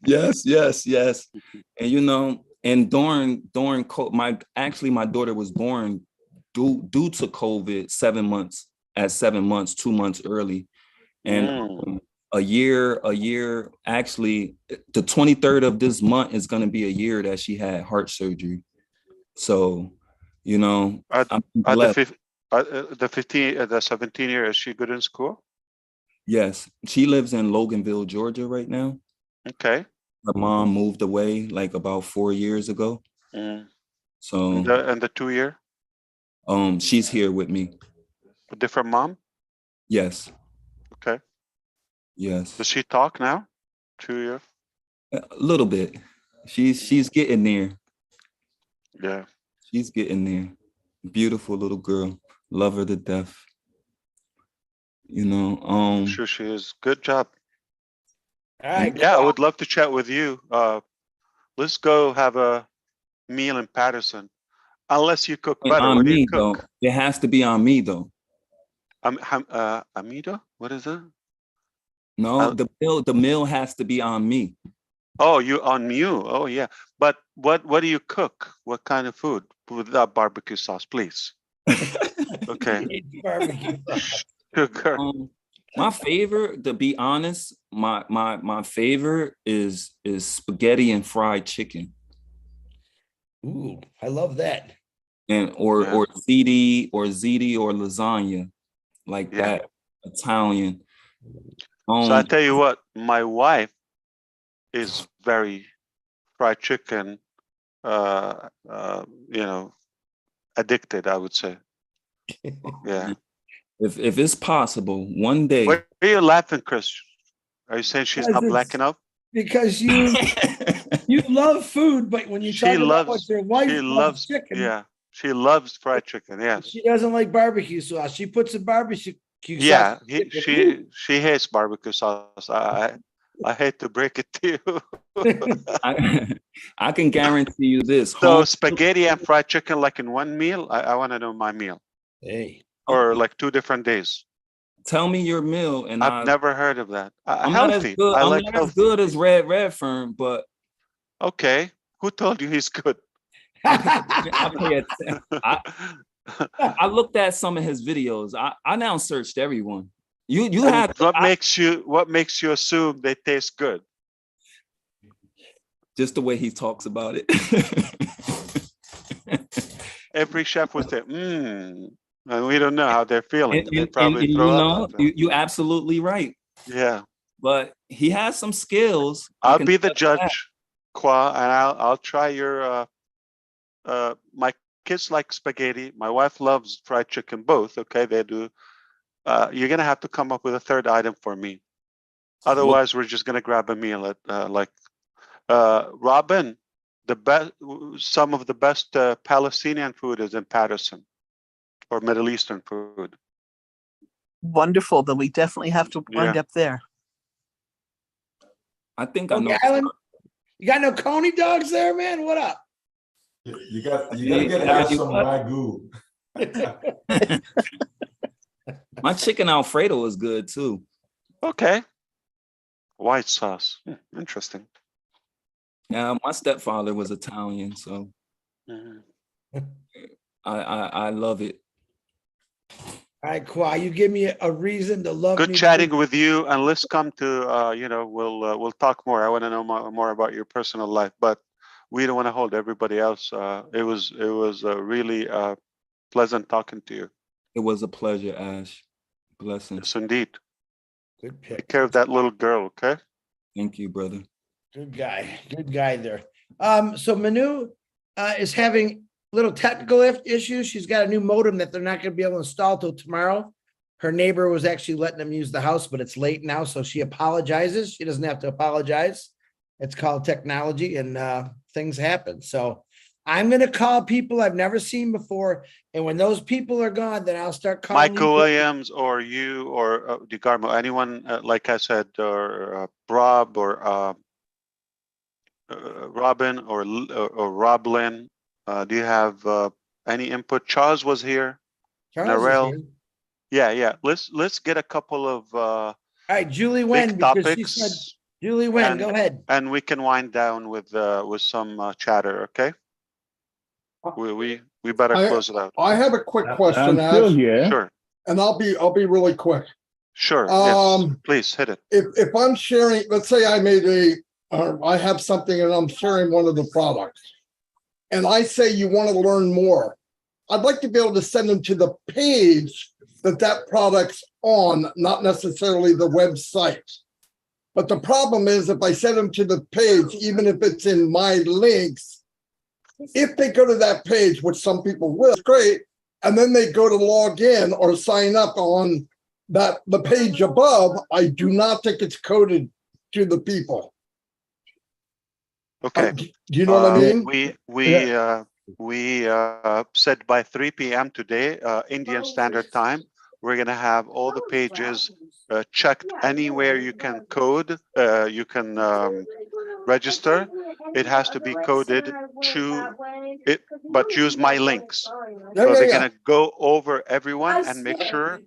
Speaker 1: Yeah.
Speaker 20: Yes. And you know, and during COVID, my daughter was born due to COVID 7 months, 2 months early. And a year, actually, the 23rd of this month is going to be a year that she had heart surgery. So, you know,
Speaker 1: the 17-year, is she good in school?
Speaker 20: Yes, she lives in Loganville, Georgia right now.
Speaker 1: Okay.
Speaker 20: Her mom moved away like about 4 years ago. So
Speaker 1: and the 2-year?
Speaker 20: She's here with me.
Speaker 1: A different mom?
Speaker 20: Yes.
Speaker 1: Okay.
Speaker 20: Yes.
Speaker 1: Does she talk now? 2-year?
Speaker 20: A little bit. She's getting there.
Speaker 1: Yeah.
Speaker 20: She's getting there. Beautiful little girl. Love her to death. You know,
Speaker 1: I'm sure she is. Good job.
Speaker 6: All right.
Speaker 1: Yeah, I would love to chat with you. Let's go have a meal in Patterson. Unless you cook butter.
Speaker 20: On
Speaker 1: What do you
Speaker 20: me
Speaker 1: cook?
Speaker 20: though. It has to be on me though.
Speaker 1: Amido? What is that?
Speaker 20: No, the meal has to be on me.
Speaker 1: Oh, you on you. Oh, yeah. But what do you cook? What kind of food without barbecue sauce, please? Okay.
Speaker 6: Barbecue sauce.
Speaker 1: Sugar.
Speaker 20: My favorite, to be honest, my favorite is spaghetti and fried chicken.
Speaker 6: Ooh, I love that.
Speaker 20: And or ziti or lasagna, like that, Italian.
Speaker 1: So I tell you what, my wife is very fried chicken, addicted, I would say. Yeah.
Speaker 20: If it's possible, one day.
Speaker 1: Why are you laughing, Chris? Are you saying she's not black enough?
Speaker 6: Because you love food, but when you talk about what your wife loves chicken,
Speaker 1: yeah, she loves fried chicken. Yes,
Speaker 6: she doesn't like barbecue sauce. She puts a barbecue
Speaker 1: yeah,
Speaker 6: sauce.
Speaker 1: she hates barbecue sauce. I hate to break it to you.
Speaker 20: I can guarantee you this.
Speaker 1: So spaghetti and fried chicken, like in one meal. I want to know my meal.
Speaker 6: Hey.
Speaker 1: Or like 2 different days.
Speaker 20: Tell me your meal, and
Speaker 1: I've never heard of that.
Speaker 20: I'm
Speaker 1: Healthy.
Speaker 20: not as good.
Speaker 1: I
Speaker 20: I'm
Speaker 1: like
Speaker 20: not
Speaker 1: healthy.
Speaker 20: as good as Redfern, but
Speaker 1: okay. Who told you he's good?
Speaker 20: I looked at some of his videos. I now searched everyone. You have
Speaker 1: what makes you assume they taste good?
Speaker 20: Just the way he talks about it.
Speaker 1: Every chef would say, and we don't know how they're feeling. They
Speaker 20: And
Speaker 1: probably throw up.
Speaker 20: you absolutely right.
Speaker 1: Yeah.
Speaker 20: But he has some skills.
Speaker 1: I'll be the judge, Kwa, and I'll try your my kids like spaghetti. My wife loves fried chicken, both. Okay, they do. You're gonna have to come up with a third item for me. Otherwise, we're just gonna grab a meal at Robin. Some of the best Palestinian food is in Patterson, or Middle Eastern food.
Speaker 12: Wonderful. Then we definitely have to wind up there.
Speaker 20: I think I know.
Speaker 6: Alan, you got no Coney dogs there, man? What up?
Speaker 11: You gotta get some Wagyu.
Speaker 20: My chicken Alfredo is good too.
Speaker 1: Okay. White sauce. Interesting.
Speaker 20: Yeah, my stepfather was Italian, so I love it.
Speaker 6: All right, Kwa, you give me a reason to love me.
Speaker 1: Good chatting with you, and let's come to we'll talk more. I want to know more about your personal life, but we don't want to hold everybody else. It was really pleasant talking to you.
Speaker 20: It was a pleasure, Ash. Blessings.
Speaker 1: Yes, indeed.
Speaker 6: Good pick.
Speaker 1: Take care of that little girl, okay?
Speaker 20: Thank you, brother.
Speaker 6: Good guy there. So Manu is having little technical issues. She's got a new modem that they're not going to be able to install till tomorrow. Her neighbor was actually letting them use the house, but it's late now, so she apologizes. She doesn't have to apologize. It's called technology, and things happen. So I'm going to call people I've never seen before, and when those people are gone, then I'll start calling
Speaker 1: Michael Williams, or you, or DeGarmo, anyone, like I said, or Rob, or Robin, or Roblin. Do you have any input? Charles was here.
Speaker 6: Charles is here.
Speaker 1: Yeah. Let's get a couple of
Speaker 6: all right, Julie
Speaker 1: big
Speaker 6: Wen,
Speaker 1: topics.
Speaker 6: Julie Wen, go ahead.
Speaker 1: And we can wind down with some chatter. Okay. We better close it out.
Speaker 19: I have a quick question.
Speaker 14: I'm still here.
Speaker 1: Sure.
Speaker 19: And I'll be really quick.
Speaker 1: Sure. Yes. Please hit it.
Speaker 19: If I'm sharing, let's say I have something and I'm sharing one of the products, and I say you want to learn more, I'd like to be able to send them to the page that product's on, not necessarily the website. But the problem is if I send them to the page, even if it's in my links, if they go to that page, which some people will, it's great, and then they go to log in or sign up on the page above, I do not think it's coded to the people.
Speaker 1: Okay.
Speaker 19: Do you know what I mean?
Speaker 1: We said by 3 p.m. today, Indian Standard Time, we're going to have all the pages checked anywhere you can code. You can register, it has to be coded to it, but use my links. So they're gonna go over everyone and make sure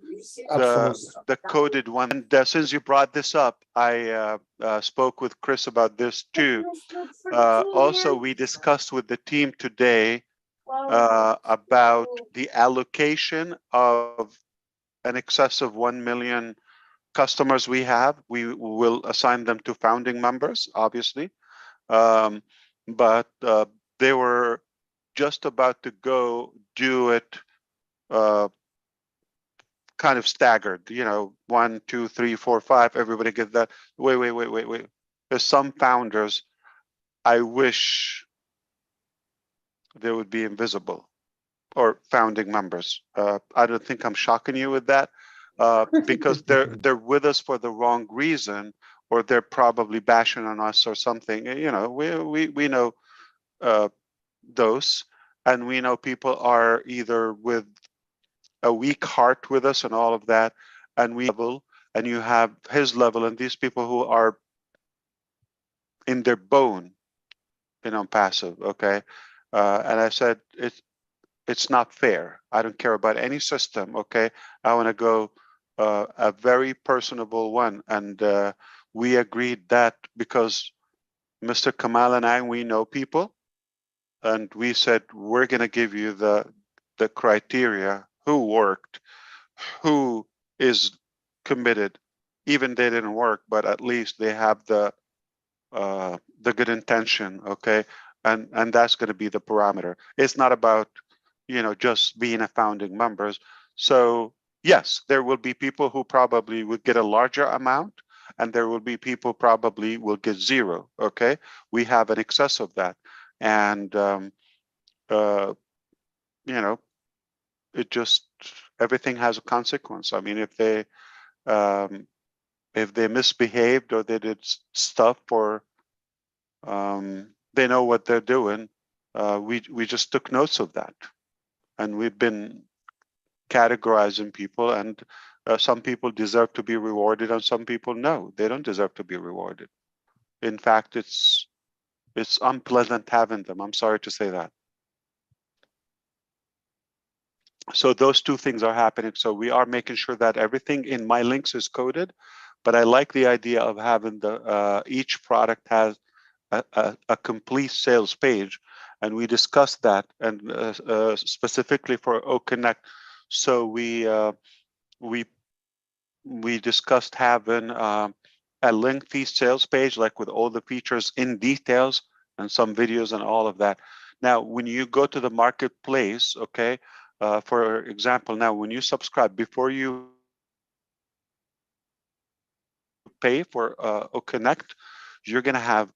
Speaker 1: the coded one. And since you brought this up, I spoke with Chris about this too. Also, we discussed with the team today about the allocation of an excess of 1 million customers we have. We will assign them to founding members, obviously. But they were just about to go do it kind of staggered, 1, 2, 3, 4, 5, everybody get that. Wait. There's some founders, I wish they would be invisible, or founding members. I don't think I'm shocking you with that, because they're with us for the wrong reason, or they're probably bashing on us or something. We know those, and we know people are either with a weak heart with us and all of that, and we level, and you have his level, and these people who are in their bone in OnPassive, okay? And I said, it's not fair. I don't care about any system, okay? I want to go a very personable one. And we agreed that because Mr. Kamal and I, we know people, and we said, we're going to give you the criteria, who worked, who is committed. Even they didn't work, but at least they have the good intention, okay? And that's going to be the parameter. It's not about just being a founding members. So yes, there will be people who probably would get a larger amount, and there will be people probably will get zero. Okay, we have an excess of that, and it just, everything has a consequence. I mean, if they misbehaved or they did stuff, or they know what they're doing, we just took notes of that. And we've been categorizing people, and some people deserve to be rewarded, and some people, no, they don't deserve to be rewarded. In fact, it's unpleasant having them. I'm sorry to say that. So those two things are happening. So we are making sure that everything in my links is coded, but I like the idea of having each product has a complete sales page. And we discussed that, and specifically for OConnect. So we discussed having a lengthy sales page, like with all the features in details and some videos and all of that. Now, when you go to the marketplace, okay, for example, now when you subscribe, before you pay for OConnect, you're going to have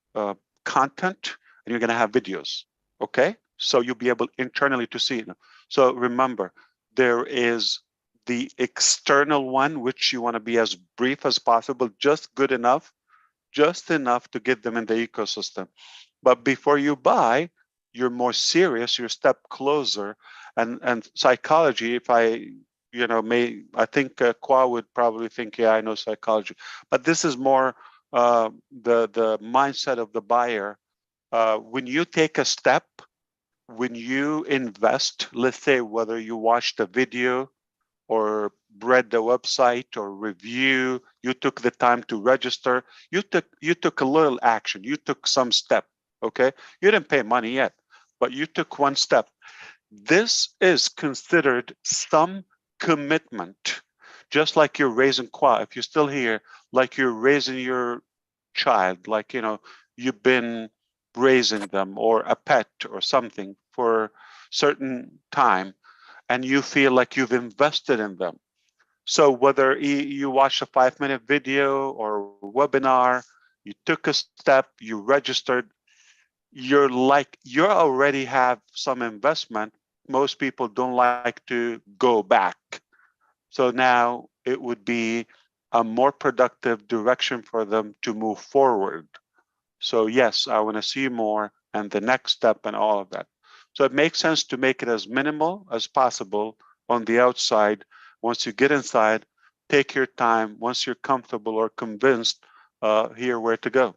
Speaker 1: content, and you're going to have videos. Okay, so you'll be able internally to see it. So remember, there is the external one, which you want to be as brief as possible, just good enough, just enough to get them in the ecosystem. But before you buy, you're more serious, you're a step closer. And psychology, if I think Kwa would probably think, yeah, I know psychology, but this is more the mindset of the buyer. When you take a step, when you invest, let's say whether you watched a video or read the website or review, you took the time to register, you took a little action, you took some step, okay? You didn't pay money yet, but you took one step. This is considered some commitment, just like you're raising Kwa, if you're still here, like you're raising your child, like, you've been raising them, or a pet or something for certain time, and you feel like you've invested in them. So whether you watch a 5-minute video or webinar, you took a step, you registered, you already have some investment. Most people don't like to go back. So now it would be a more productive direction for them to move forward. So yes, I want to see more, and the next step and all of that. So it makes sense to make it as minimal as possible on the outside. Once you get inside, take your time. Once you're comfortable or convinced, here where to go.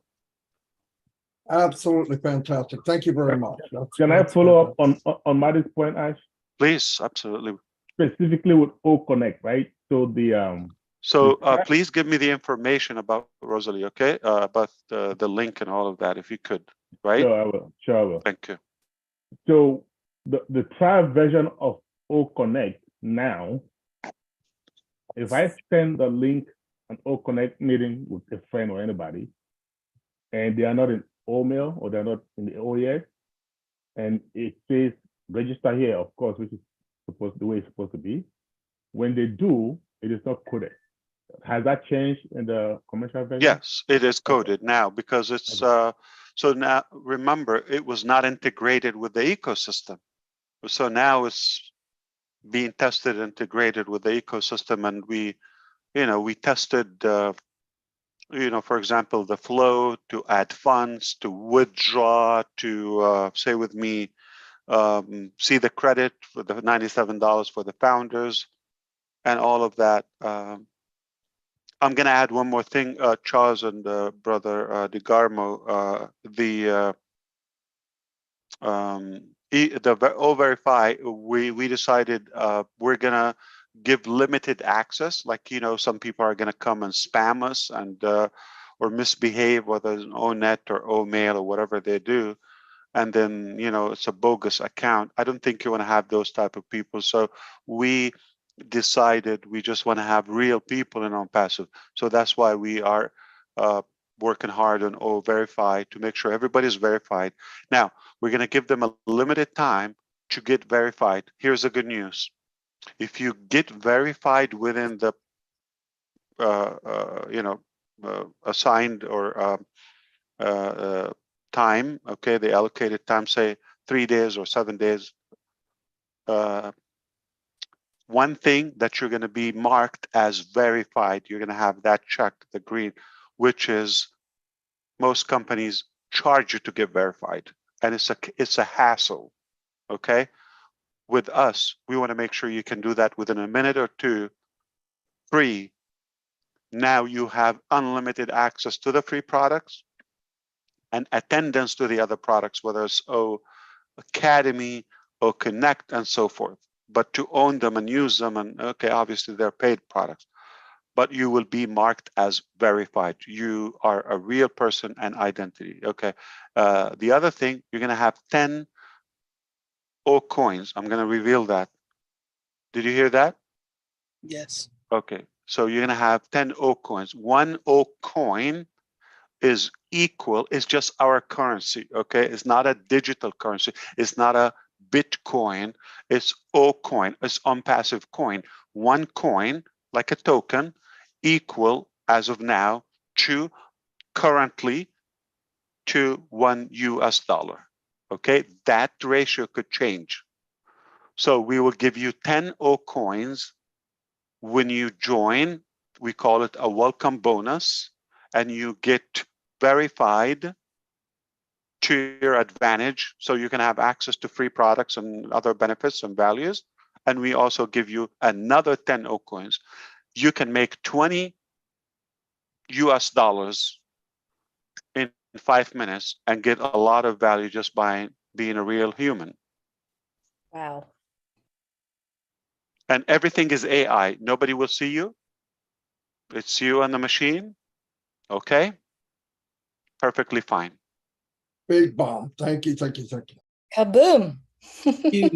Speaker 19: Absolutely fantastic. Thank you very much.
Speaker 14: Can I follow up on Maddie's point, Ash?
Speaker 1: Please, absolutely.
Speaker 14: Specifically with O Connect, right? So the
Speaker 1: So please give me the information about Rosalie, okay? About the link and all of that, if you could, right?
Speaker 14: Sure, I will. Sure, I will.
Speaker 1: Thank you.
Speaker 14: So the trial version of O Connect now, if I send the link an O Connect meeting with a friend or anybody, and they are not in OMail or they're not in the OES, and it says register here, of course, which is the way it's supposed to be. When they do, it is not coded. Has that changed in the commercial version?
Speaker 1: Yes, it is coded now because it's so now remember it was not integrated with the ecosystem. So now it's being tested, integrated with the ecosystem, and we tested for example, the flow to add funds, to withdraw, to say with me, see the credit for the $97 for the founders and all of that. I'm going to add one more thing, Charles and Brother DeGarmo, the O-Verify, we decided we're going to give limited access. Like, some people are going to come and spam us and or misbehave, whether it's an O-Net or O-Mail or whatever they do. And then, it's a bogus account. I don't think you want to have those type of people. So we decided we just want to have real people in OnPassive. So that's why we are working hard on O-Verify to make sure everybody's verified. Now, we're going to give them a limited time to get verified. Here's the good news. If you get verified within the assigned or time, okay, the allocated time, say 3 days or 7 days, one thing that you're going to be marked as verified, you're going to have that checked, the green, which is most companies charge you to get verified, and it's a hassle. Okay, with us, we want to make sure you can do that within a minute or two, free. Now you have unlimited access to the free products and attendance to the other products, whether it's O Academy, O Connect, and so forth. But to own them and use them, and okay, obviously they're paid products, but you will be marked as verified. You are a real person and identity. Okay. The other thing, you're going to have 10 O coins. I'm going to reveal that. Did you hear that?
Speaker 12: Yes.
Speaker 1: Okay. So you're going to have 10 O coins. One O coin is equal, it's just our currency. Okay. It's not a digital currency. It's not a Bitcoin. It's O coin. It's OnPassive coin. One coin, like a token, equal as of now to currently to $1. Okay, that ratio could change. So we will give you 10 O coins when you join. We call it a welcome bonus, and you get verified to your advantage, so you can have access to free products and other benefits and values. And we also give you another 10 O coins. You can make $20 in 5 minutes and get a lot of value just by being a real human.
Speaker 21: Wow.
Speaker 1: And everything is AI. Nobody will see you. It's you and the machine. Okay? Perfectly fine.
Speaker 19: Big bomb. Thank you, thank you, thank you.
Speaker 21: Kaboom.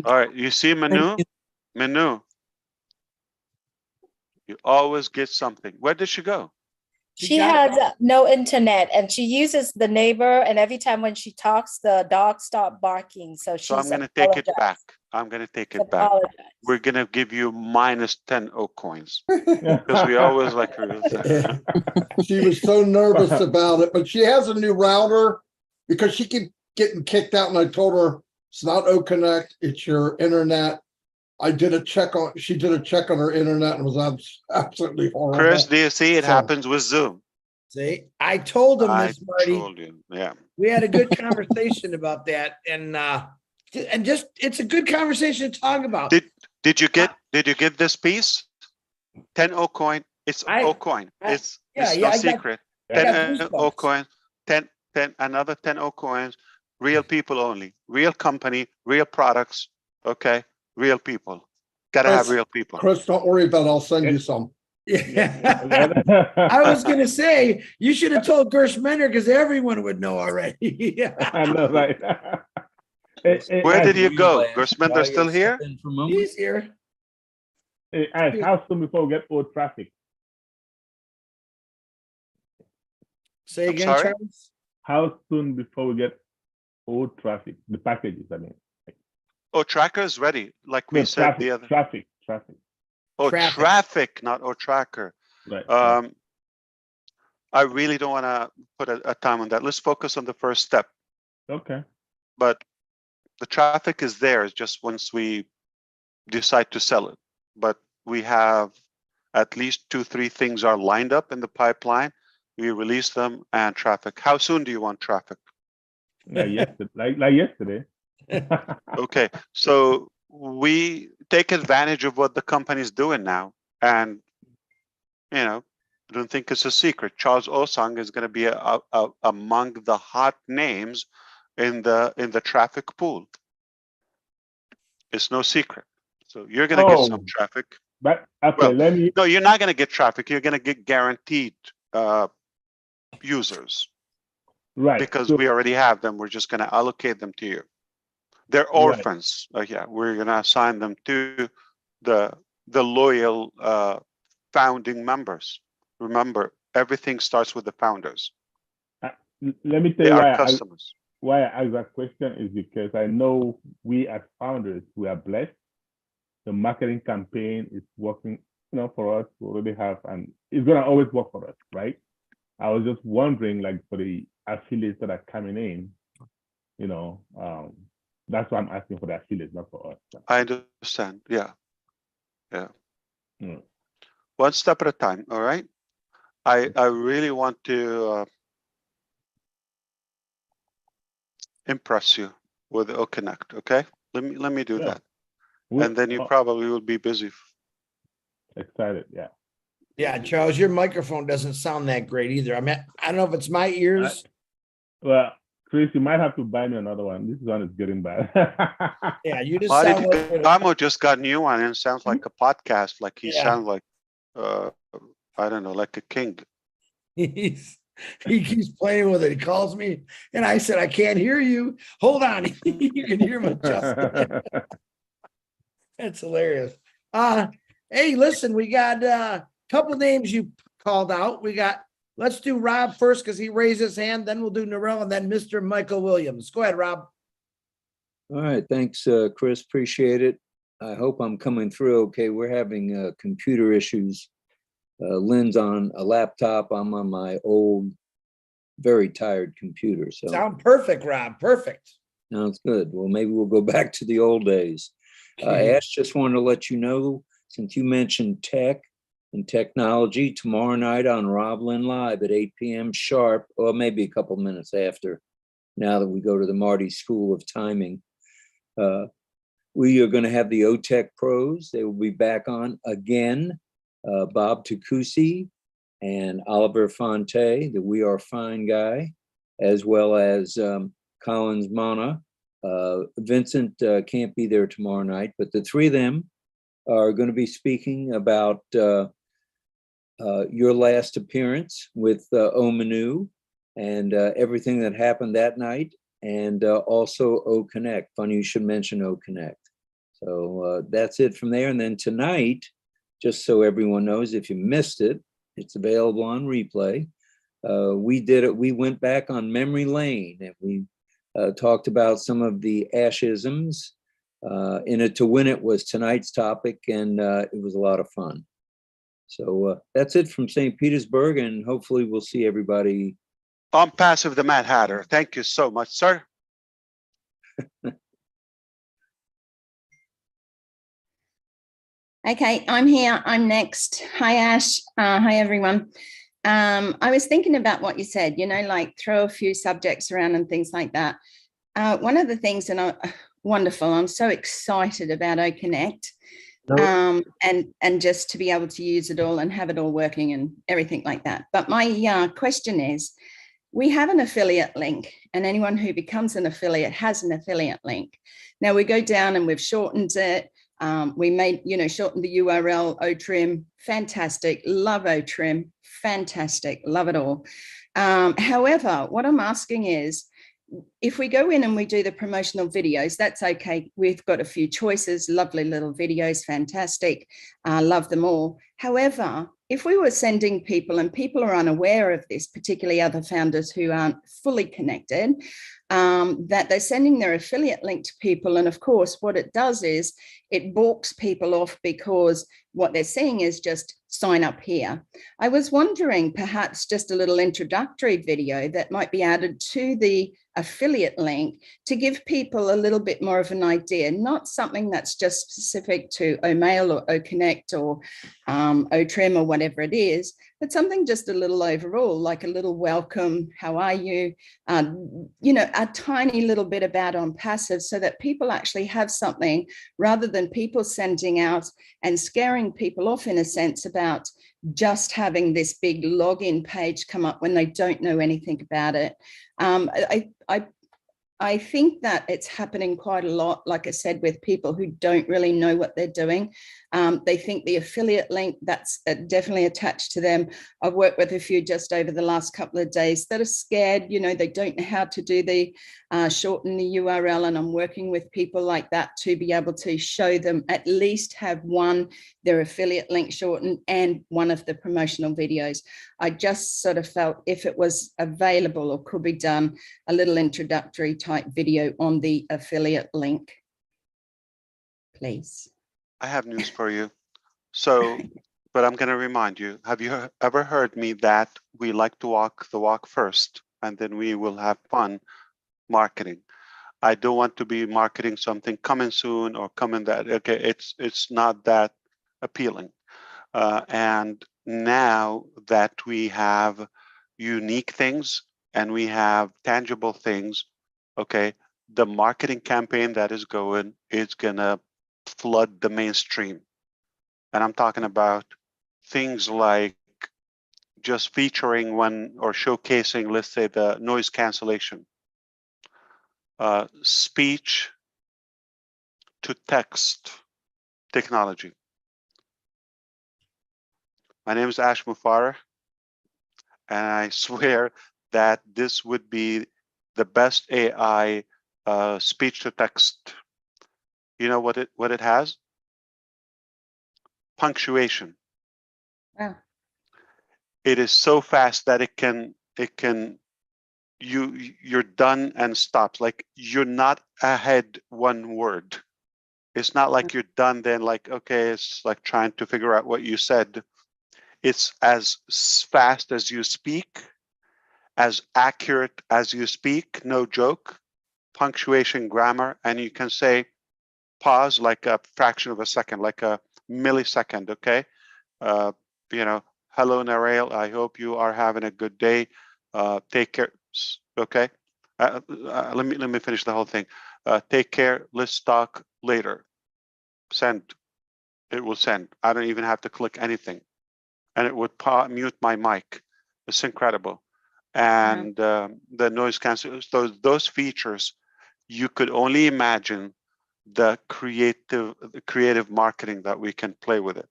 Speaker 1: All right, you see Manu? Manu. You always get something. Where did she go?
Speaker 21: She has no internet, and she uses the neighbor, and every time when she talks, the dogs stop barking. So
Speaker 1: So I'm going to take it back. I'm going to take it back. We're going to give you minus 10 O coins. Because we always like her.
Speaker 19: She was so nervous about it, but she has a new router because she kept getting kicked out, and I told her it's not O Connect, it's your internet. She did a check on her internet and was absolutely horrible.
Speaker 1: Chris, do you see it happens with Zoom?
Speaker 6: See, I told him
Speaker 1: I
Speaker 6: this, Marty.
Speaker 1: told you. Yeah.
Speaker 6: We had a good conversation about that, and just it's a good conversation to talk about.
Speaker 1: Did you get this piece? 10 O coin. It's O coin. It's no secret. 10 O coin. 10 another 10 O coins, real people only, real company, real products. Okay, real people. Gotta have real people.
Speaker 19: Chris, don't worry about it. I'll send you some.
Speaker 6: Yeah. I was gonna say you should have told Gershmender because everyone would know already.
Speaker 14: I know, right?
Speaker 1: Where did you go? Gershmender still here?
Speaker 6: He's here.
Speaker 14: Hey, Ash, how soon before we get old traffic?
Speaker 6: Say again,
Speaker 1: sorry?
Speaker 6: Charles.
Speaker 14: How soon before we get old traffic? The packages, I mean.
Speaker 1: Oh, tracker is ready. Like we
Speaker 14: No,
Speaker 1: said
Speaker 14: traffic,
Speaker 1: the other.
Speaker 14: traffic.
Speaker 1: Oh,
Speaker 6: Traffic.
Speaker 1: traffic, not tracker.
Speaker 14: Right.
Speaker 1: I really don't want to put a time on that. Let's focus on the first step.
Speaker 14: Okay.
Speaker 1: But the traffic is there. It's just once we decide to sell it. But we have at least 2-3 things are lined up in the pipeline. We release them and traffic. How soon do you want traffic?
Speaker 14: Like yesterday. Like yesterday.
Speaker 1: Okay, so we take advantage of what the company is doing now, and I don't think it's a secret. Charles Osang is going to be among the hot names in the traffic pool. It's no secret. So you're going to get some traffic.
Speaker 14: But okay, let me.
Speaker 1: No, you're not going to get traffic. You're going to get guaranteed users.
Speaker 14: Right.
Speaker 1: Because we already have them. We're just going to allocate them to you. They're orphans. Yeah, we're going to assign them to the loyal founding members. Remember, everything starts with the founders.
Speaker 14: Let me tell
Speaker 1: They
Speaker 14: you
Speaker 1: are customers.
Speaker 14: why I ask that question is because I know we as founders, we are blessed. The marketing campaign is working, for us. We already have, and it's going to always work for us, right? I was just wondering, like, for the affiliates that are coming in, that's why I'm asking for the affiliates, not for us.
Speaker 1: I understand. Yeah.
Speaker 14: Mm.
Speaker 1: One step at a time. All right. I really want to impress you with OConnect. Okay. Let me do that. And then you probably will be busy.
Speaker 14: Excited. Yeah.
Speaker 6: Yeah, Charles, your microphone doesn't sound that great either. I mean, I don't know if it's my ears.
Speaker 14: Well, Chris, you might have to buy me another one. This one is getting bad.
Speaker 6: Yeah, you just sound like
Speaker 1: Gamo just got a new one and it sounds like a podcast. Like he sounds like I don't know, like a king.
Speaker 6: He keeps playing with it. He calls me and I said, I can't hear you. Hold on. You can hear my Justin. That's hilarious. Hey, listen, we got a couple names you called out. Let's do Rob first because he raised his hand. Then we'll do Narelle and then Mr. Michael Williams. Go ahead, Rob.
Speaker 7: All right. Thanks, Chris. Appreciate it. I hope I'm coming through okay. We're having computer issues. Lynn's on a laptop. I'm on my old, very tired computer. So
Speaker 6: sound perfect, Rob. Perfect.
Speaker 7: Sounds good. Well, maybe we'll go back to the old days. Ash, just wanted to let you know, since you mentioned tech and technology, tomorrow night on Rob Lynn Live at 8 p.m. sharp, or maybe a couple minutes after, now that we go to the Marty School of Timing. We are going to have the OTech pros. They will be back on again. Bob Takusi and Oliver Fonte, the We Are Fine guy, as well as Collins Mana. Vincent can't be there tomorrow night, but the three of them are going to be speaking about your last appearance with Omanu and everything that happened that night, and also OConnect. Funny you should mention OConnect. So that's it from there. And then tonight, just so everyone knows, if you missed it, it's available on replay. We went back on memory lane and we talked about some of the Ashisms. In it to win it was tonight's topic, and it was a lot of fun. So that's it from St. Petersburg, and hopefully we'll see everybody.
Speaker 1: OnPassive, the Mad Hatter. Thank you so much, sir.
Speaker 22: Okay, I'm here. I'm next. Hi, Ash. Hi, everyone. I was thinking about what you said, like throw a few subjects around and things like that. One of the things, wonderful, I'm so excited about OConnect and just to be able to use it all and have it all working and everything like that. But my question is, we have an affiliate link, and anyone who becomes an affiliate has an affiliate link. Now we go down and we've shortened it. We made, shortened the URL, OTrim, fantastic. Love OTrim, fantastic. Love it all. However, what I'm asking is, if we go in and we do the promotional videos, that's okay. We've got a few choices, lovely little videos, fantastic. Love them all. However, if we were sending people and people are unaware of this, particularly other founders who aren't fully connected, that they're sending their affiliate link to people. And of course, what it does is it balks people off because what they're seeing is just sign up here. I was wondering perhaps just a little introductory video that might be added to the affiliate link to give people a little bit more of an idea, not something that's just specific to OMail or OConnect or OTrim or whatever it is, but something just a little overall, like a little welcome, how are you, a tiny little bit about OnPassive, so that people actually have something rather than people sending out and scaring people off in a sense about just having this big login page come up when they don't know anything about it. I think that it's happening quite a lot, like I said, with people who don't really know what they're doing. They think the affiliate link, that's definitely attached to them. I've worked with a few just over the last couple of days that are scared, they don't know how to do the shorten the URL, and I'm working with people like that to be able to show them at least have their affiliate link shortened and one of the promotional videos. I just sort of felt if it was available or could be done, a little introductory type video on the affiliate link, please.
Speaker 1: I have news for you. So, but I'm going to remind you, have you ever heard me that we like to walk the walk first, and then we will have fun marketing? I don't want to be marketing something coming soon or coming that, okay, it's not that appealing. And now that we have unique things and we have tangible things, okay, the marketing campaign that is going is gonna flood the mainstream. And I'm talking about things like just featuring one or showcasing, let's say, the noise cancellation, speech to text technology. My name is Ash Mufareh, and I swear that this would be the best AI speech to text. You know what it has? Punctuation.
Speaker 22: Wow.
Speaker 1: It is so fast that you're done and stops. Like you're not ahead one word. It's not like you're done then like, okay, it's like trying to figure out what you said. It's as fast as you speak, as accurate as you speak, no joke, punctuation, grammar, and you can say pause like a fraction of a second, like a millisecond, okay? Hello, Narelle, I hope you are having a good day. Take care, okay? Let me finish the whole thing. Take care, let's talk later. Send, it will send. I don't even have to click anything. And it would mute my mic. It's incredible. And the noise cancellation, those features, you could only imagine the creative marketing that we can play with it.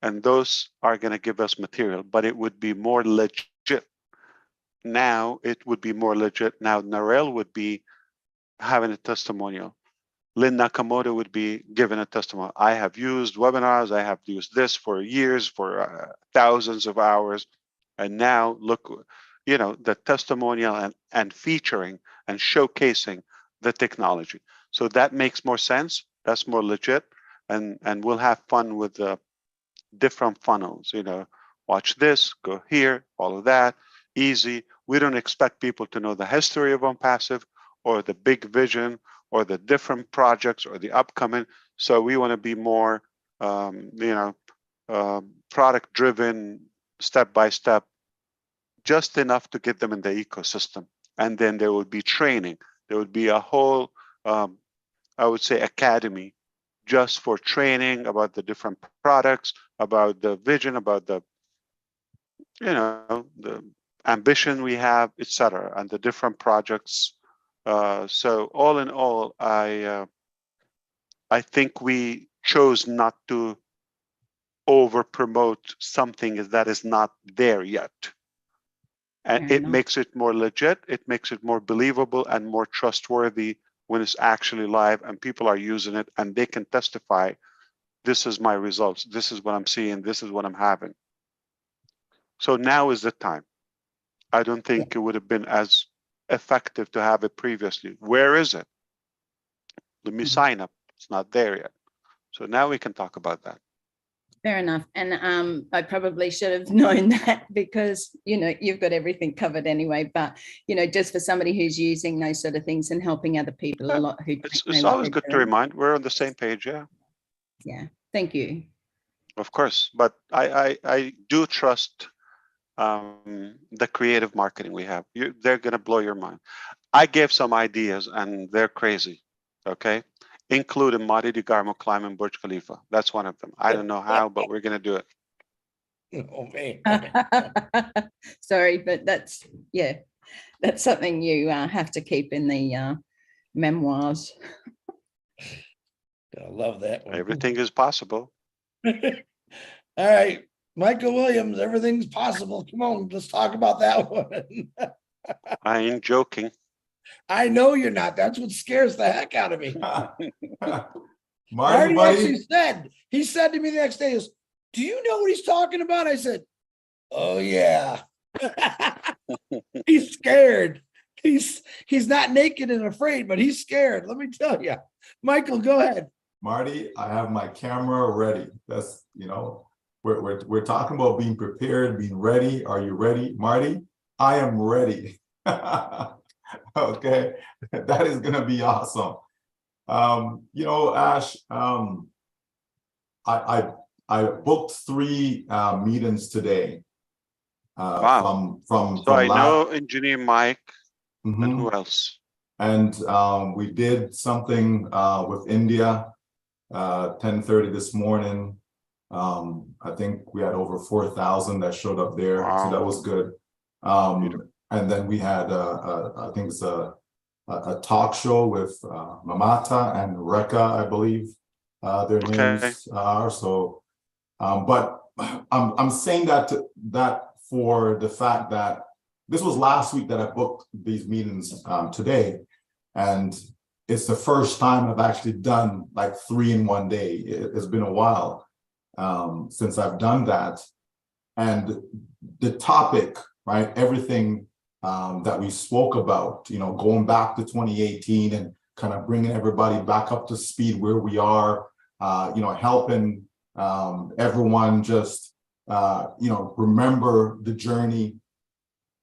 Speaker 1: And those are going to give us material, but it would be more legit. Now it would be more legit. Now Narelle would be having a testimonial. Lynn Nakamoto would be given a testimonial. I have used webinars. I have used this for years, for thousands of hours. And now look, the testimonial and featuring and showcasing the technology. So that makes more sense. That's more legit. And we'll have fun with the different funnels, watch this, go here, all of that, easy. We don't expect people to know the history of OnPassive or the big vision or the different projects or the upcoming. So we want to be more, product driven, step by step, just enough to get them in the ecosystem. And then there would be training. There would be a whole, I would say, academy just for training about the different products, about the vision, about the, ambition we have, etc., and the different projects. So all in all, I think we chose not to over promote something that is not there yet. And it makes it more legit, it makes it more believable and more trustworthy when it's actually live and people are using it and they can testify, this is my results, this is what I'm seeing, this is what I'm having. So now is the time. I don't think it would have been as effective to have it previously. Where is it? Let me sign up. It's not there yet. So now we can talk about that.
Speaker 22: Fair enough. And I probably should have known that because, you know, you've got everything covered anyway. But, you know, just for somebody who's using those sort of things and helping other people a lot who
Speaker 1: it's always good to remind. We're on the same page, yeah.
Speaker 22: Yeah, thank you.
Speaker 1: Of course, but I do trust the creative marketing we have. They're going to blow your mind. I gave some ideas and they're crazy, okay? Including Madi DeGarmo climbing Burj Khalifa. That's one of them. I don't know how, but we're going to do it.
Speaker 6: Oh, man.
Speaker 22: Sorry, but that's something you have to keep in the memoirs.
Speaker 6: I love that one.
Speaker 1: Everything is possible.
Speaker 6: All right, Michael Williams, everything's possible. Come on, let's talk about that one.
Speaker 1: I ain't joking.
Speaker 6: I know you're not. That's what scares the heck out of me.
Speaker 8: Marty,
Speaker 6: actually said, he said to me the next day, is, do you know what he's talking about? I said, oh yeah. He's scared. He's not naked and afraid, but he's scared. Let me tell you. Michael, go ahead.
Speaker 8: Marty, I have my camera ready. That's, you know, we're talking about being prepared, being ready. Are you ready? Marty, I am ready. Okay, that is gonna be awesome. You know, Ash, I booked 3 meetings today.
Speaker 1: Wow.
Speaker 8: From
Speaker 1: so I know Engineer Mike, and who else?
Speaker 8: And we did something with India, 10:30 this morning. I think we had over 4,000 that showed up there, so that was good. And then we had, I think it's a talk show with Mamata and Reka, I believe their names are. So, but I'm saying that for the fact that this was last week that I booked these meetings today, and it's the first time I've actually done like 3 in one day. It's been a while since I've done that, and the topic, right? Everything that we spoke about, you know, going back to 2018 and kind of bringing everybody back up to speed where we are, you know, helping everyone just, you know, remember the journey,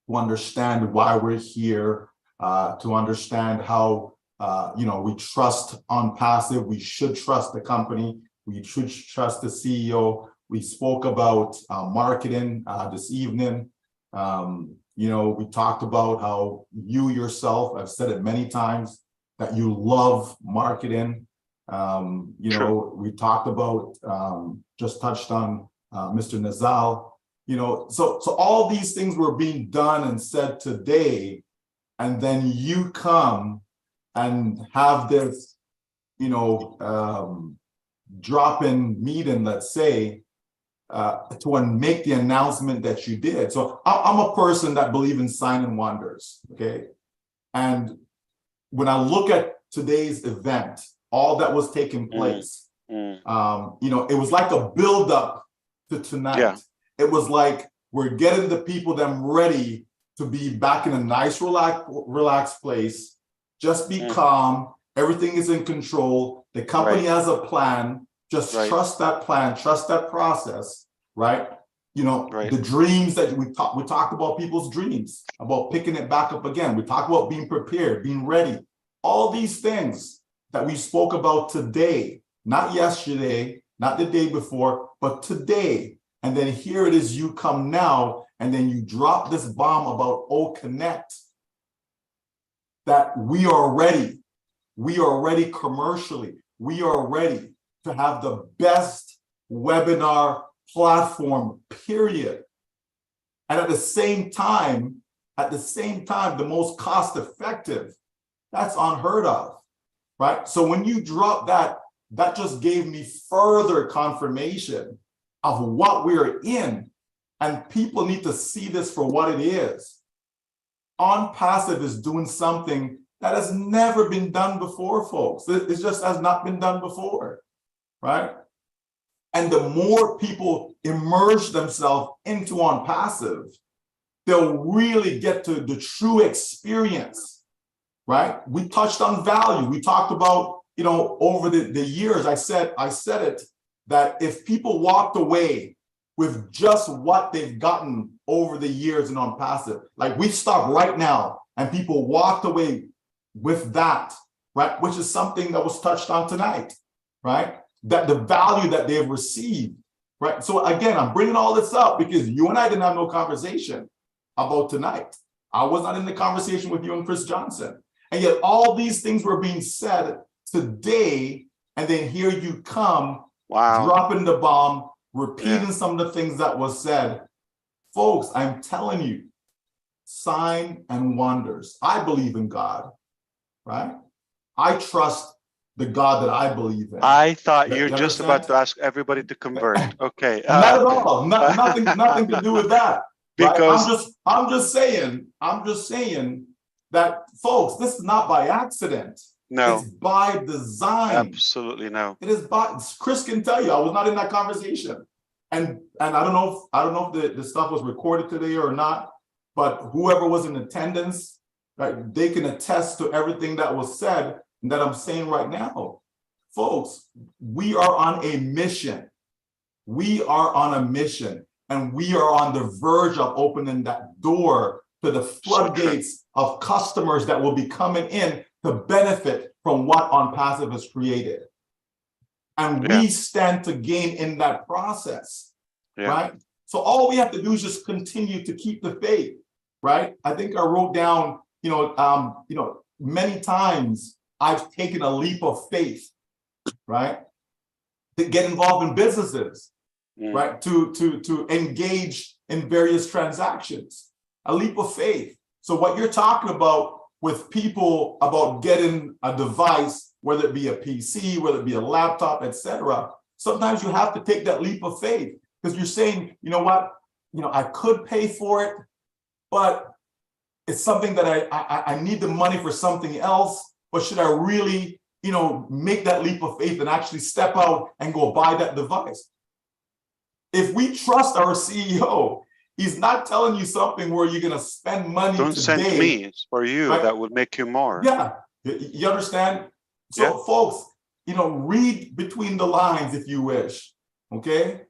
Speaker 8: to understand why we're here, to understand how, you know, we trust OnPassive, we should trust the company, we should trust the CEO. We spoke about marketing this evening. You know, we talked about how you yourself, I've said it many times, that you love marketing. You know, we talked about, just touched on Mr. Nazal, you know, so all these things were being done and said today, and then you come and have this, you know, drop-in meeting, let's say, to make the announcement that you did. So I'm a person that believes in sign and wonders, okay? And when I look at today's event, all that was taking place, you know, it was like a build-up to tonight. Yeah. It was like we're getting the people them ready to be back in a nice, relaxed place. Just be calm. Everything is in control. The company has a plan. Just trust that plan, trust that process, right? You know, the dreams that we talked about, people's dreams, about picking it back up again. We talked about being prepared, being ready. All these things that we spoke about today, not yesterday, not the day before, but today. And then here it is, you come now, and then you drop this bomb about OConnect, that we are ready. We are ready commercially. We are ready to have the best webinar platform, period. And at the same time, the most cost effective, that's unheard of, right? So when you drop that, that just gave me further confirmation of what we're in. And people need to see this for what it is. OnPassive is doing something that has never been done before, folks. It just has not been done before, right? And the more people immerse themselves into OnPassive, they'll really get to the true experience, right? We touched on value. We talked about, you know, over the years, I said it, that if people walked away with just what they've gotten over the years in OnPassive, like we stop right now and people walked away with that, right? Which is something that was touched on tonight, right? That the value that they've received, right? So again, I'm bringing all this up because you and I didn't have no conversation about tonight. I was not in the conversation with you and Chris Johnson. And yet all these things were being said today, and then here you come, dropping the bomb, repeating some of the things that was said. Folks, I'm telling you, sign and wonders. I believe in God, right? I trust the God that I believe in.
Speaker 1: I thought you're just about to ask everybody to convert. Okay.
Speaker 8: Not at all. Nothing to do with that. Because right? I'm just saying that, folks, this is not by accident.
Speaker 1: No.
Speaker 8: It's by design.
Speaker 1: Absolutely no.
Speaker 8: It is by, Chris can tell you, I was not in that conversation. And I don't know if the stuff was recorded today or not, but whoever was in attendance, right, they can attest to everything that was said and that I'm saying right now. Folks, we are on a mission. We are on a mission, and we are on the verge of opening that door to the floodgates of customers that will be coming in to benefit from what OnPassive has created. And we stand to gain in that process, right? So all we have to do is just continue to keep the faith, right? I think I wrote down, many times I've taken a leap of faith, right? To get involved in businesses, right? To engage in various transactions, a leap of faith. So what you're talking about with people about getting a device, whether it be a PC, whether it be a laptop, etc., sometimes you have to take that leap of faith because you're saying, you know what, I could pay for it, but it's something that I need the money for something else. But should I really, make that leap of faith and actually step out and go buy that device? If we trust our CEO, he's not telling you something where you're going to spend money
Speaker 1: Don't
Speaker 8: today.
Speaker 1: send me, it's for you,
Speaker 8: right?
Speaker 1: That would make you more.
Speaker 8: Yeah, you understand? So folks, read between the lines if you wish, okay?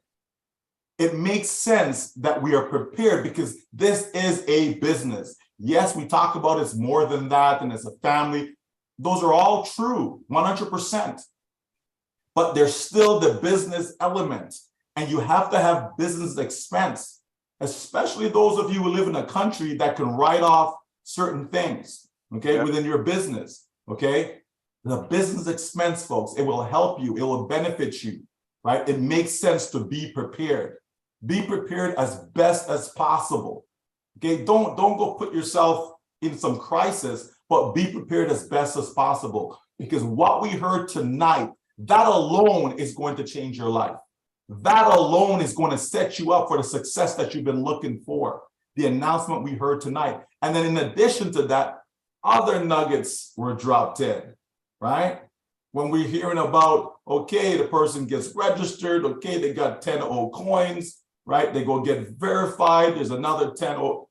Speaker 8: It makes sense that we are prepared because this is a business. Yes, we talk about it's more than that and it's a family. Those are all true, 100%. But there's still the business element, and you have to have business expense, especially those of you who live in a country that can write off certain things, okay, within your business, okay? The business expense, folks, it will help you, it will benefit you, right? It makes sense to be prepared. Be prepared as best as possible, okay? Don't go put yourself in some crisis, but be prepared as best as possible, because what we heard tonight, that alone is going to change your life. That alone is going to set you up for the success that you've been looking for, the announcement we heard tonight. And then in addition to that, other nuggets were dropped in, right? When we're hearing about, okay, the person gets registered, okay, they got 10 old coins, right? They go get verified, there's another 10 old.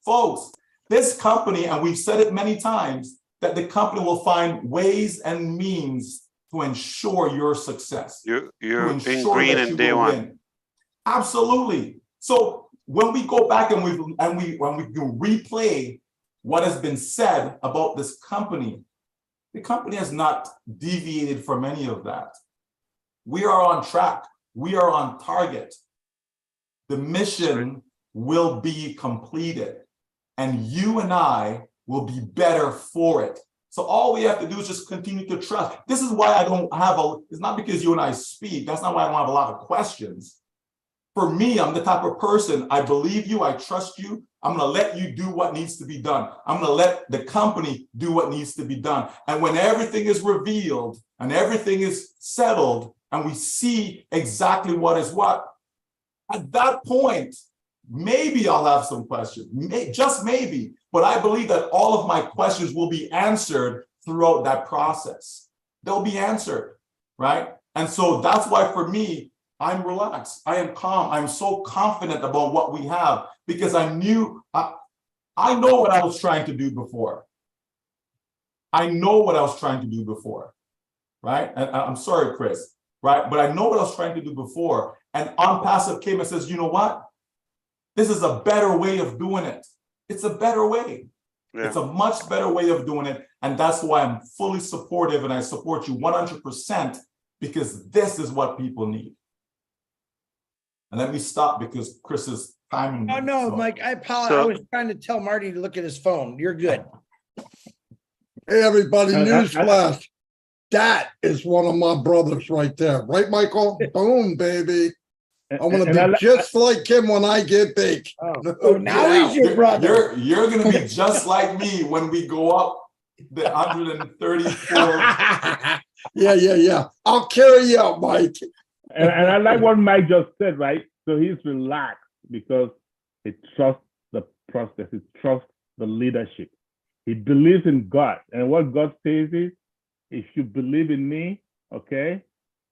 Speaker 8: Folks, this company, and we've said it many times, that the company will find ways and means to ensure your success.
Speaker 1: You're in green in day one.
Speaker 8: Absolutely. So when we go back and we replay what has been said about this company, the company has not deviated from any of that. We are on track. We are on target. The mission will be completed, and you and I will be better for it. So all we have to do is just continue to trust. This is why I don't have it's not because you and I speak, that's not why I don't have a lot of questions. for me, I'm the type of person, I believe you, I trust you. I'm going to let you do what needs to be done. I'm going to let the company do what needs to be done. And when everything is revealed and everything is settled and we see exactly what is what, at that point, maybe I'll have some questions, just maybe. But I believe that all of my questions will be answered throughout that process. They'll be answered, right? And so that's why for me, I'm relaxed. I am calm. I'm so confident about what we have because I knew, I know what I was trying to do before. I know what I was trying to do before, right? And I'm sorry, Chris, right? But I know what I was trying to do before. And OnPassive came and says, you know what? This is a better way of doing it. It's a better way. Yeah. It's a much better way of doing it. And that's why I'm fully supportive and I support you 100% because this is what people need. And let me stop because Chris is timing me.
Speaker 6: Oh, no,
Speaker 8: so.
Speaker 6: Mike, I apologize. I was trying to tell Marty to look at his phone. You're good.
Speaker 19: Hey, everybody, newsflash. That is one of my brothers right there. Right, Michael? Boom, baby. I want to be just like him when I get big.
Speaker 6: Oh, now he's your brother.
Speaker 8: You're going to be just like me when we go up the 134.
Speaker 19: Yeah. I'll carry you out, Mike.
Speaker 14: And I like what Mike just said, right? So he's relaxed because he trusts the process. He trusts the leadership. He believes in God. And what God says is, if you believe in me, okay,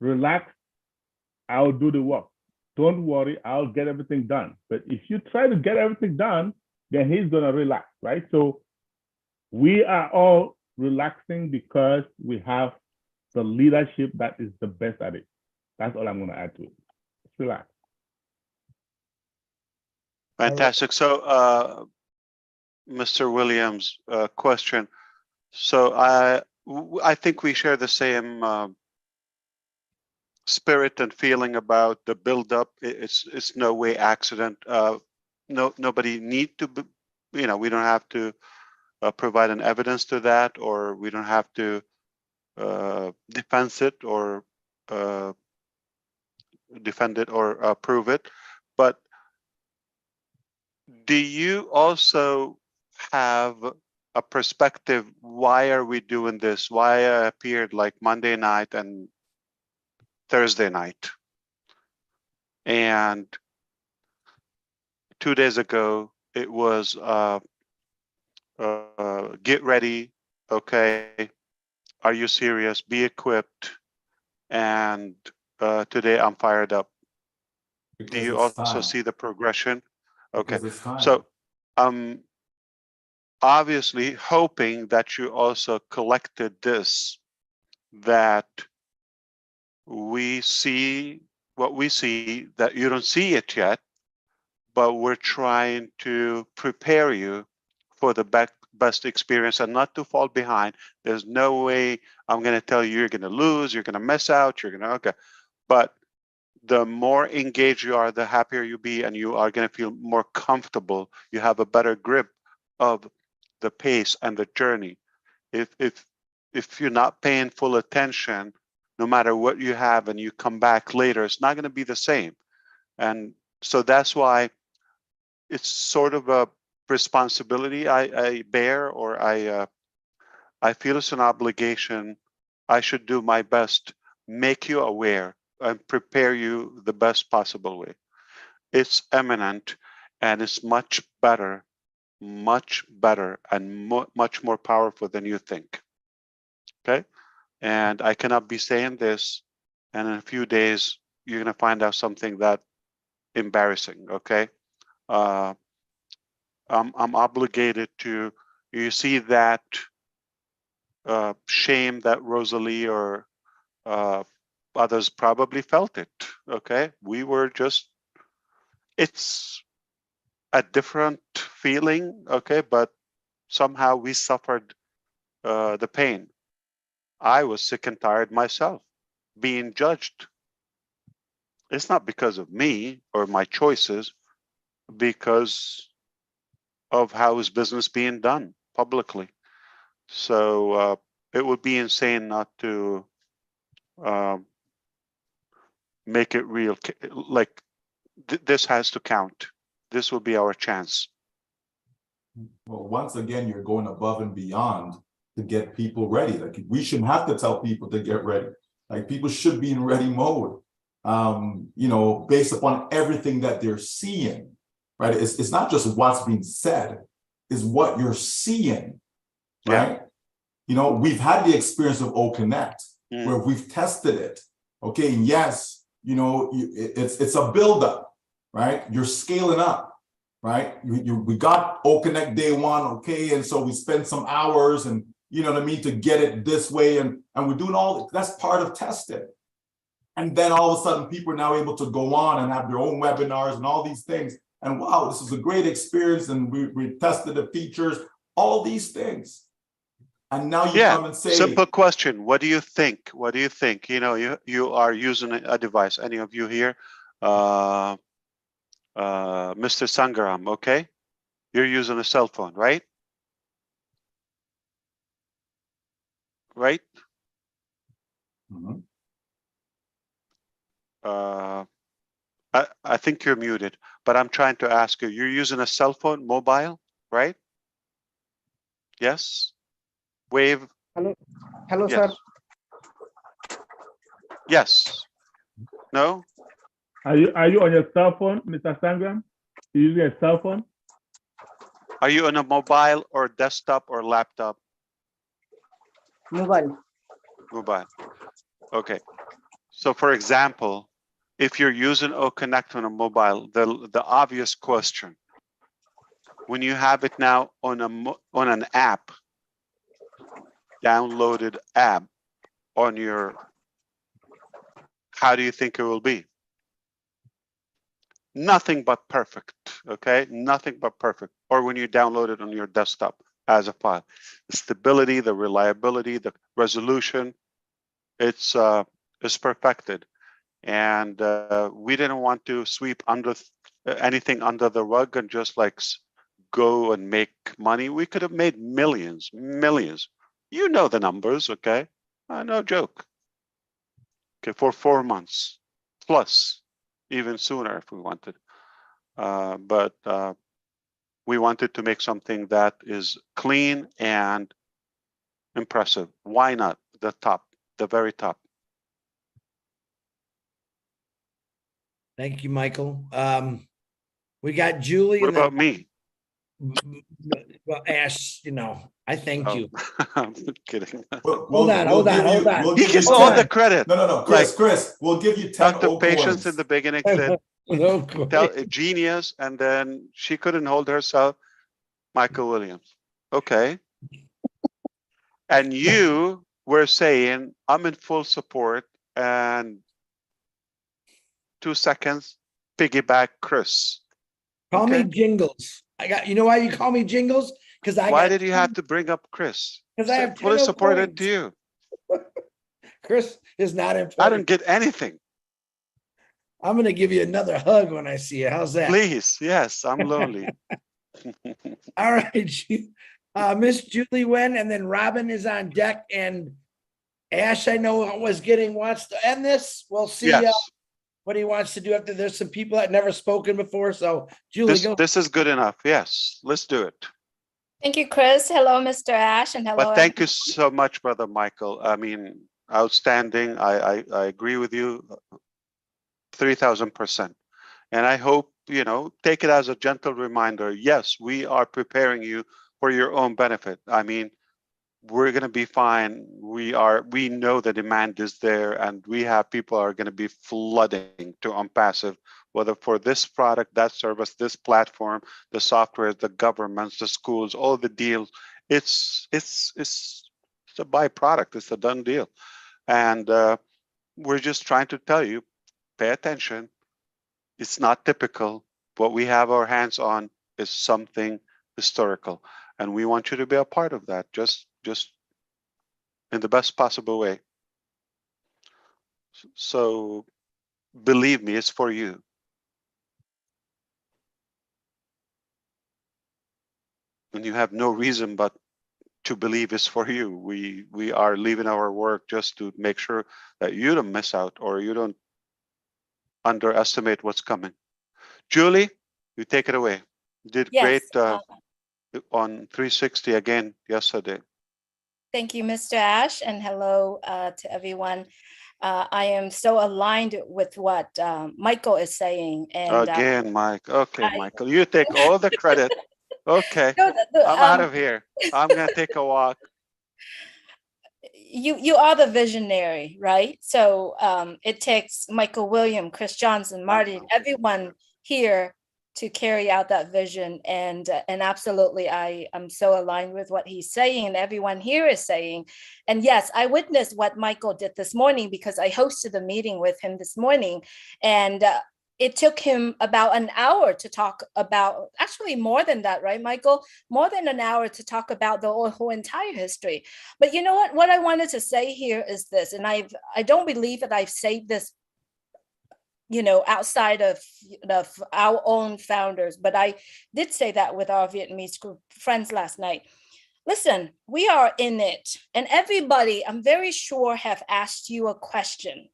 Speaker 14: relax, I'll do the work. Don't worry, I'll get everything done. But if you try to get everything done, then he's going to relax, right? So we are all relaxing because we have the leadership that is the best at it. That's all I'm going to add to it. Just relax.
Speaker 1: Fantastic. So, Mr. Williams, question. So I think we share the same spirit and feeling about the buildup. It's no way accident. Nobody need to be, we don't have to provide an evidence to that, or we don't have to defend it or prove it. But do you also have a perspective? Why are we doing this? Why I appeared like Monday night and Thursday night? And 2 days ago, it was get ready, okay? Are you serious? Be equipped. And today I'm fired up. Do you also see the progression? Okay, so I'm obviously hoping that you also collected this, that we see what we see, that you don't see it yet, but we're trying to prepare you for the best experience and not to fall behind. There's no way I'm going to tell you you're going to lose, you're going to miss out, you're going to, okay. But the more engaged you are, the happier you be, and you are going to feel more comfortable. You have a better grip of the pace and the journey. If you're not paying full attention, no matter what you have, and you come back later, it's not going to be the same. And so that's why it's sort of a responsibility I bear, or I feel it's an obligation. I should do my best, make you aware, and prepare you the best possible way. It's eminent, and it's much better, and much more powerful than you think. Okay? And I cannot be saying this, and in a few days, you're going to find out something that embarrassing, okay? I'm obligated to, you see that shame that Rosalie or others probably felt it, okay? We were just, it's a different feeling, okay? But somehow we suffered the pain. I was sick and tired myself, being judged. It's not because of me or my choices, because of how is business being done publicly. So it would be insane not to make it real. Like this has to count. This will be our chance.
Speaker 8: Well, once again, you're going above and beyond to get people ready. Like, we shouldn't have to tell people to get ready. Like, people should be in ready mode, you know, based upon everything that they're seeing, right? It's not just what's being said, it's what you're seeing, right?
Speaker 1: Yeah.
Speaker 8: You know, we've had the experience of OConnect, where we've tested it. Okay, and yes, you know, it's a buildup, right? You're scaling up, right? We got OConnect day one, okay, and so we spent some hours, and you know what I mean, to get it this way, and we're doing all that's part of testing. And then all of a sudden, people are now able to go on and have their own webinars and all these things. And wow, this is a great experience, and we tested the features, all these things. And now you come and say,
Speaker 1: simple question. What do you think? What do you think? You know, you are using a device. Any of you here? Mr. Sangaram, okay? You're using a cell phone, right? Right?
Speaker 8: Mm-hmm.
Speaker 1: I think you're muted, but I'm trying to ask you, you're using a cell phone, mobile, right? Yes? Wave.
Speaker 9: Hello,
Speaker 1: Yes.
Speaker 9: sir.
Speaker 1: Yes. No?
Speaker 14: Are you on your cell phone, Mr. Sangram? You using a cell phone?
Speaker 1: Are you on a mobile or desktop or laptop?
Speaker 9: Mobile.
Speaker 1: Mobile. Okay. So for example, if you're using OConnect on a mobile, the obvious question, when you have it now on an app, downloaded app on your, how do you think it will be? Nothing but perfect, okay? Nothing but perfect. Or when you download it on your desktop as a file. The stability, the reliability, the resolution, it's perfected. And we didn't want to sweep under anything under the rug and just like go and make money. We could have made millions. You know the numbers, okay? No joke. Okay, for 4 months plus, even sooner if we wanted. But we wanted to make something that is clean and impressive. Why not the top, the very top?
Speaker 6: Thank you, Michael. We got Julie.
Speaker 1: What
Speaker 6: and
Speaker 1: about
Speaker 6: then,
Speaker 1: me?
Speaker 6: Well, Ash, you know, I thanked you.
Speaker 1: I'm kidding.
Speaker 6: Hold on.
Speaker 1: He gets all the credit.
Speaker 8: No, Chris, we'll give you 10
Speaker 1: Dr. Patience in the beginning said, genius, and then she couldn't hold herself. Michael Williams. Okay. And you were saying, I'm in full support, and 2 seconds, piggyback Chris.
Speaker 6: Call me Jingles. You know why you call me Jingles? Because
Speaker 1: Why did you have to bring up Chris?
Speaker 6: Because I have
Speaker 1: fully
Speaker 6: 10
Speaker 1: supported
Speaker 6: coins.
Speaker 1: to you.
Speaker 6: Chris is not important.
Speaker 1: I didn't get anything.
Speaker 6: I'm going to give you another hug when I see you. How's that?
Speaker 1: Please, yes, I'm lonely.
Speaker 6: All right, Miss Julie Wen, and then Robin is on deck, and Ash, I know wants to end this. We'll see what he wants to do after. There's some people that never spoken before, so Julie, go.
Speaker 1: This is good enough. Yes, let's do it.
Speaker 21: Thank you, Chris. Hello, Mr. Ash, and hello.
Speaker 1: But thank you so much, Brother Michael. I mean, outstanding. I agree with you 3,000%. And I hope, you know, take it as a gentle reminder. Yes, we are preparing you for your own benefit. I mean, we're going to be fine. We know the demand is there, and we have people are going to be flooding to OnPassive, whether for this product, that service, this platform, the software, the governments, the schools, all the deals. It's a byproduct. It's a done deal. And we're just trying to tell you, pay attention. It's not typical. What we have our hands on is something historical. And we want you to be a part of that, just in the best possible way. So believe me, it's for you. And you have no reason but to believe it's for you. We are leaving our work just to make sure that you don't miss out or you don't underestimate what's coming. Julie, you take it away. You did
Speaker 21: Yes,
Speaker 1: great on 360 again yesterday.
Speaker 21: thank you, Mr. Ash, and hello to everyone. I am so aligned with what Michael is saying. And
Speaker 1: Again, Mike. Okay, Michael, you take all the credit. Okay,
Speaker 21: No,
Speaker 1: I'm out of here. I'm gonna take a walk.
Speaker 21: you are the visionary, right? So it takes Michael William, Chris Johnson, Marty, everyone here to carry out that vision. And absolutely, I'm so aligned with what he's saying and everyone here is saying. And yes, I witnessed what Michael did this morning because I hosted a meeting with him this morning. And it took him about an hour to talk about, actually more than that, right, Michael? More than an hour to talk about the whole entire history. But you know what? What I wanted to say here is this, and I don't believe that I've said this, outside of our own founders, but I did say that with our Vietnamese group friends last night. Listen, we are in it, and everybody, I'm very sure, have asked you a question.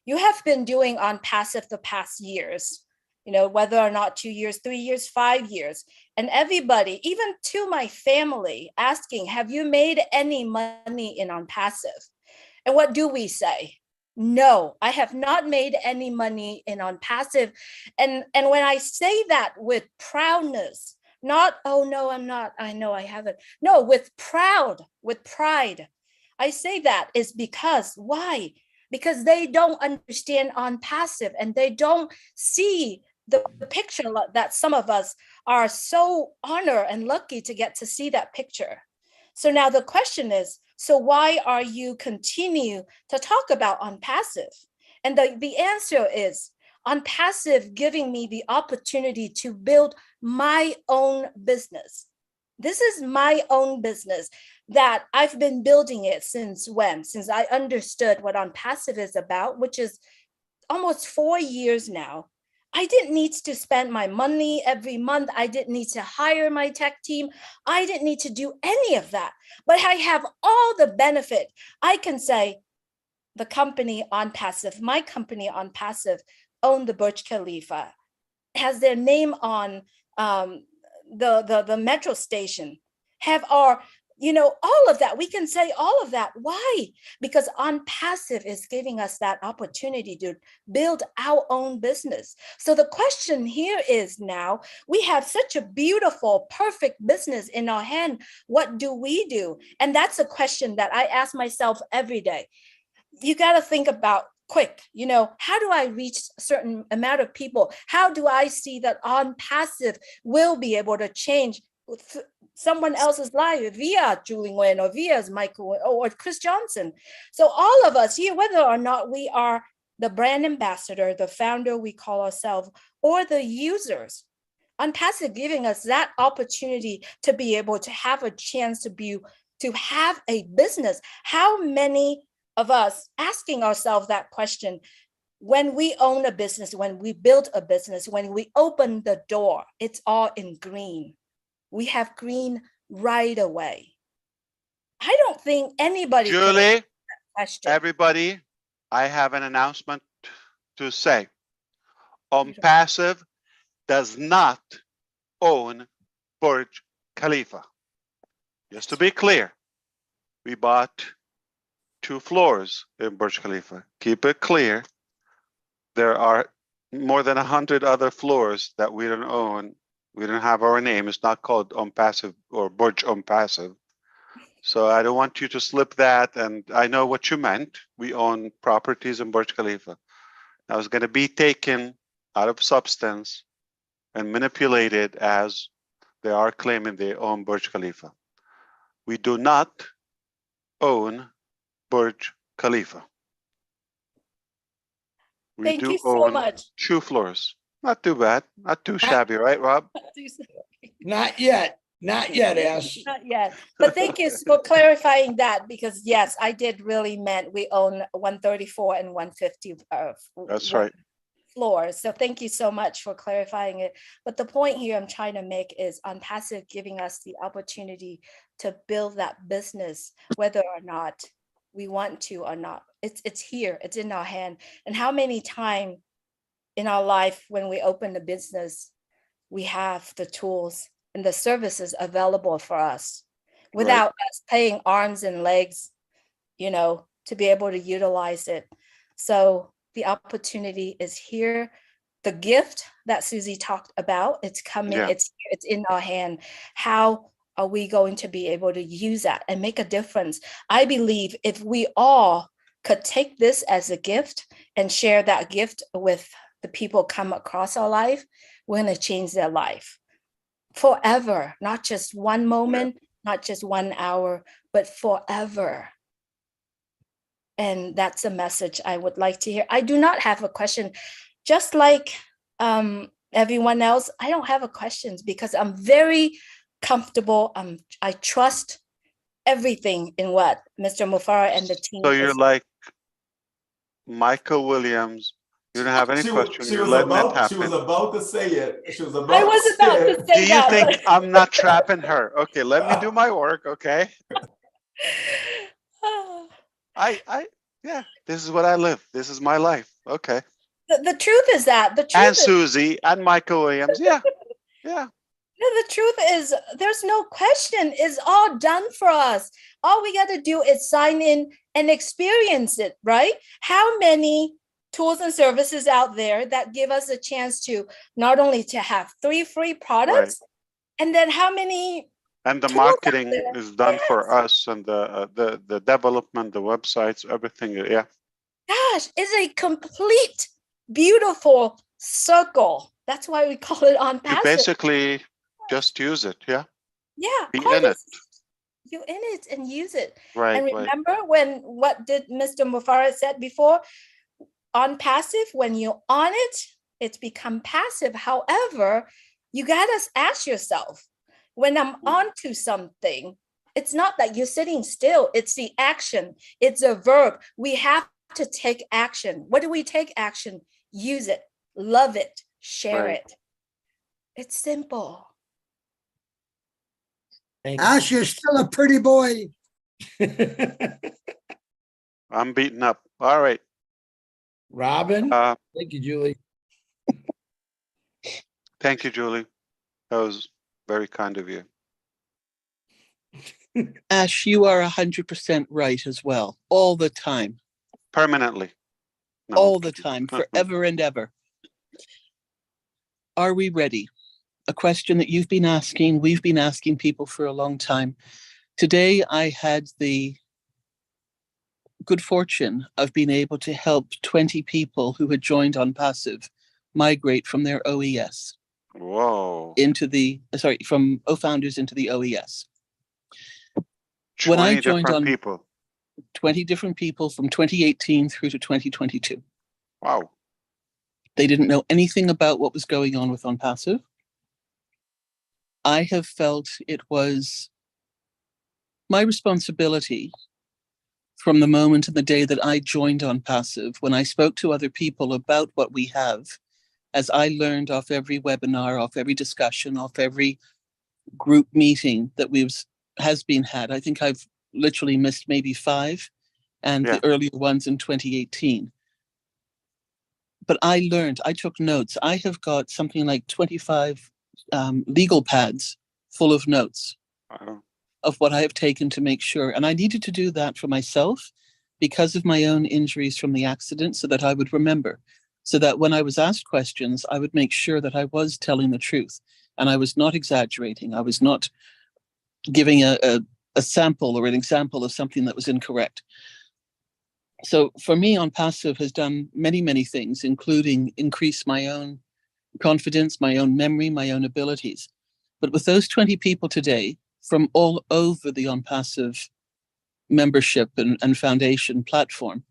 Speaker 21: You have been doing OnPassive the past years, whether or not 2 years, 3 years, 5 years. And everybody, even to my family, asking, have you made any money in OnPassive? And what do we say? No, I have not made any money in OnPassive. And when I say that with proudness, not, oh no, I'm not, I know I haven't. No, with pride. I say that is because, why? Because they don't understand OnPassive and they don't see the picture that some of us are so honored and lucky to get to see that picture. So now the question is, so why are you continue to talk about OnPassive? And the answer is OnPassive giving me the opportunity to build my own business. This is my own business that I've been building it since when? Since I understood what OnPassive is about, which is almost 4 years now. I didn't need to spend my money every month. I didn't need to hire my tech team. I didn't need to do any of that. But I have all the benefit. I can say the company OnPassive, my company OnPassive, own the Burj Khalifa, has their name on the metro station, have our, all of that. We can say all of that. Why? Because OnPassive is giving us that opportunity to build our own business. So the question here is, now we have such a beautiful, perfect business in our hand. What do we do? And that's a question that I ask myself every day. You got to think about quick, how do I reach a certain amount of people? How do I see that OnPassive will be able to change someone else's life via Julie Nguyen or via Michael or Chris Johnson? So all of us here, whether or not we are the brand ambassador, the founder we call ourselves, or the users, OnPassive giving us that opportunity to be able to have a chance to have a business. How many of us asking ourselves that question when we own a business, when we build a business, when we open the door, it's all in green. We have green right away. I don't think anybody
Speaker 1: Julie, everybody, I have an announcement to say. OnPassive does not own Burj Khalifa. Just to be clear, we bought 2 floors in Burj Khalifa. Keep it clear. There are more than 100 other floors that we don't own. We don't have our name. It's not called OnPassive or Burj OnPassive. So I don't want you to slip that. And I know what you meant. We own properties in Burj Khalifa. Now it's going to be taken out of substance and manipulated as they are claiming they own Burj Khalifa. We do not own Burj Khalifa. We
Speaker 21: Thank
Speaker 1: do
Speaker 21: you so
Speaker 1: own
Speaker 21: much.
Speaker 1: 2 floors. Not too bad. Not too shabby, right, Rob?
Speaker 6: Not yet. Not yet, Ash.
Speaker 21: Not yet. But thank you for clarifying that, because yes, I did really meant we own 134 and 150
Speaker 1: That's right.
Speaker 21: floors. So thank you so much for clarifying it. But the point here I'm trying to make is OnPassive giving us the opportunity to build that business, whether or not we want to or not. It's here, it's in our hand. And how many times in our life when we open a business, we have the tools and the services available for us without us paying arms and legs, you know, to be able to utilize it. So the opportunity is here. The gift that Susie talked about, it's coming, it's in our hand. How are we going to be able to use that and make a difference? I believe if we all could take this as a gift and share that gift with the people come across our life, we're going to change their life forever, not just one moment, not just 1 hour, but forever. And that's a message I would like to hear. I do not have a question. Just like everyone else, I don't have a questions because I'm very comfortable. I trust everything in what Mr. Mufareh and the team.
Speaker 1: So you're like Michael Williams. You don't have any questions. You're letting it happen.
Speaker 8: She was about to say it. She was about
Speaker 21: I was about to say
Speaker 1: Do you think I'm not trapping her? Okay, let me do my work. Okay. Yeah, this is what I live. This is my life. Okay.
Speaker 21: The truth is that
Speaker 1: and Susie and Michael Williams. Yeah.
Speaker 21: The truth is there's no question. It's all done for us. All we got to do is sign in and experience it, right? How many tools and services out there that give us a chance to not only to have 3 free products, and then how many
Speaker 1: and the marketing is done for us, and the development, the websites, everything. Yeah.
Speaker 21: Gosh, it's a complete, beautiful circle. That's why we call it OnPassive.
Speaker 1: You basically just use it. Yeah.
Speaker 21: Yeah.
Speaker 1: Be in it.
Speaker 21: You're in it and use it.
Speaker 1: Right.
Speaker 21: And remember what did Mr. Mufareh said before? OnPassive, when you're on it, it's become passive. However, you gotta ask yourself, when I'm onto something, it's not that you're sitting still, it's the action, it's a verb. We have to take action. What do we take action? Use it, love it, share it. It's simple.
Speaker 6: Ash, you're still a pretty boy.
Speaker 1: I'm beaten up. All right.
Speaker 6: Robin, thank you, Julie.
Speaker 1: Thank you, Julie. That was very kind of you.
Speaker 12: Ash, you are 100% right as well, all the time.
Speaker 1: Permanently.
Speaker 12: No. All the time, forever and ever. Are we ready? A question that you've been asking, we've been asking people for a long time. Today, I had the good fortune of being able to help 20 people who had joined OnPassive migrate from their OES.
Speaker 1: Whoa.
Speaker 12: Into the, from OFounders into the OES.
Speaker 1: 20
Speaker 12: when I joined
Speaker 1: different people.
Speaker 12: 20 different people from 2018 through to 2022.
Speaker 1: Wow.
Speaker 12: They didn't know anything about what was going on with OnPassive. I have felt it was my responsibility from the moment and the day that I joined OnPassive, when I spoke to other people about what we have, as I learned off every webinar, off every discussion, off every group meeting that has been had. I think I've literally missed maybe 5, and the earlier ones in 2018. But I learned, I took notes. I have got something like 25 legal pads full of notes of what I have taken to make sure. And I needed to do that for myself because of my own injuries from the accident, so that I would remember, so that when I was asked questions, I would make sure that I was telling the truth and I was not exaggerating. I was not giving a sample or an example of something that was incorrect. So for me, OnPassive has done many, many things, including increase my own confidence, my own memory, my own abilities. But with those 20 people today from all over the OnPassive membership and foundation platform,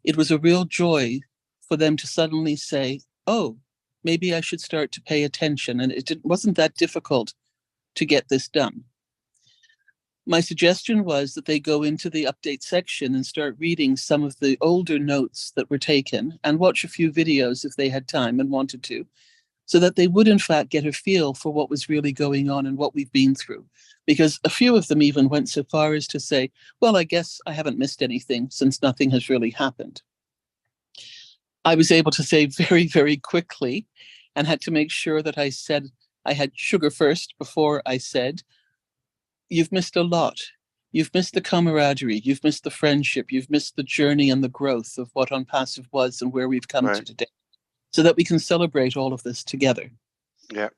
Speaker 12: it was a real joy for them to suddenly say, oh, maybe I should start to pay attention. And it wasn't that difficult to get this done. My suggestion was that they go into the update section and start reading some of the older notes that were taken and watch a few videos if they had time and wanted to, so that they would in fact get a feel for what was really going on and what we've been through. Because a few of them even went so far as to say, well, I guess I haven't missed anything since nothing has really happened. I was able to say very, very quickly, and had to make sure that I said I had sugar first before I said, you've missed a lot. You've missed the camaraderie, you've missed the friendship, you've missed the journey and the growth of what OnPassive was and where we've come to today, so that we can celebrate all of this together.
Speaker 1: Yeah.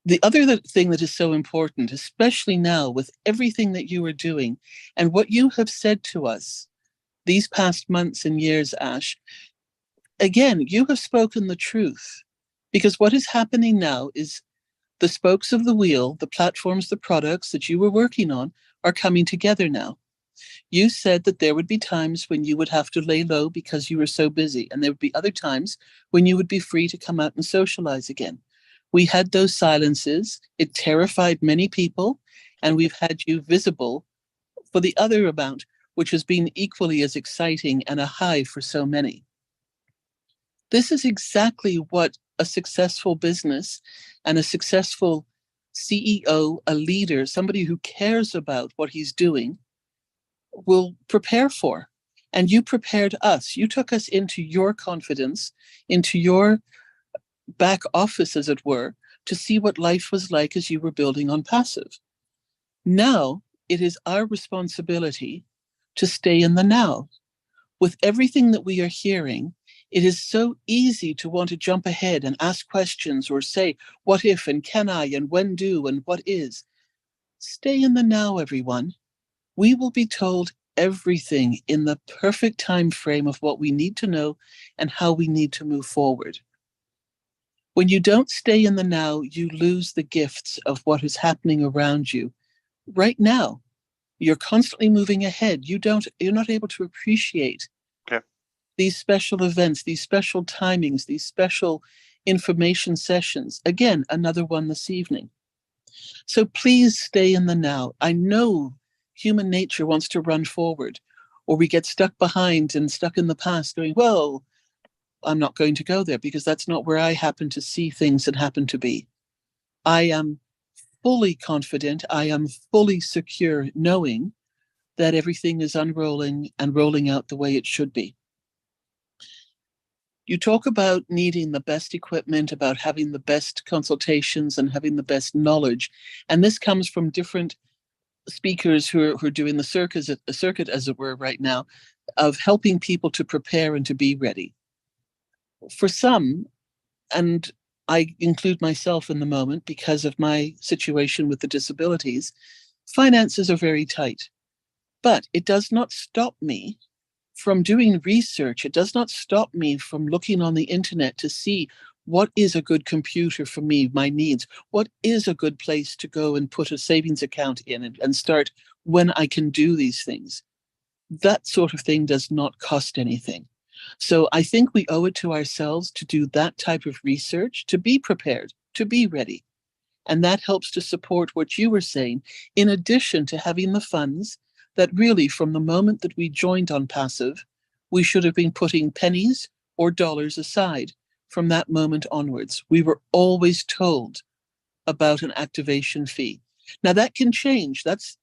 Speaker 12: The other thing that is so important, especially now with everything that you are doing and what you have said to us these past months and years, Ash, again, you have spoken the truth, because what is happening now is the spokes of the wheel, the platforms, the products that you were working on are coming together now. You said that there would be times when you would have to lay low because you were so busy, and there would be other times when you would be free to come out and socialize again. We had those silences. It terrified many people, and we've had you visible for the other amount, which has been equally as exciting and a high for so many. This is exactly what a successful business and a successful CEO, a leader, somebody who cares about what he's doing, will prepare for. And you prepared us. You took us into your confidence, into your back office, as it were, to see what life was like as you were building OnPassive. Now, it is our responsibility to stay in the now. With everything that we are hearing, it is so easy to want to jump ahead and ask questions or say, what if and can I and when do and what is? Stay in the now, everyone. We will be told everything in the perfect time frame of what we need to know and how we need to move forward. When you don't stay in the now, you lose the gifts of what is happening around you right now. You're constantly moving ahead. You're not able to appreciate these special events, these special timings, these special information sessions. Again, another one this evening. So please stay in the now. I know human nature wants to run forward, or we get stuck behind and stuck in the past going, well, I'm not going to go there because that's not where I happen to see things and happen to be. I am fully confident, I am fully secure knowing that everything is unrolling and rolling out the way it should be. You talk about needing the best equipment, about having the best consultations and having the best knowledge. And this comes from different speakers who are doing the circuit, as it were, right now, of helping people to prepare and to be ready. For some, and I include myself in the moment because of my situation with the disabilities, finances are very tight. But it does not stop me from doing research. It does not stop me from looking on the internet to see what is a good computer for me, my needs. What is a good place to go and put a savings account in and start when I can do these things. That sort of thing does not cost anything. So I think we owe it to ourselves to do that type of research, to be prepared, to be ready. And that helps to support what you were saying, in addition to having the funds that really, from the moment that we joined OnPassive, we should have been putting pennies or dollars aside from that moment onwards. We were always told about an activation fee. Now that can change. That's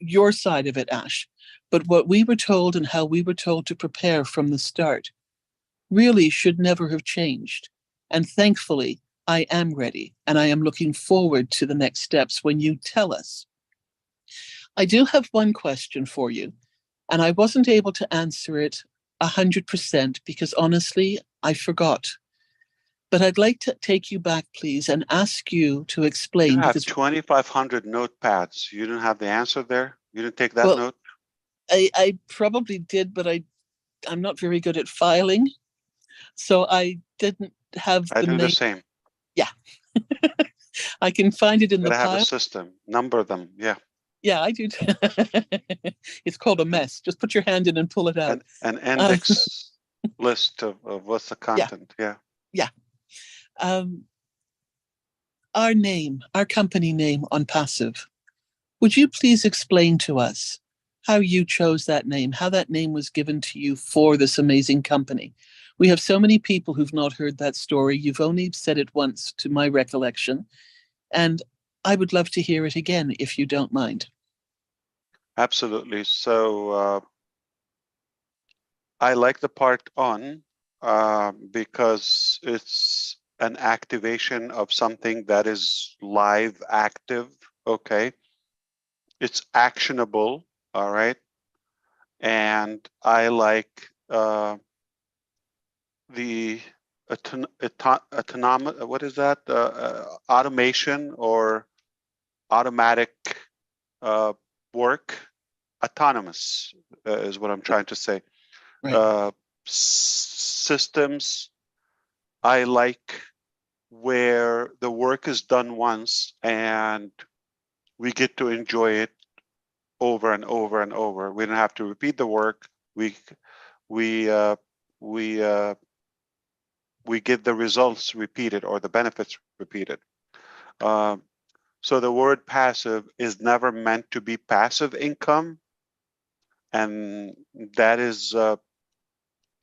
Speaker 12: your side of it, Ash. But what we were told and how we were told to prepare from the start really should never have changed. And thankfully, I am ready, and I am looking forward to the next steps when you tell us. I do have one question for you, and I wasn't able to answer it 100% because honestly, I forgot. But I'd like to take you back, please, and ask you to explain.
Speaker 1: You have 2,500 notepads. You didn't have the answer there? You didn't take that note?
Speaker 12: I probably did, but I'm not very good at filing. So I didn't have
Speaker 1: I do the same.
Speaker 12: Yeah. I can find it in the
Speaker 1: But I have
Speaker 12: pile.
Speaker 1: a system. Number them. Yeah.
Speaker 12: Yeah, I do. It's called a mess. Just put your hand in and pull it out.
Speaker 1: An index list of what's the content. Yeah.
Speaker 12: Yeah. Our name, our company name, OnPassive. Would you please explain to us how you chose that name, how that name was given to you for this amazing company? We have so many people who've not heard that story. You've only said it once, to my recollection. And I would love to hear it again, if you don't mind.
Speaker 1: Absolutely. So I like the part on because it's an activation of something that is live, active. Okay. It's actionable. All right. And I like the autonomous, what is that? Automation or automatic work. Autonomous is what I'm trying to say.
Speaker 12: Right.
Speaker 1: Systems, I like where the work is done once and we get to enjoy it over and over and over. We don't have to repeat the work. We get the results repeated or the benefits repeated. So the word passive is never meant to be passive income, and that is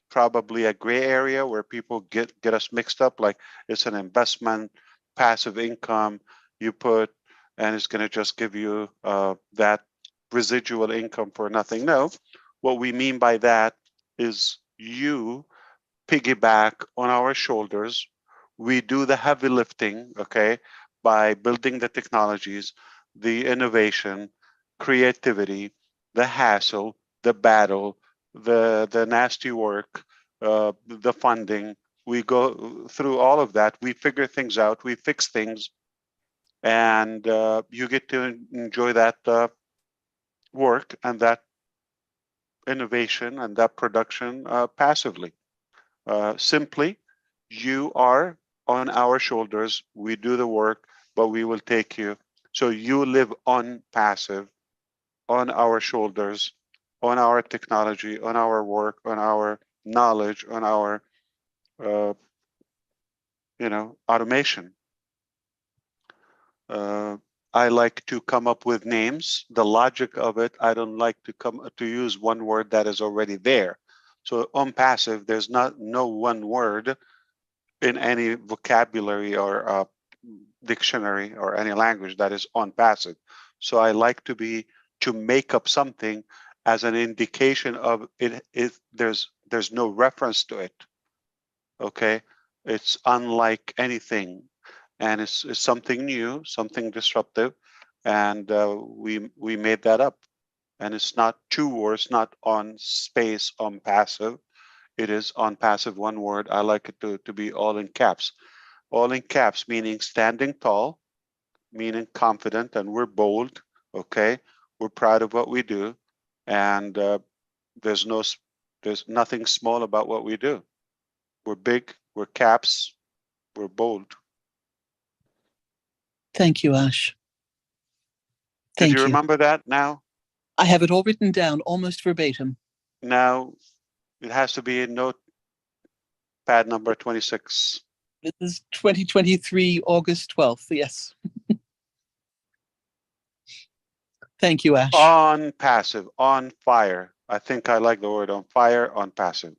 Speaker 1: probably a gray area where people get us mixed up. Like it's an investment, passive income you put, and it's going to just give you that residual income for nothing. No, what we mean by that is you piggyback on our shoulders. We do the heavy lifting, okay, by building the technologies, the innovation, creativity, the hassle, the battle, the nasty work, the funding. We go through all of that. We figure things out. We fix things, and you get to enjoy that work and that innovation and that production passively. Simply, you are on our shoulders. We do the work, but we will take you. So you live on passive, on our shoulders, on our technology, on our work, on our knowledge, on our, automation. I like to come up with names. The logic of it, I don't like to use one word that is already there. So OnPassive, there's no one word in any vocabulary or dictionary or any language that is OnPassive. So I like to make up something as an indication of it. There's no reference to it. Okay, it's unlike anything, and it's something new, something disruptive, and we made that up. And it's not two words, not on space, on passive. It is OnPassive, one word. I like it to be all in caps. All in caps, meaning standing tall, meaning confident, and we're bold, okay? We're proud of what we do, and there's nothing small about what we do. We're big, we're caps, we're bold.
Speaker 12: Thank you, Ash.
Speaker 1: Did you remember that now?
Speaker 12: I have it all written down, almost verbatim.
Speaker 1: Now, it has to be in notepad number 26.
Speaker 12: This is 2023, August 12th, yes. Thank you, Ash.
Speaker 1: OnPassive, on fire. I think I like the word on fire, OnPassive.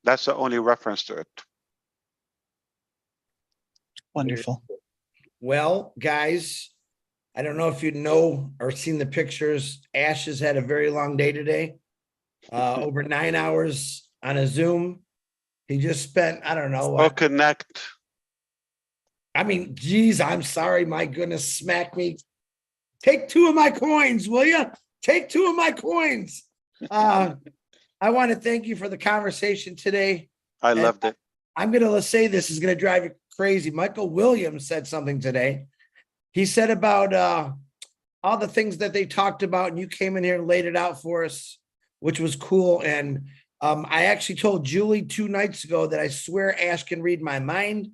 Speaker 1: That's the only reference to it.
Speaker 12: Wonderful.
Speaker 6: Well, guys, I don't know if you know or seen the pictures. Ash has had a very long day today. Over 9 hours on a Zoom. He just spent, I don't know.
Speaker 1: Oh, connect.
Speaker 6: I mean, geez, I'm sorry. My goodness, smack me. Take 2 of my coins, will you? Take 2 of my coins. I want to thank you for the conversation today.
Speaker 1: I loved it.
Speaker 6: I'm going to say this is going to drive you crazy. Michael Williams said something today. He said about all the things that they talked about, and you came in here and laid it out for us, which was cool. And I actually told Julie 2 nights ago that I swear Ash can read my mind,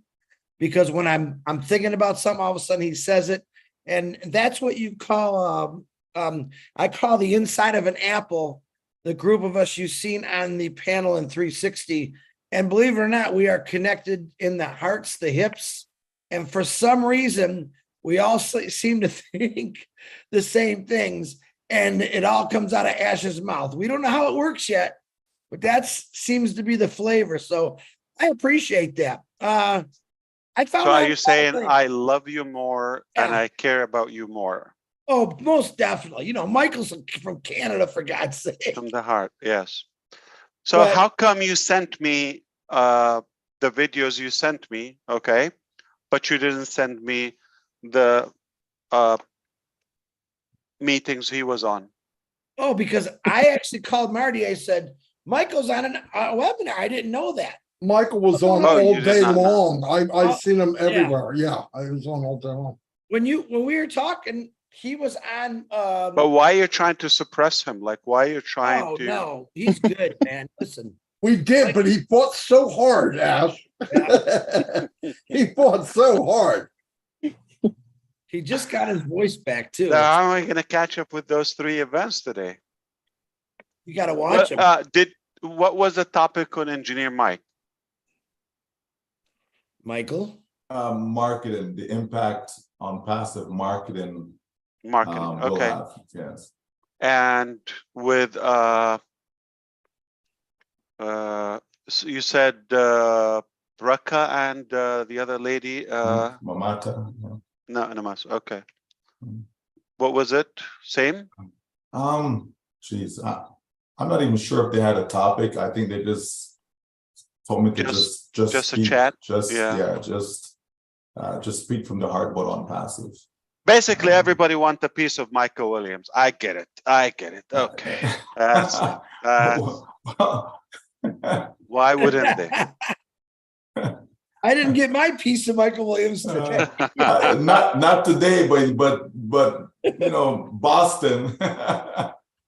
Speaker 6: because when I'm thinking about something, all of a sudden he says it. And that's what you call, I call the inside of an apple, the group of us you've seen on the panel in 360. And believe it or not, we are connected in the hearts, the hips. And for some reason, we all seem to think the same things. And it all comes out of Ash's mouth. We don't know how it works yet, but that seems to be the flavor. So I appreciate that. I found.
Speaker 1: So are you saying I love you more and I care about you more?
Speaker 6: Oh, most definitely. You know, Michael's from Canada, for God's sake.
Speaker 1: From the heart, yes. So
Speaker 6: But-
Speaker 1: how come you sent me the videos you sent me, okay, but you didn't send me the meetings he was on?
Speaker 6: Oh, because I actually called Marty. I said, Michael's on a webinar. I didn't know that.
Speaker 19: Michael was on
Speaker 1: Oh,
Speaker 19: all
Speaker 1: you did
Speaker 19: day
Speaker 1: not know.
Speaker 19: long. I
Speaker 6: Oh,
Speaker 19: seen him
Speaker 6: yeah.
Speaker 19: everywhere. Yeah, I was on all day long.
Speaker 6: When we were talking, he was on.
Speaker 1: But why are you trying to suppress him? Like, why are you trying
Speaker 6: Oh
Speaker 1: to?
Speaker 6: no, he's good, man. Listen,
Speaker 19: We did, but he fought so hard, Ash. He fought so hard.
Speaker 6: he just got his voice back too.
Speaker 1: So how am I going to catch up with those 3 events today?
Speaker 6: You got to watch him.
Speaker 1: What was the topic on Engineer Mike?
Speaker 6: Michael?
Speaker 8: Marketing, the impact on passive marketing.
Speaker 1: Marketing,
Speaker 8: will
Speaker 1: okay.
Speaker 8: have, yes.
Speaker 1: And with so you said Raka and the other lady,
Speaker 8: Mamata. Yeah.
Speaker 1: no, okay. What was it? Same?
Speaker 8: Geez, I'm not even sure if they had a topic. I think they just told me to just
Speaker 1: a
Speaker 8: speak,
Speaker 1: chat.
Speaker 8: just speak from the heart about OnPassive.
Speaker 1: Basically, everybody wants a piece of Michael Williams. I get it. Okay. That's why wouldn't they?
Speaker 6: I didn't get my piece of Michael Williams today.
Speaker 8: Not today, but you know, Boston.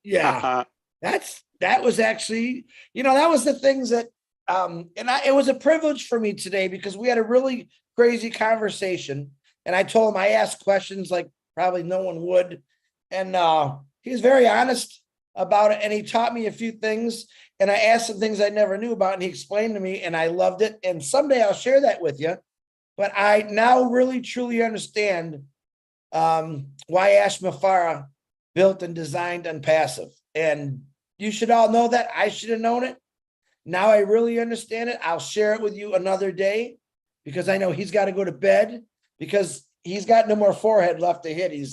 Speaker 6: Yeah, that was actually, that was the things that it was a privilege for me today because we had a really crazy conversation, and I told him I asked questions like probably no one would, and he was very honest about it, and he taught me a few things, and I asked some things I never knew about, and he explained to me, and I loved it, and someday I'll share that with you. But I now really truly understand why Ash Mufareh built and designed OnPassive, and you should all know that. I should have known it. Now I really understand it. I'll share it with you another day because I know he's got to go to bed because he's got no more forehead left to hit. He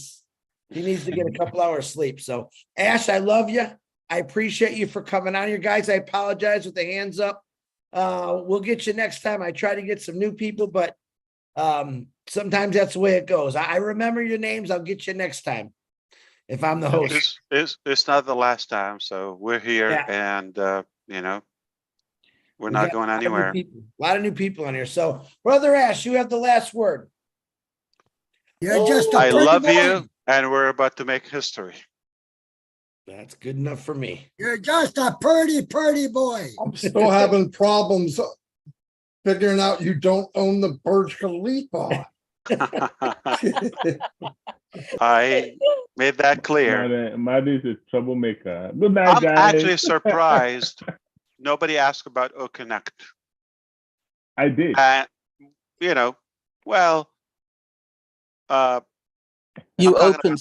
Speaker 6: needs to get a couple hours sleep. So Ash, I love you. I appreciate you for coming on here, guys. I apologize with the hands up. We'll get you next time. I try to get some new people, but sometimes that's the way it goes. I remember your names. I'll get you next time if I'm the host.
Speaker 1: It's not the last time, so we're here, and we're not going anywhere.
Speaker 6: A lot of new people on here. So, Brother Ash, you have the last word.
Speaker 9: You're just
Speaker 1: I love you, and we're about to make history.
Speaker 6: That's good enough for me.
Speaker 9: You're just a pretty boy.
Speaker 19: I'm still having problems figuring out you don't own the Burj Khalifa.
Speaker 1: I made that clear.
Speaker 14: Marty's a troublemaker. Good night,
Speaker 1: I'm
Speaker 14: guys.
Speaker 1: actually surprised nobody asked about OConnect.
Speaker 14: I did.
Speaker 12: You opened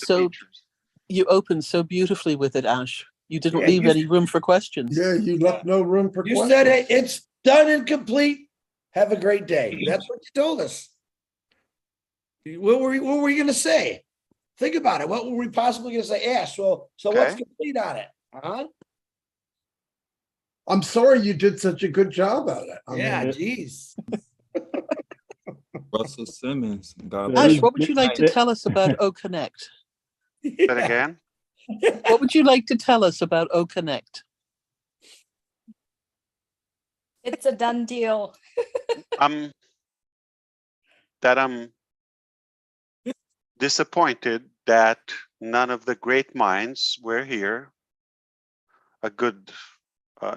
Speaker 12: so beautifully with it, Ash. You didn't
Speaker 6: Yeah,
Speaker 12: leave any room for questions.
Speaker 19: Yeah, you left no room for
Speaker 6: You
Speaker 19: questions.
Speaker 6: said it. It's done and complete. Have a great day. That's what you told us. What were you going to say? Think about it. What were we possibly going to say? Ash, so what's complete on it? Huh?
Speaker 19: I'm sorry you did such a good job at it.
Speaker 6: Geez.
Speaker 20: Russell Simmons.
Speaker 12: Ash, what would you like to tell us about OConnect?
Speaker 1: Say it again.
Speaker 12: What would you like to tell us about OConnect?
Speaker 21: It's a done deal.
Speaker 1: I'm disappointed that none of the great minds were here. A good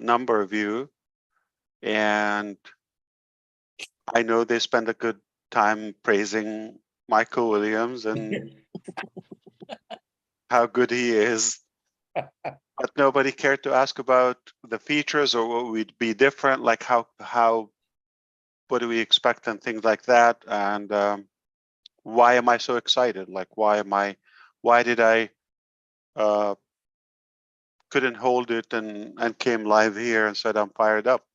Speaker 1: number of you, and I know they spend a good time praising Michael Williams and how good he is, but nobody cared to ask about the features or what would be different, like what do we expect and things like that, and why am I so excited? Like, why did I couldn't hold it and came live here and said I'm fired up?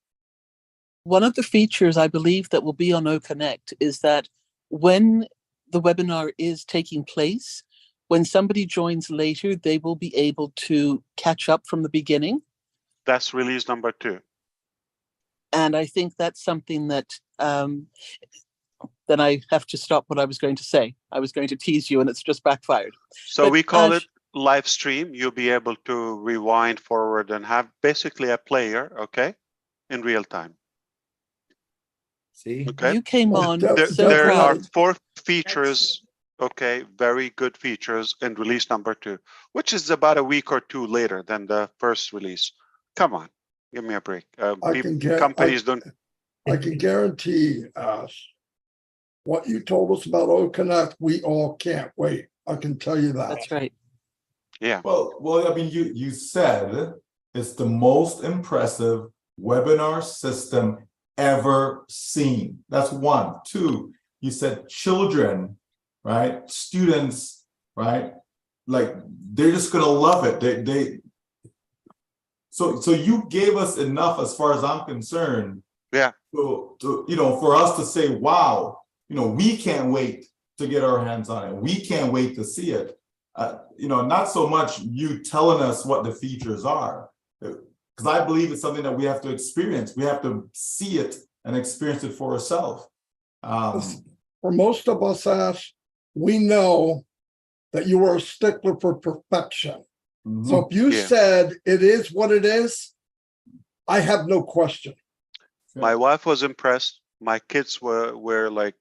Speaker 12: One of the features I believe that will be on OConnect is that when the webinar is taking place, when somebody joins later, they will be able to catch up from the beginning.
Speaker 1: That's release number 2.
Speaker 12: And I think that's something that then I have to stop what I was going to say. I was going to tease you and it's just backfired.
Speaker 1: So
Speaker 12: But
Speaker 1: we call it live stream. You'll be able to rewind forward and have basically a player, okay, in real time.
Speaker 7: See,
Speaker 1: okay.
Speaker 12: You came on
Speaker 1: There are 4 features, okay, very good features in release number 2, which is about a week or 2 later than the first release. Come on, give me a break. Companies don't.
Speaker 19: I can guarantee what you told us about OConnect, we all can't wait. I can tell you that.
Speaker 12: That's right.
Speaker 1: Yeah.
Speaker 8: Well, I mean, you said it's the most impressive webinar system ever seen. That's 1. 2, you said children, right? Students, right? Like they're just gonna love it. So you gave us enough, as far as I'm concerned.
Speaker 1: Yeah.
Speaker 8: To for us to say, wow, we can't wait to get our hands on it. We can't wait to see it. Not so much you telling us what the features are, because I believe it's something that we have to experience. We have to see it and experience it for ourselves.
Speaker 19: For most of us, Ash, we know that you are a stickler for perfection. So if you said it is what it is, I have no question.
Speaker 1: My wife was impressed. My kids were like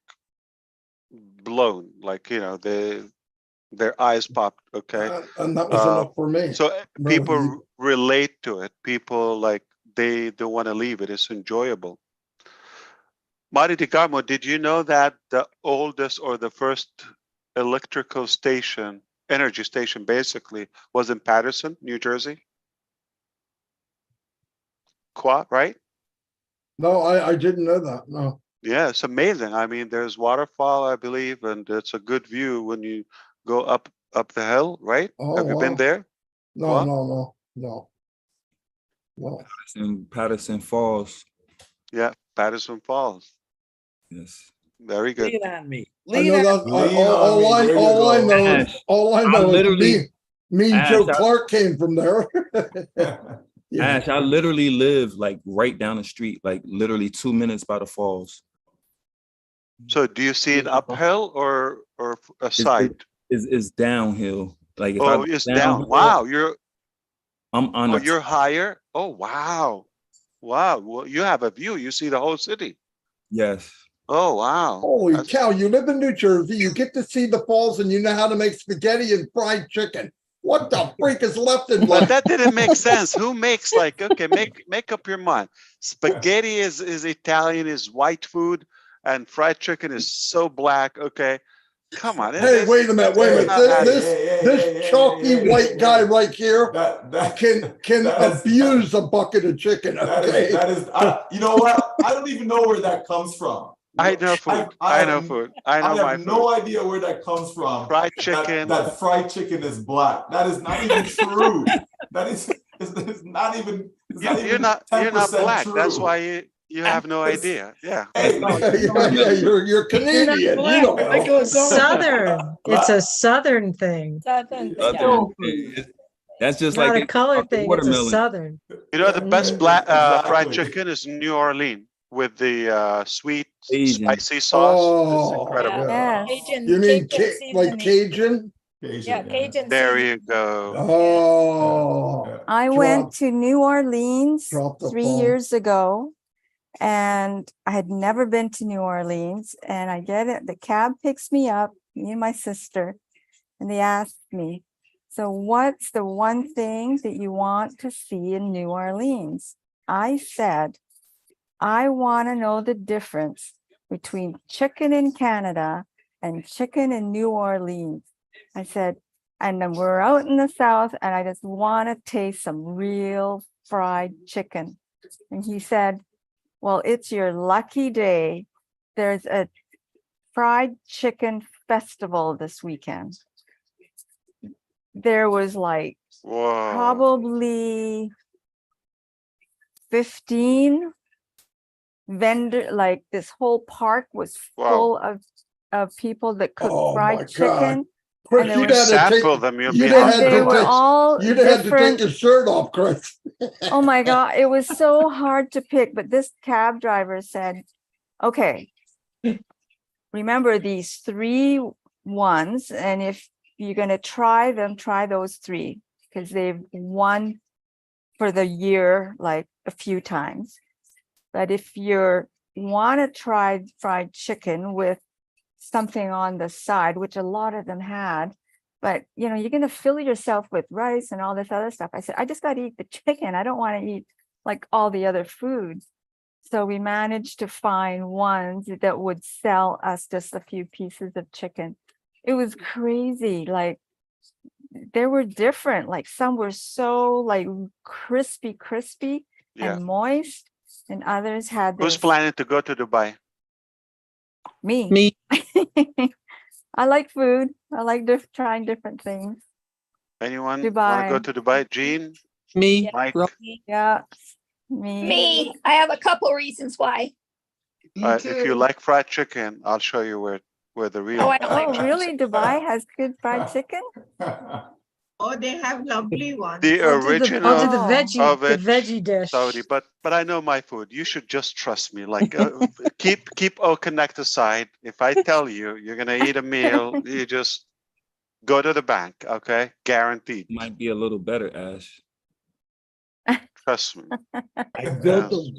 Speaker 1: blown, like their eyes popped. Okay,
Speaker 19: and that was enough for me.
Speaker 1: So people relate to it. People like they don't want to leave it. It's enjoyable. Mari DiCarmo, did you know that the oldest or the first electrical station, energy station, basically was in Patterson, New Jersey? Right?
Speaker 19: No, I didn't know that. No.
Speaker 1: Yeah, it's amazing. I mean, there's waterfall, I believe, and it's a good view when you go up the hill, right?
Speaker 19: Oh,
Speaker 1: Have you been there?
Speaker 19: No.
Speaker 20: Patterson Falls.
Speaker 1: Yeah, Patterson Falls.
Speaker 20: Yes.
Speaker 1: Very good.
Speaker 7: Lean on me.
Speaker 19: I know that. All I know is me and Joe Clark came from there.
Speaker 20: Ash, I literally live like right down the street, like literally 2 minutes by the falls.
Speaker 1: So do you see it uphill or a side?
Speaker 20: It's downhill. Like if
Speaker 1: it's down. Wow,
Speaker 20: I'm on.
Speaker 1: You're higher. Oh wow, wow. Well, you have a view. You see the whole city.
Speaker 20: Yes.
Speaker 1: Oh wow.
Speaker 19: Holy cow! You live in New Jersey. You get to see the falls, and you know how to make spaghetti and fried chicken. What the freak is left in
Speaker 1: But that didn't make sense. Who makes make up your mind. Spaghetti is Italian, is white food, and fried chicken is so black. Okay, come on.
Speaker 19: Hey, wait a minute. This chalky white guy right here can abuse a bucket of chicken. Okay?
Speaker 8: That is you know what? I don't even know where that comes from.
Speaker 1: I know food. I know food. I know
Speaker 8: I have no idea where that comes from.
Speaker 1: Fried chicken.
Speaker 8: That fried chicken is black. That is not even true. That is it's not even.
Speaker 1: You're not black.
Speaker 8: True.
Speaker 1: That's why you have no idea. Yeah.
Speaker 8: Hey,
Speaker 19: you're Canadian. You don't know.
Speaker 3: Southern. It's a Southern thing.
Speaker 20: That's just
Speaker 3: not
Speaker 20: like
Speaker 3: a color thing. It's a Southern.
Speaker 1: You know the best black fried chicken is New Orleans with the sweet spicy sauce. It's incredible.
Speaker 19: You mean like Cajun?
Speaker 21: Yeah, Cajun.
Speaker 1: There you go.
Speaker 19: Oh.
Speaker 10: I went to New Orleans 3 years ago, and I had never been to New Orleans. And I get it. The cab picks me up, me and my sister, and they asked me, "So what's the one thing that you want to see in New Orleans?" I said, "I want to know the difference between chicken in Canada and chicken in New Orleans." I said, and then we're out in the South, and I just want to taste some real fried chicken. And he said, "Well, it's your lucky day. There's a fried chicken festival this weekend." There was like probably 15 vendor, like this whole park was full of people that cooked fried chicken.
Speaker 19: Chris,
Speaker 10: there
Speaker 19: you'd
Speaker 10: were-
Speaker 19: have to take,
Speaker 1: Sample them. You'll be
Speaker 19: you'd have
Speaker 1: happy.
Speaker 19: had
Speaker 10: They
Speaker 19: to
Speaker 10: were
Speaker 19: take,
Speaker 10: all
Speaker 19: you'd have to take
Speaker 10: different.
Speaker 19: your shirt off, Chris.
Speaker 10: Oh my God, it was so hard to pick, but this cab driver said, okay, remember these 3 ones, and if you're going to try them, try those 3, because they've won for the year like a few times. But if you want to try fried chicken with something on the side, which a lot of them had, but you know, you're going to fill yourself with rice and all this other stuff. I said, I just got to eat the chicken. I don't want to eat like all the other foods. So we managed to find ones that would sell us just a few pieces of chicken. It was crazy. Like they were different. Like some were so like crispy
Speaker 1: Yeah.
Speaker 10: and moist, and others had
Speaker 1: Who's
Speaker 10: this.
Speaker 1: planning to go to Dubai?
Speaker 10: Me. I like food. I like trying different things.
Speaker 1: Anyone want to
Speaker 10: Dubai.
Speaker 1: go to Dubai? Jean?
Speaker 12: Me.
Speaker 1: Mike?
Speaker 10: Yeah, me.
Speaker 2: Me, I have a couple reasons why.
Speaker 1: If you like fried chicken, I'll show you where the real.
Speaker 2: Oh, I don't like
Speaker 10: Oh, really? Dubai has good fried chicken?
Speaker 15: Oh, they have lovely ones.
Speaker 1: The original
Speaker 3: I'll do the veggie,
Speaker 1: of
Speaker 3: the
Speaker 1: it,
Speaker 3: veggie dish.
Speaker 1: Saudi, but I know my food. You should just trust me. Like keep Connect aside. If I tell you you're gonna eat a meal, you just go to the bank. Okay, guaranteed.
Speaker 20: Might be a little better, Ash.
Speaker 1: Trust me.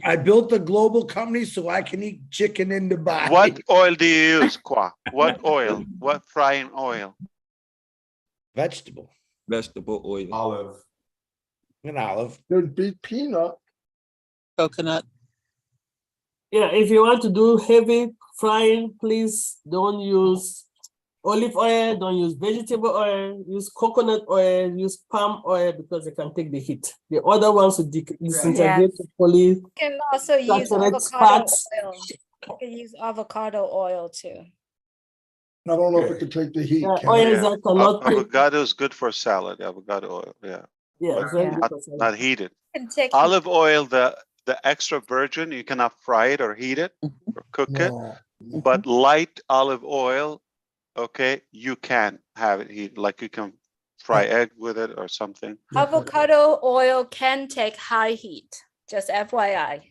Speaker 6: I built a global company so I can eat chicken in Dubai.
Speaker 1: What oil do you use, Kwa? What oil? What frying oil?
Speaker 6: Vegetable.
Speaker 20: Vegetable oil.
Speaker 8: Olive.
Speaker 6: An olive.
Speaker 19: There'd be peanut.
Speaker 12: Coconut.
Speaker 5: Yeah, if you want to do heavy frying, please don't use olive oil, don't use vegetable oil, use coconut oil, use palm oil because they can take the heat. The other ones will disintegrate the poly.
Speaker 21: You can also use
Speaker 5: saturated
Speaker 21: avocado
Speaker 5: fats.
Speaker 21: oil. You can use avocado oil too.
Speaker 19: I don't know if it could take the heat. Can
Speaker 5: oils
Speaker 19: it?
Speaker 5: that cannot take.
Speaker 1: Avocado is good for salad. Avocado oil, yeah.
Speaker 5: Yeah,
Speaker 1: But
Speaker 5: very good for salad.
Speaker 1: not heated.
Speaker 21: Can take
Speaker 1: Olive oil, the extra virgin, you cannot fry it or heat it or cook it. But light olive oil, okay, you can have it heat. Like you can fry egg with it or something.
Speaker 21: avocado oil can take high heat. Just FYI.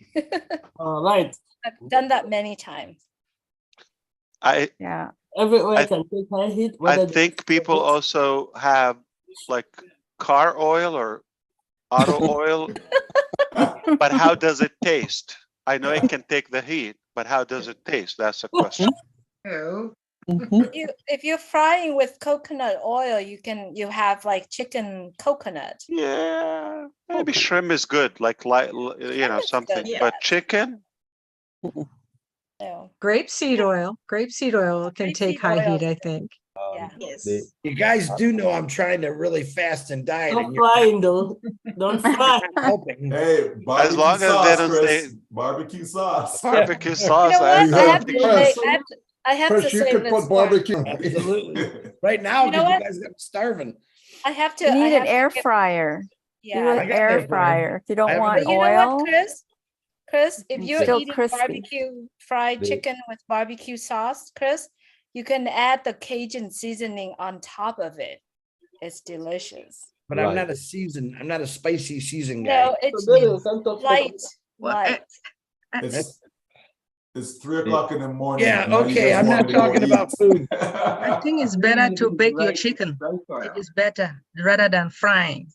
Speaker 5: All right.
Speaker 21: I've done that many times.
Speaker 10: Yeah.
Speaker 5: Every oil
Speaker 1: I-
Speaker 5: can take high heat.
Speaker 1: I
Speaker 5: whether
Speaker 1: think people also have like car oil or auto oil. But how does it taste? I know it can take the heat, but how does it taste? That's the question.
Speaker 15: Oh.
Speaker 21: If you're frying with coconut oil, you have like chicken coconut.
Speaker 1: Yeah, maybe shrimp is good, like something.
Speaker 21: good,
Speaker 1: But chicken,
Speaker 21: No.
Speaker 3: Grapeseed oil can take high heat, I think.
Speaker 21: Yeah.
Speaker 15: Yes.
Speaker 6: You guys do know I'm trying to really fast and diet.
Speaker 5: Don't
Speaker 6: and you're
Speaker 5: frying though. Don't fry.
Speaker 6: helping.
Speaker 8: Hey, barbecue
Speaker 1: as long as
Speaker 8: sauce,
Speaker 1: they don't
Speaker 8: Chris.
Speaker 1: say
Speaker 8: Barbecue sauce.
Speaker 1: barbecue
Speaker 21: You
Speaker 1: sauce,
Speaker 21: know what? I have
Speaker 1: think
Speaker 21: to
Speaker 1: you
Speaker 21: say,
Speaker 1: should-
Speaker 21: I have
Speaker 19: Chris,
Speaker 21: to
Speaker 19: you
Speaker 21: say
Speaker 19: could
Speaker 21: this
Speaker 19: put
Speaker 21: part.
Speaker 19: barbecue.
Speaker 6: Absolutely. Right now,
Speaker 21: You know
Speaker 6: because you
Speaker 21: what?
Speaker 6: guys got me starving.
Speaker 21: I have to.
Speaker 10: You
Speaker 21: I
Speaker 10: need
Speaker 21: have
Speaker 10: an
Speaker 21: to
Speaker 10: air
Speaker 21: give-
Speaker 10: fryer. Do
Speaker 21: Yeah.
Speaker 10: an
Speaker 6: I got
Speaker 10: air
Speaker 6: air fryer.
Speaker 10: fryer. If you
Speaker 6: I
Speaker 10: don't
Speaker 6: have an
Speaker 10: want
Speaker 21: But you know what,
Speaker 10: oil,
Speaker 21: Chris, if
Speaker 10: it's
Speaker 21: you're
Speaker 10: still
Speaker 21: eating
Speaker 10: crispy.
Speaker 21: barbecue fried
Speaker 11: They-
Speaker 21: chicken with barbecue sauce, Chris, you can add the Cajun seasoning on top of it. It's delicious.
Speaker 6: But I'm
Speaker 11: Right.
Speaker 6: not a seasoned, I'm not a spicy seasoned guy.
Speaker 21: No, it's light, light.
Speaker 8: It's 3 o'clock in the morning.
Speaker 6: Yeah,
Speaker 8: and now you
Speaker 6: okay,
Speaker 8: guys
Speaker 6: I'm
Speaker 8: want
Speaker 6: not
Speaker 8: me to go
Speaker 6: talking about
Speaker 8: eat.
Speaker 6: food.
Speaker 3: I think it's better to bake your chicken. It is better rather than frying.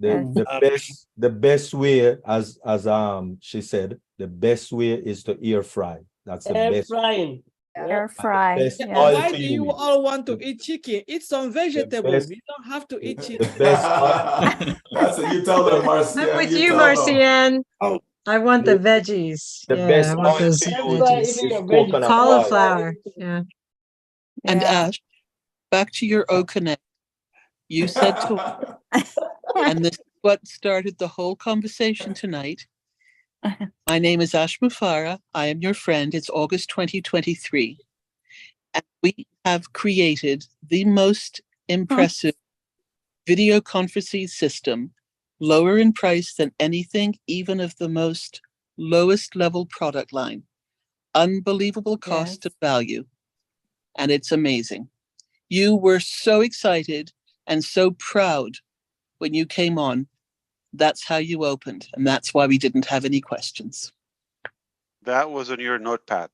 Speaker 11: The best way, as she said, the best way is to air fry. That's the
Speaker 5: Air
Speaker 11: best.
Speaker 5: frying.
Speaker 10: Air fry.
Speaker 11: best
Speaker 10: Yeah.
Speaker 11: oil
Speaker 13: Why
Speaker 11: to
Speaker 13: do you
Speaker 11: use.
Speaker 13: all want to eat chicken? Eat some vegetables.
Speaker 11: best-
Speaker 13: You don't have to eat
Speaker 11: The
Speaker 13: chicken.
Speaker 11: best
Speaker 8: That's it. You tell them, Marcia.
Speaker 3: I'm with
Speaker 8: you
Speaker 3: you,
Speaker 8: tell them.
Speaker 3: Marcian.
Speaker 6: Oh,
Speaker 3: I want the veggies.
Speaker 11: the
Speaker 3: Yeah,
Speaker 11: best
Speaker 3: I want
Speaker 11: oil
Speaker 3: those
Speaker 11: to use
Speaker 5: Everybody
Speaker 3: veggies.
Speaker 5: eating
Speaker 11: is
Speaker 5: a veggie.
Speaker 11: coconut oil.
Speaker 3: Cauliflower. Yeah.
Speaker 12: And
Speaker 10: Yeah.
Speaker 12: Ash, back to your O Connect. You said to, and this is what started the whole conversation tonight. My name is Ash Mufareh. I am your friend. It's August 2023. And we have created the most impressive video conferencing system, lower in price than anything, even of the most lowest level product line. Unbelievable cost of value. And it's amazing. You were so excited and so proud when you came on. That's how you opened, and that's why we didn't have any questions.
Speaker 1: That was on your notepad.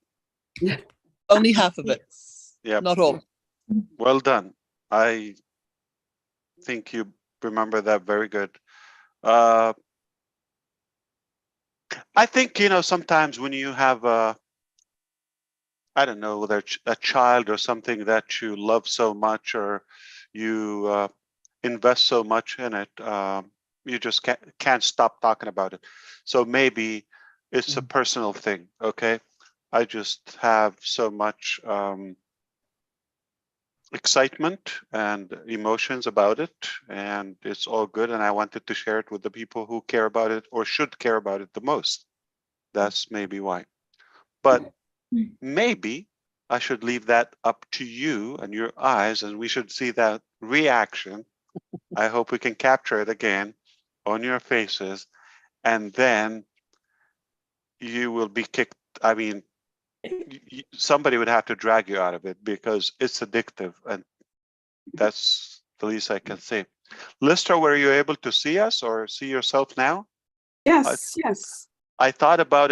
Speaker 12: Only half of it.
Speaker 1: Yeah.
Speaker 12: Not all.
Speaker 1: Well done. I think you remember that very good. I think, sometimes when you have I don't know, whether it's a child or something that you love so much, or you invest so much in it, you just can't stop talking about it. So maybe it's a personal thing, okay? I just have so much excitement and emotions about it, and it's all good, and I wanted to share it with the people who care about it or should care about it the most. That's maybe why. But maybe I should leave that up to you and your eyes, and we should see that reaction. I hope we can capture it again on your faces, and then you will be kicked. I mean, somebody would have to drag you out of it because it's addictive, and that's the least I can say. Lister, were you able to see us or see yourself now?
Speaker 16: Yes, yes.
Speaker 1: I thought about